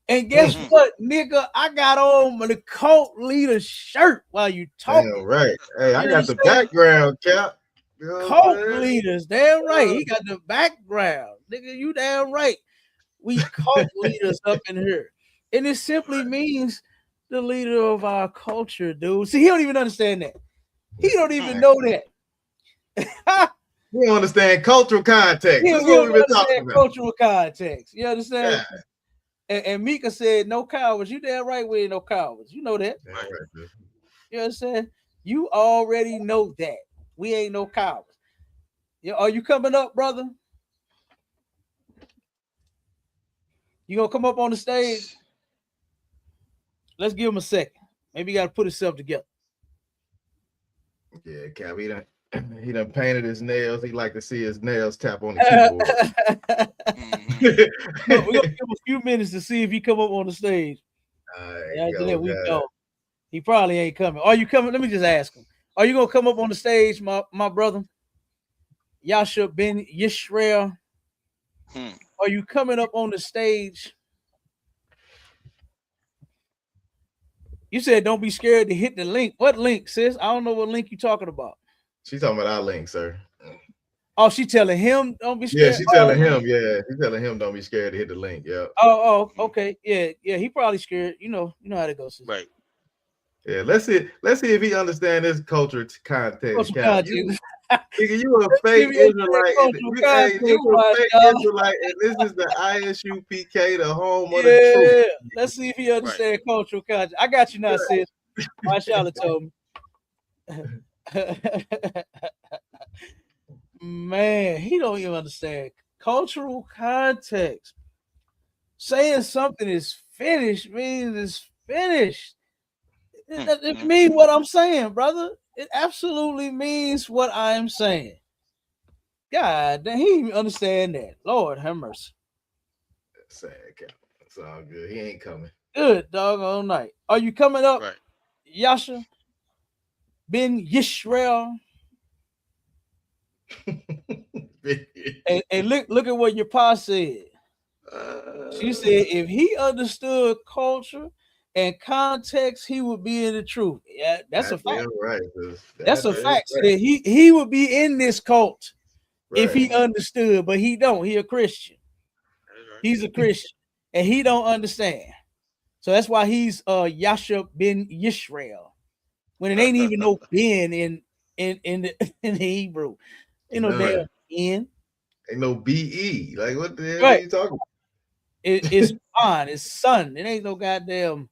And guess what, nigga? I got on the cult leader shirt while you talking. Damn right. Hey, I got the background, Cap. Cult leaders, damn right. He got the background, nigga. You damn right. We cult leaders up in here, and it simply means the leader of our culture, dude. See, he don't even understand that. He don't even know that. We don't understand cultural context. That's what we've been talking about. Cultural context. You understand? Yeah. And Mika said, "No cowards." You damn right, we ain't no cowards. You know that. Right. You understand? You already know that. We ain't no cowards. Are you coming up, brother? You gonna come up on the stage? Let's give him a second. Maybe he got to put himself together. Yeah, Cap, he done painted his nails. He like to see his nails tap on the keyboard. Look, we're gonna give him a few minutes to see if he come up on the stage. After that, we go. He probably ain't coming. Are you coming? Let me just ask him. Are you gonna come up on the stage, my brother? Yasha Ben Yisrael. Are you coming up on the stage? You said don't be scared to hit the link. What link, sis? I don't know what link you talking about. She's talking about our link, sir. Oh, she telling him don't be scared. Yeah, she's telling him. Yeah, she's telling him don't be scared to hit the link. Yeah. Oh, okay. Yeah. He probably scared. You know how that goes. Sis. Right. Yeah, let's see if he understands this culture context. You a fake Israelite. You a fake Israelite, and this is the ISUPK, the home of the truth. Let's see if he understands cultural context. I got you now, sis. My Charlotte told me. Man, he don't even understand cultural context. Saying something is finished means it's finished. It means what I'm saying, brother. It absolutely means what I am saying. God, he even understand that. Lord have mercy. Sad, Cap. It's all good. He ain't coming. Good doggone night. Are you coming up, right. Yasha Ben Yisrael? and look at what your pa said. She said if he understood culture and context, he would be in the truth. Yeah, that's a fact. Right. That's a fact. Right. He would be in this cult if he understood, but he don't. He a Christian. He's a Christian, and he don't understand. So that's why he's Yasha Ben Yisrael, when it ain't even no Ben in the Hebrew. Ain't no damn N. Ain't no BE. Like what the hell are you talking about? It's on. It's son. It ain't no goddamn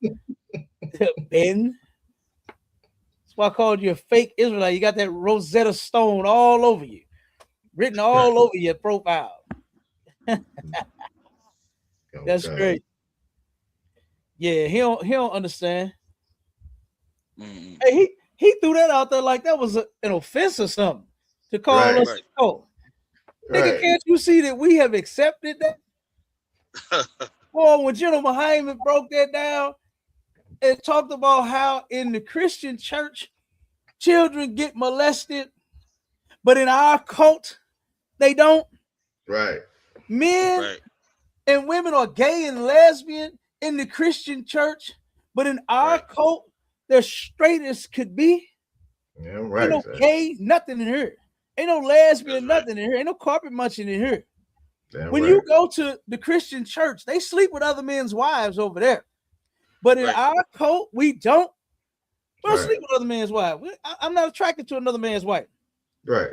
Ben. That's why I called you a fake Israelite. You got that Rosetta Stone all over you, written all over your profile. That's great. Yeah, he don't understand. Hey, he threw that out there like that was an offense or something to call us a cult. Nigga, can't you see that we have accepted that? Boy, when General Hyman broke that down and talked about how in the Christian church children get molested, but in our cult they don't. Right. Men and women are gay and lesbian in the Christian church, but in our cult they're straight as could be. Yeah, right. Ain't no gay, nothing in here. Ain't no lesbian, nothing in here. Ain't no carpet munching in here. When you go to the Christian church, they sleep with other men's wives over there. But in our cult, we don't. We don't sleep with other men's wives. I'm not attracted to another man's wife. Right.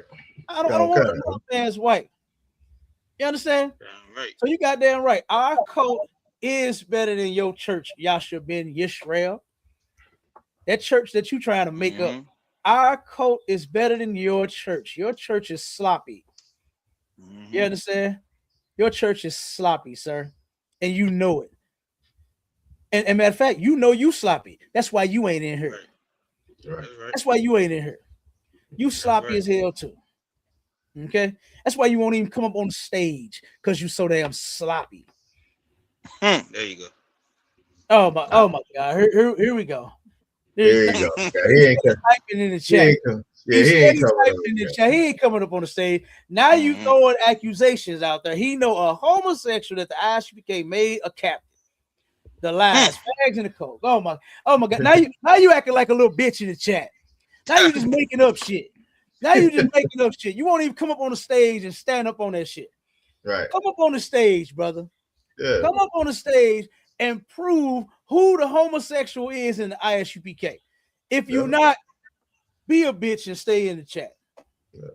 I don't want another man's wife. You understand? Right. So you goddamn right. Our cult is better than your church, Yasha Ben Yisrael. That church that you trying to make up. Our cult is better than your church. Your church is sloppy. You understand? Your church is sloppy, sir. And you know it. And matter of fact, you know you sloppy. That's why you ain't in here. Right. That's why you ain't in here. You sloppy as hell too. Okay? That's why you won't even come up on the stage, because you so damn sloppy. There you go. Oh my God. Here we go. There you go. He ain't typing in the chat. He ain't coming up on the stage. Now you throwing accusations out there. He know a homosexual that the ISUPK made a captain. The lies, fags, and the coke. Oh my God. Now you acting like a little bitch in the chat. Now you just making up shit. You won't even come up on the stage and stand up on that shit. Right. Come up on the stage, brother. Yeah. Come up on the stage and prove who the homosexual is in the ISUPK. If you're not, be a bitch and stay in the chat.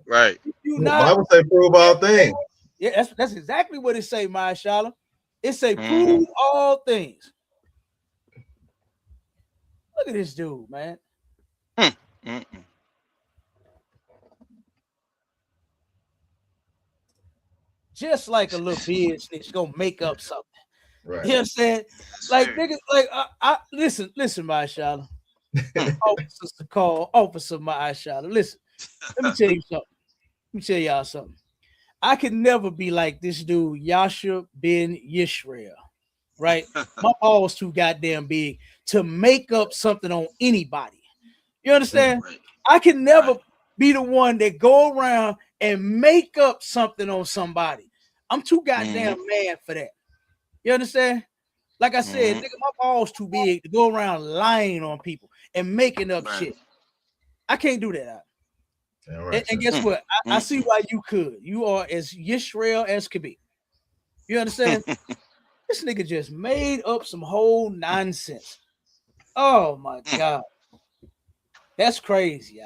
Right. You not. Bible say prove all things. Yeah, that's exactly what it say, my Shala. It say prove all things. Look at this dude, man. Just like a little bitch that's gonna make up something. Right. You know what I'm saying? Like niggas, like I listen, my Shala. officers to call Officer Ma'ashala. Listen, let me tell you something. Let me tell y'all something. I can never be like this dude, Yasha Ben Yisrael, right? My balls too goddamn big to make up something on anybody. You understand? I can never be the one that go around and make up something on somebody. I'm too goddamn mad for that. You understand? Like I said, nigga, my balls too big to go around lying on people and making up shit. I can't do that. And guess what? I see why you could. You are as Yisrael as could be. You understand? This nigga just made up some whole nonsense. Oh my God. That's crazy.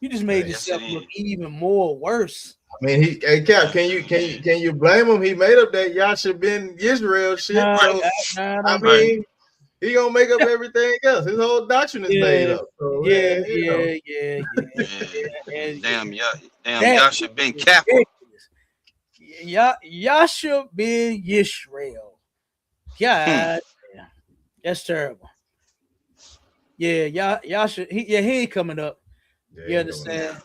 You just made yourself look even more worse. I mean, hey Cap, can you blame him? He made up that Yasha Ben Israel shit. I mean, he gonna make up everything else. His whole doctrine is made up. So, Damn, Yasha Ben Kappa. Yasha Ben Yisrael. God damn. That's terrible. Yeah, Yasha, he ain't coming up. You understand?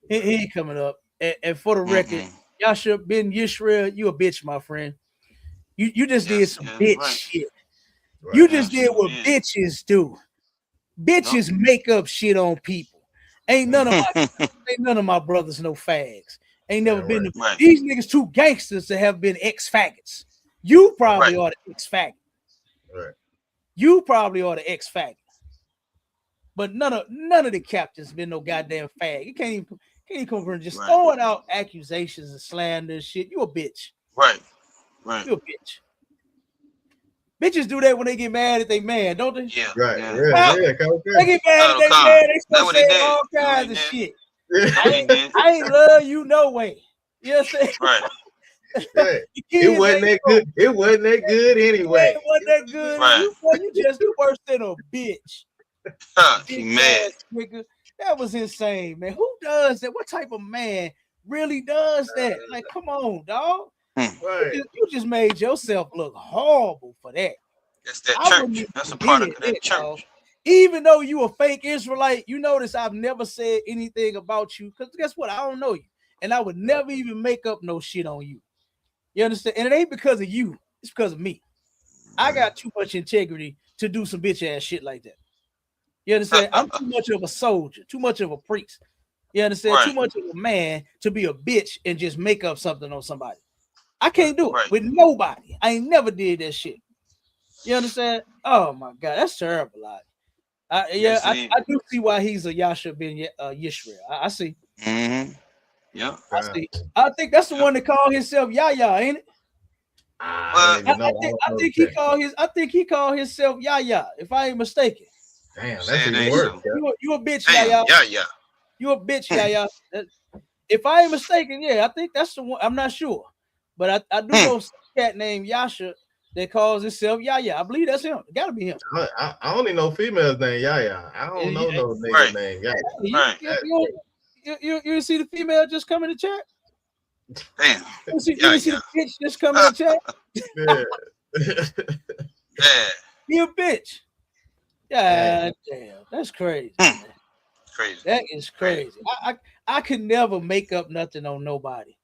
He ain't coming up. And for the record, Yasha Ben Yisrael, you a bitch, my friend. You just did some bitch shit. You just did what bitches do. Bitches make up shit on people. Ain't none of my brothers no fags. Ain't never been. These niggas too gangsters to have been ex-faggots. You probably are the ex-faggot. You probably are the ex-faggot. But none of the captains been no goddamn fag. You can't even come from just throwing out accusations and slander and shit. You a bitch. Right. You a bitch. Bitches do that when they get mad at they man, don't they? Yeah. They get mad at they man. They start saying all kinds of shit. I ain't love you no way. You know what I'm saying? Right. It wasn't that good. It wasn't that good anyway. It wasn't that good. You just worse than a bitch. He mad. Nigga. That was insane, man. Who does that? What type of man really does that? Like, come on, dog. You just made yourself look horrible for that. That's that church. That's a product of that church. Dog. Even though you a fake Israelite, you notice I've never said anything about you. Because guess what? I don't know you. And I would never even make up no shit on you. You understand? And it ain't because of you. It's because of me. I got too much integrity to do some bitch ass shit like that. You understand? I'm too much of a soldier, too much of a priest. You understand? Too much of a man to be a bitch and just make up something on somebody. I can't do it with nobody. I ain't never did that shit. You understand? Oh my God, that's terrible. I do see why he's a Yasha Ben Yisrael. I see. Yeah, I see. I think that's the one that called himself Yahya, ain't it? I think he called himself Yahya, if I ain't mistaken. Damn, that's even worse. You a bitch, Yahya. Yeah. You a bitch, Yahya. If I ain't mistaken, I think that's the one. I'm not sure, but I do know some cat named Yasha that calls himself Yahya. I believe that's him. It gotta be him. I only know females named Yahya. I don't know no nigga named Yahya. You see the female just come in the chat? Damn. You see the bitch just come in the chat? Yeah. He a bitch. God damn, that's crazy. Crazy. That is crazy. I could never make up nothing on nobody.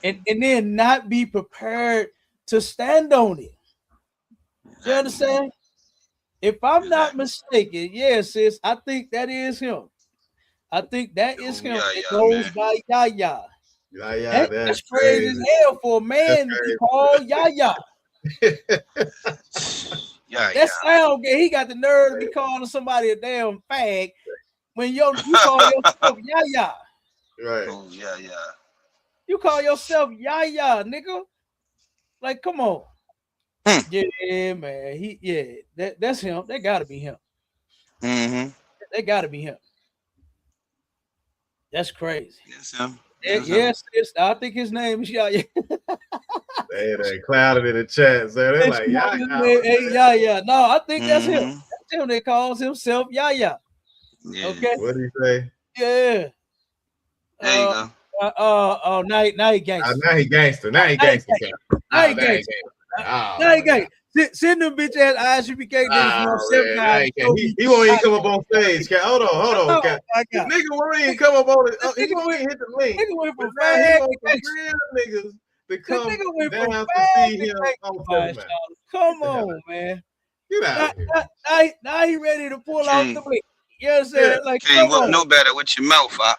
And then not be prepared to stand on it. You understand? If I'm not mistaken, sis, I think that is him. I think that is him. It goes by Yahya. That's crazy as hell for a man to be called Yahya. That sound good. He got the nerve to be calling somebody a damn fag when you call yourself Yahya. Right. Oh, yeah. You call yourself Yahya, nigga. Like, come on. Yeah, man. That's him. That gotta be him. That gotta be him. That's crazy. Yes, him. Yes, I think his name is Yahya. They clouded in the chat, so they're like, Yahya. No, I think that's him. That's him that calls himself Yahya. Yeah. Okay. What do you say? Yeah. There you go. Now he gangster. Now he gangster. Now he gangster. Send them bitch ass ISUPK niggas from 7 guys. He won't even come up on stage, Cat. Hold on, Cat. Nigga won't even come up on it. He won't even hit the link. Nigga went from fag real niggas to come down to see him on 7 man. Come on, man. Get out of here. Now he ready to pull out the link. You know what I'm saying? Like, can't work no better with your mouth out.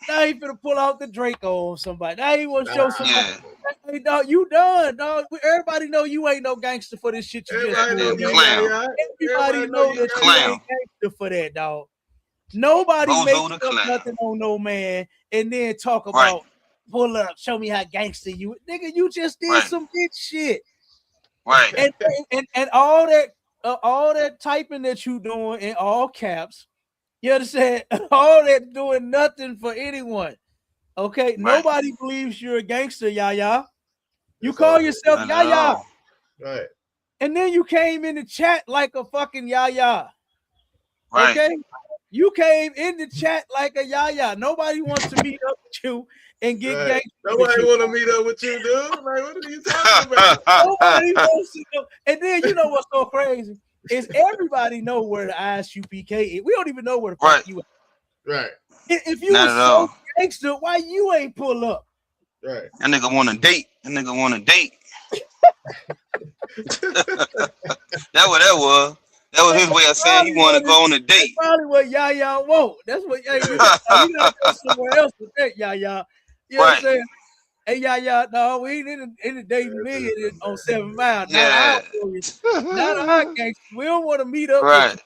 Now he finna pull out the Draco on somebody. Now he want to show somebody. Hey, dog, you done, dog. Everybody know you ain't no gangster for this shit you just doing. Everybody know that you ain't gangster for that, dog. Nobody makes up nothing on no man and then talk about pull up, show me how gangster you. Nigga, you just did some bitch shit. Right. And all that typing that you doing in all caps, you understand? All that doing nothing for anyone. Okay, nobody believes you're a gangster, Yaya. You call yourself Yaya. Right. And then you came in the chat like a fucking Yaya. Right. Okay? You came in the chat like a Yaya. Nobody wants to meet up with you and get gangster. Nobody want to meet up with you, dude. Like, what are you talking about? Nobody wants to know. And then you know what's so crazy? Is everybody know where the ISUPK is. We don't even know where the fuck you at. Right. If you were so gangster, why you ain't pull up? Right. That nigga want a date. That what that was. That was his way of saying he want to go on a date. That's probably what Yaya want. That's what you gotta go somewhere else with that, Yaya. You know what I'm saying? Hey, Yaya, no, we ain't in the dating million on 7 Mile. Yeah. Not our gangster. We don't want to meet up with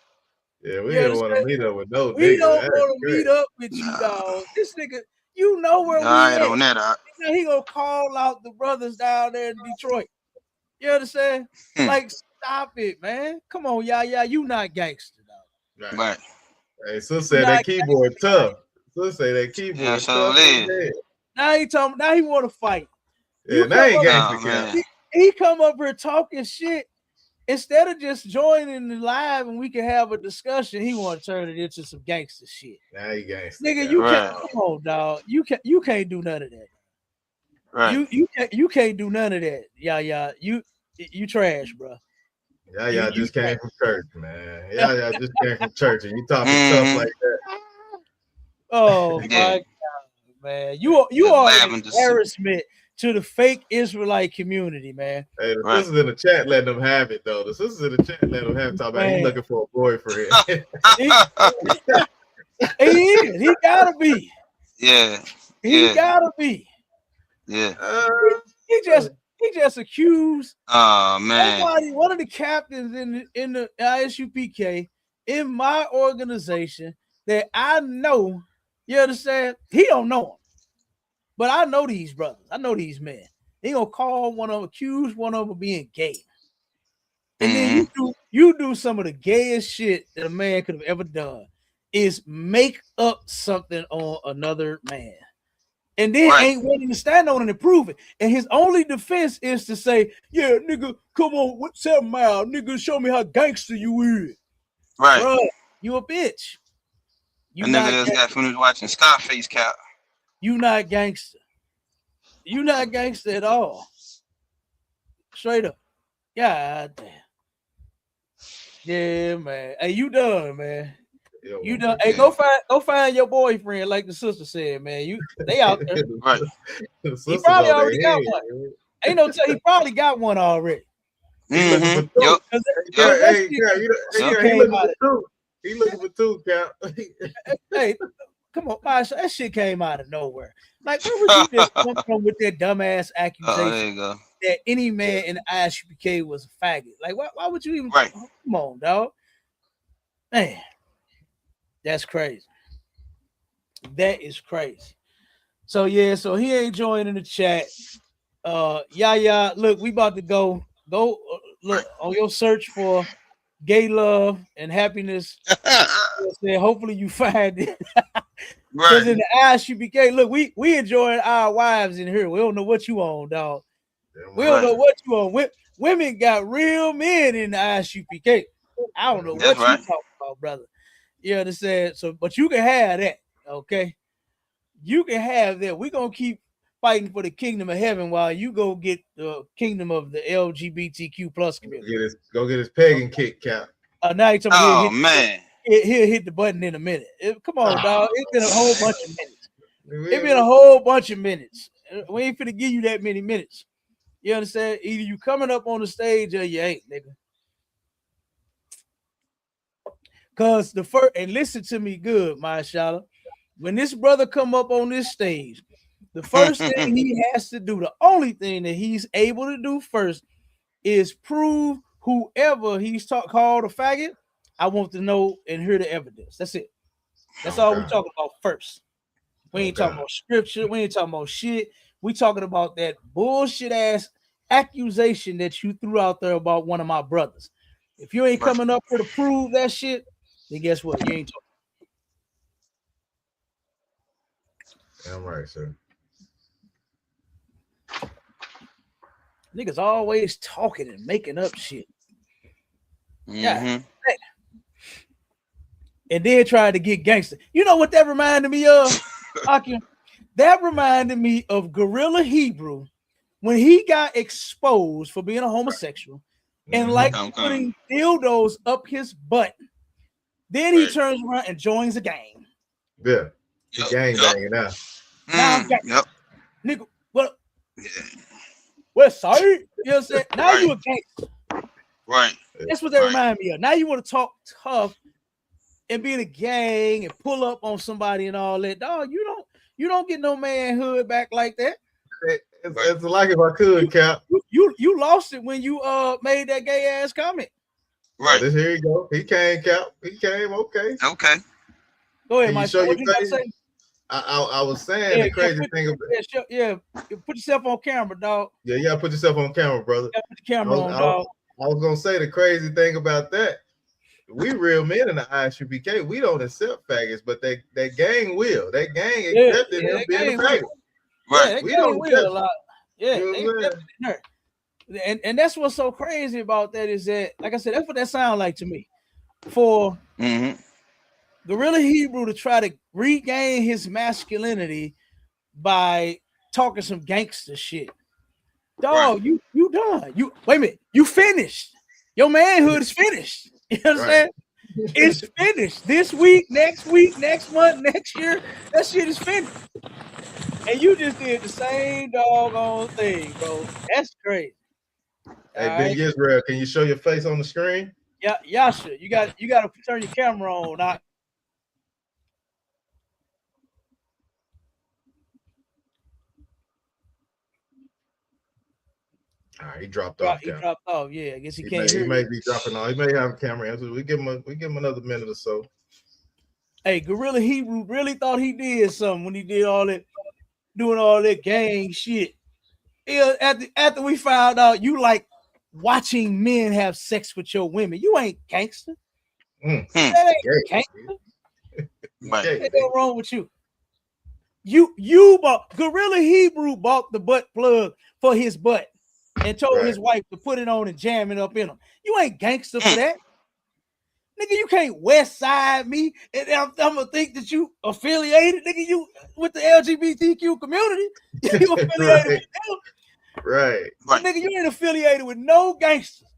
you. Yeah, we don't want to meet up with no nigga. We don't want to meet up with you, dog. This nigga, you know where we at. On that, he gonna call out the brothers down there in Detroit. You understand? Like, stop it, man. Come on, Yaya, you not gangster, dog. Right. Hey, so say that keyboard tough. So say that keyboard tough. Now he talking. Now he want to fight. Yeah, now he gangster. He come up here talking shit instead of just joining the live and we can have a discussion. He want to turn it into some gangster shit. Now he gangster. Nigga, you can't. Come on, dog. You can't do none of that. Right. You can't do none of that. Yeah. You trash, bro. Yeah, just came from church, man. Yeah, just came from church, and you talking tough like that. Oh my God, man! You are an embarrassment to the fake Israelite community, man. Hey, the sisters in the chat letting them have it though. The sisters in the chat letting them have it. Talk about he looking for a boyfriend. He is. He gotta be. Yeah. He gotta be. Yeah. He just accused. Oh man. One of the captains in the ISUPK in my organization that I know. You understand? He don't know him, but I know these brothers. I know these men. He gonna call one of them, accuse one of them of being gay, and then you do some of the gayest shit that a man could have ever done is make up something on another man. And then ain't willing to stand on it and prove it. And his only defense is to say, yeah, nigga, come on, what's 7 Mile? Nigga, show me how gangster you is. Right. Bro, you a bitch. You nigga just got finished watching Scarface Cap. You not gangster. You not gangster at all. Straight up. God damn. Yeah, man. Hey, you done, man. You done. Hey, go find your boyfriend, like the sister said, man. They out there. Right. He probably already got one. Ain't no tell he probably got one already. He looking for two, Cap. Hey, come on, Masha, that shit came out of nowhere. Like, where would you just come from with that dumbass accusation that any man in the ISUPK was a faggot? Like, why would you even come on, dog? Man. That's crazy. That is crazy. So yeah, so he ain't joining the chat. Yeah. Look, we about to go look on your search for gay love and happiness. Hopefully you find it. Because in the ISUPK, look, we enjoying our wives in here. We don't know what you on, dog. We don't know what you on. Women got real men in the ISUPK. I don't know what you talking about, brother. You understand? So, but you can have that, okay? You can have that. We're gonna keep fighting for the kingdom of heaven while you go get the kingdom of the LGBTQ plus community. Go get his pagan kick, Cap. Now he's oh man, he'll hit the button in a minute. Come on, dog. It's been a whole bunch of minutes. It's been a whole bunch of minutes. We ain't finna give you that many minutes. You understand? Either you coming up on the stage or you ain't, nigga. Cause the first, and listen to me good, mashallah. When this brother come up on this stage, the first thing he has to do, the only thing that he's able to do first, is prove whoever he's called a faggot. I want to know and hear the evidence. That's it. That's all we're talking about first. We ain't talking about scripture. We ain't talking about shit. We talking about that bullshit ass accusation that you threw out there about one of my brothers. If you ain't coming up here to prove that shit, then guess what? You ain't talking. I'm right, sir. Niggas always talking and making up shit. Yeah. And then trying to get gangster. You know what that reminded me of? That reminded me of Gorilla Hebrew when he got exposed for being a homosexual and like putting dildos up his butt. Then he turns around and joins a gang. Yeah. The gang banging now. Now I'm gang. Nigga, what? West side? You know what I'm saying? Now you a gangster. Right. That's what that remind me of. Now you want to talk tough and be in a gang and pull up on somebody and all that. Dog, you don't get no manhood back like that. It's like if I could, Cap. You lost it when you made that gay ass comment. Right. Oh, here you go. He came, Cap. He came. Okay. Okay. Go ahead, Mike. What you got to say? I was saying the crazy thing about put yourself on camera, dog. Yeah, you gotta put yourself on camera, brother. Put the camera on, dog. I was gonna say the crazy thing about that. We real men in the ISUPK, we don't accept faggots, but that gang will. That gang accepted him being a faggot. Right. Yeah, we don't will a lot. Yeah, they accepted her. And that's what's so crazy about that is that, like I said, that's what that sounds like to me. For Gorilla Hebrew to try to regain his masculinity by talking some gangster shit. Dog, you done. You wait a minute, you finished. Your manhood is finished. You know what I'm saying? It's finished. This week, next month, next year, that shit is finished. And you just did the same doggone thing, bro. That's crazy. Hey, Big Israel, can you show your face on the screen? Yeah, Yasha, you got to turn your camera on. All right, he dropped off. He dropped off. Yeah, I guess he can't hear. He may be dropping off. He may have a camera answer. We give him another minute or so. Hey, Gorilla Hebrew really thought he did something when he did all that, doing all that gang shit. Yeah, after we found out you like watching men have sex with your women, you ain't gangster. That ain't gangster. What's wrong with you? You bought Gorilla Hebrew bought the butt plug for his butt and told his wife to put it on and jam it up in him. You ain't gangster for that. Nigga, you can't West Side me, and I'm gonna think that you affiliated, nigga, you with the LGBTQ community. You affiliated with them. Right. Nigga, you ain't affiliated with no gangsters.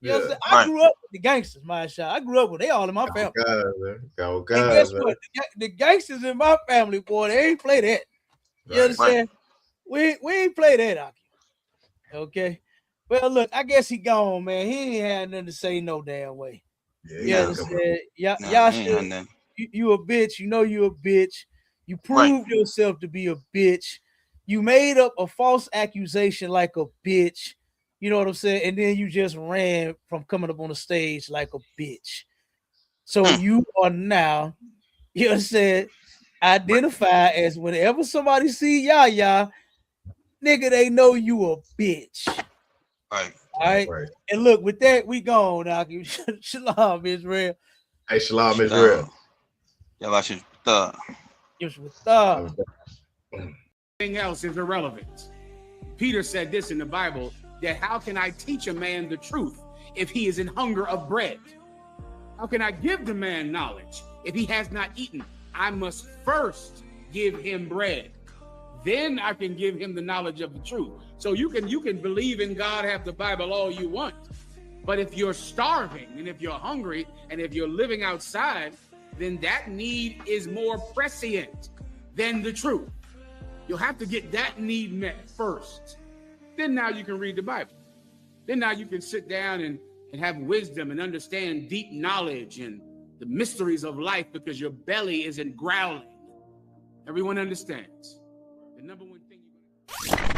You know what I'm saying? I grew up with the gangsters, my shot. I grew up with they all in my family. God, and guess what? The gangsters in my family, boy, they ain't play that. You understand? We ain't play that, Aki. Okay. Well, look, I guess he gone, man. He ain't had nothing to say no damn way. Yeah, Yasha, you a bitch. You know you a bitch. You proved yourself to be a bitch. You made up a false accusation like a bitch. You know what I'm saying? And then you just ran from coming up on the stage like a bitch. So you are now, you know what I'm saying, identify as whenever somebody see Yaya, nigga, they know you a bitch. Right. All right. And look, with that, we gone. Shalom, Israel. Hey, Shalom, Israel. Everything else is irrelevant. Peter said this in the Bible, that how can I teach a man the truth if he is in hunger of bread? How can I give the man knowledge if he has not eaten? I must first give him bread. then I can give him the knowledge of the truth. So you can believe in God, have the Bible all you want. But if you're starving and if you're hungry and if you're living outside, then that need is more prescient than the truth. You'll have to get that need met first. Then now you can read the Bible. Then now you can sit down and have wisdom and understand deep knowledge and the mysteries of life, because your belly isn't growling. Everyone understands. The number one thing you're going to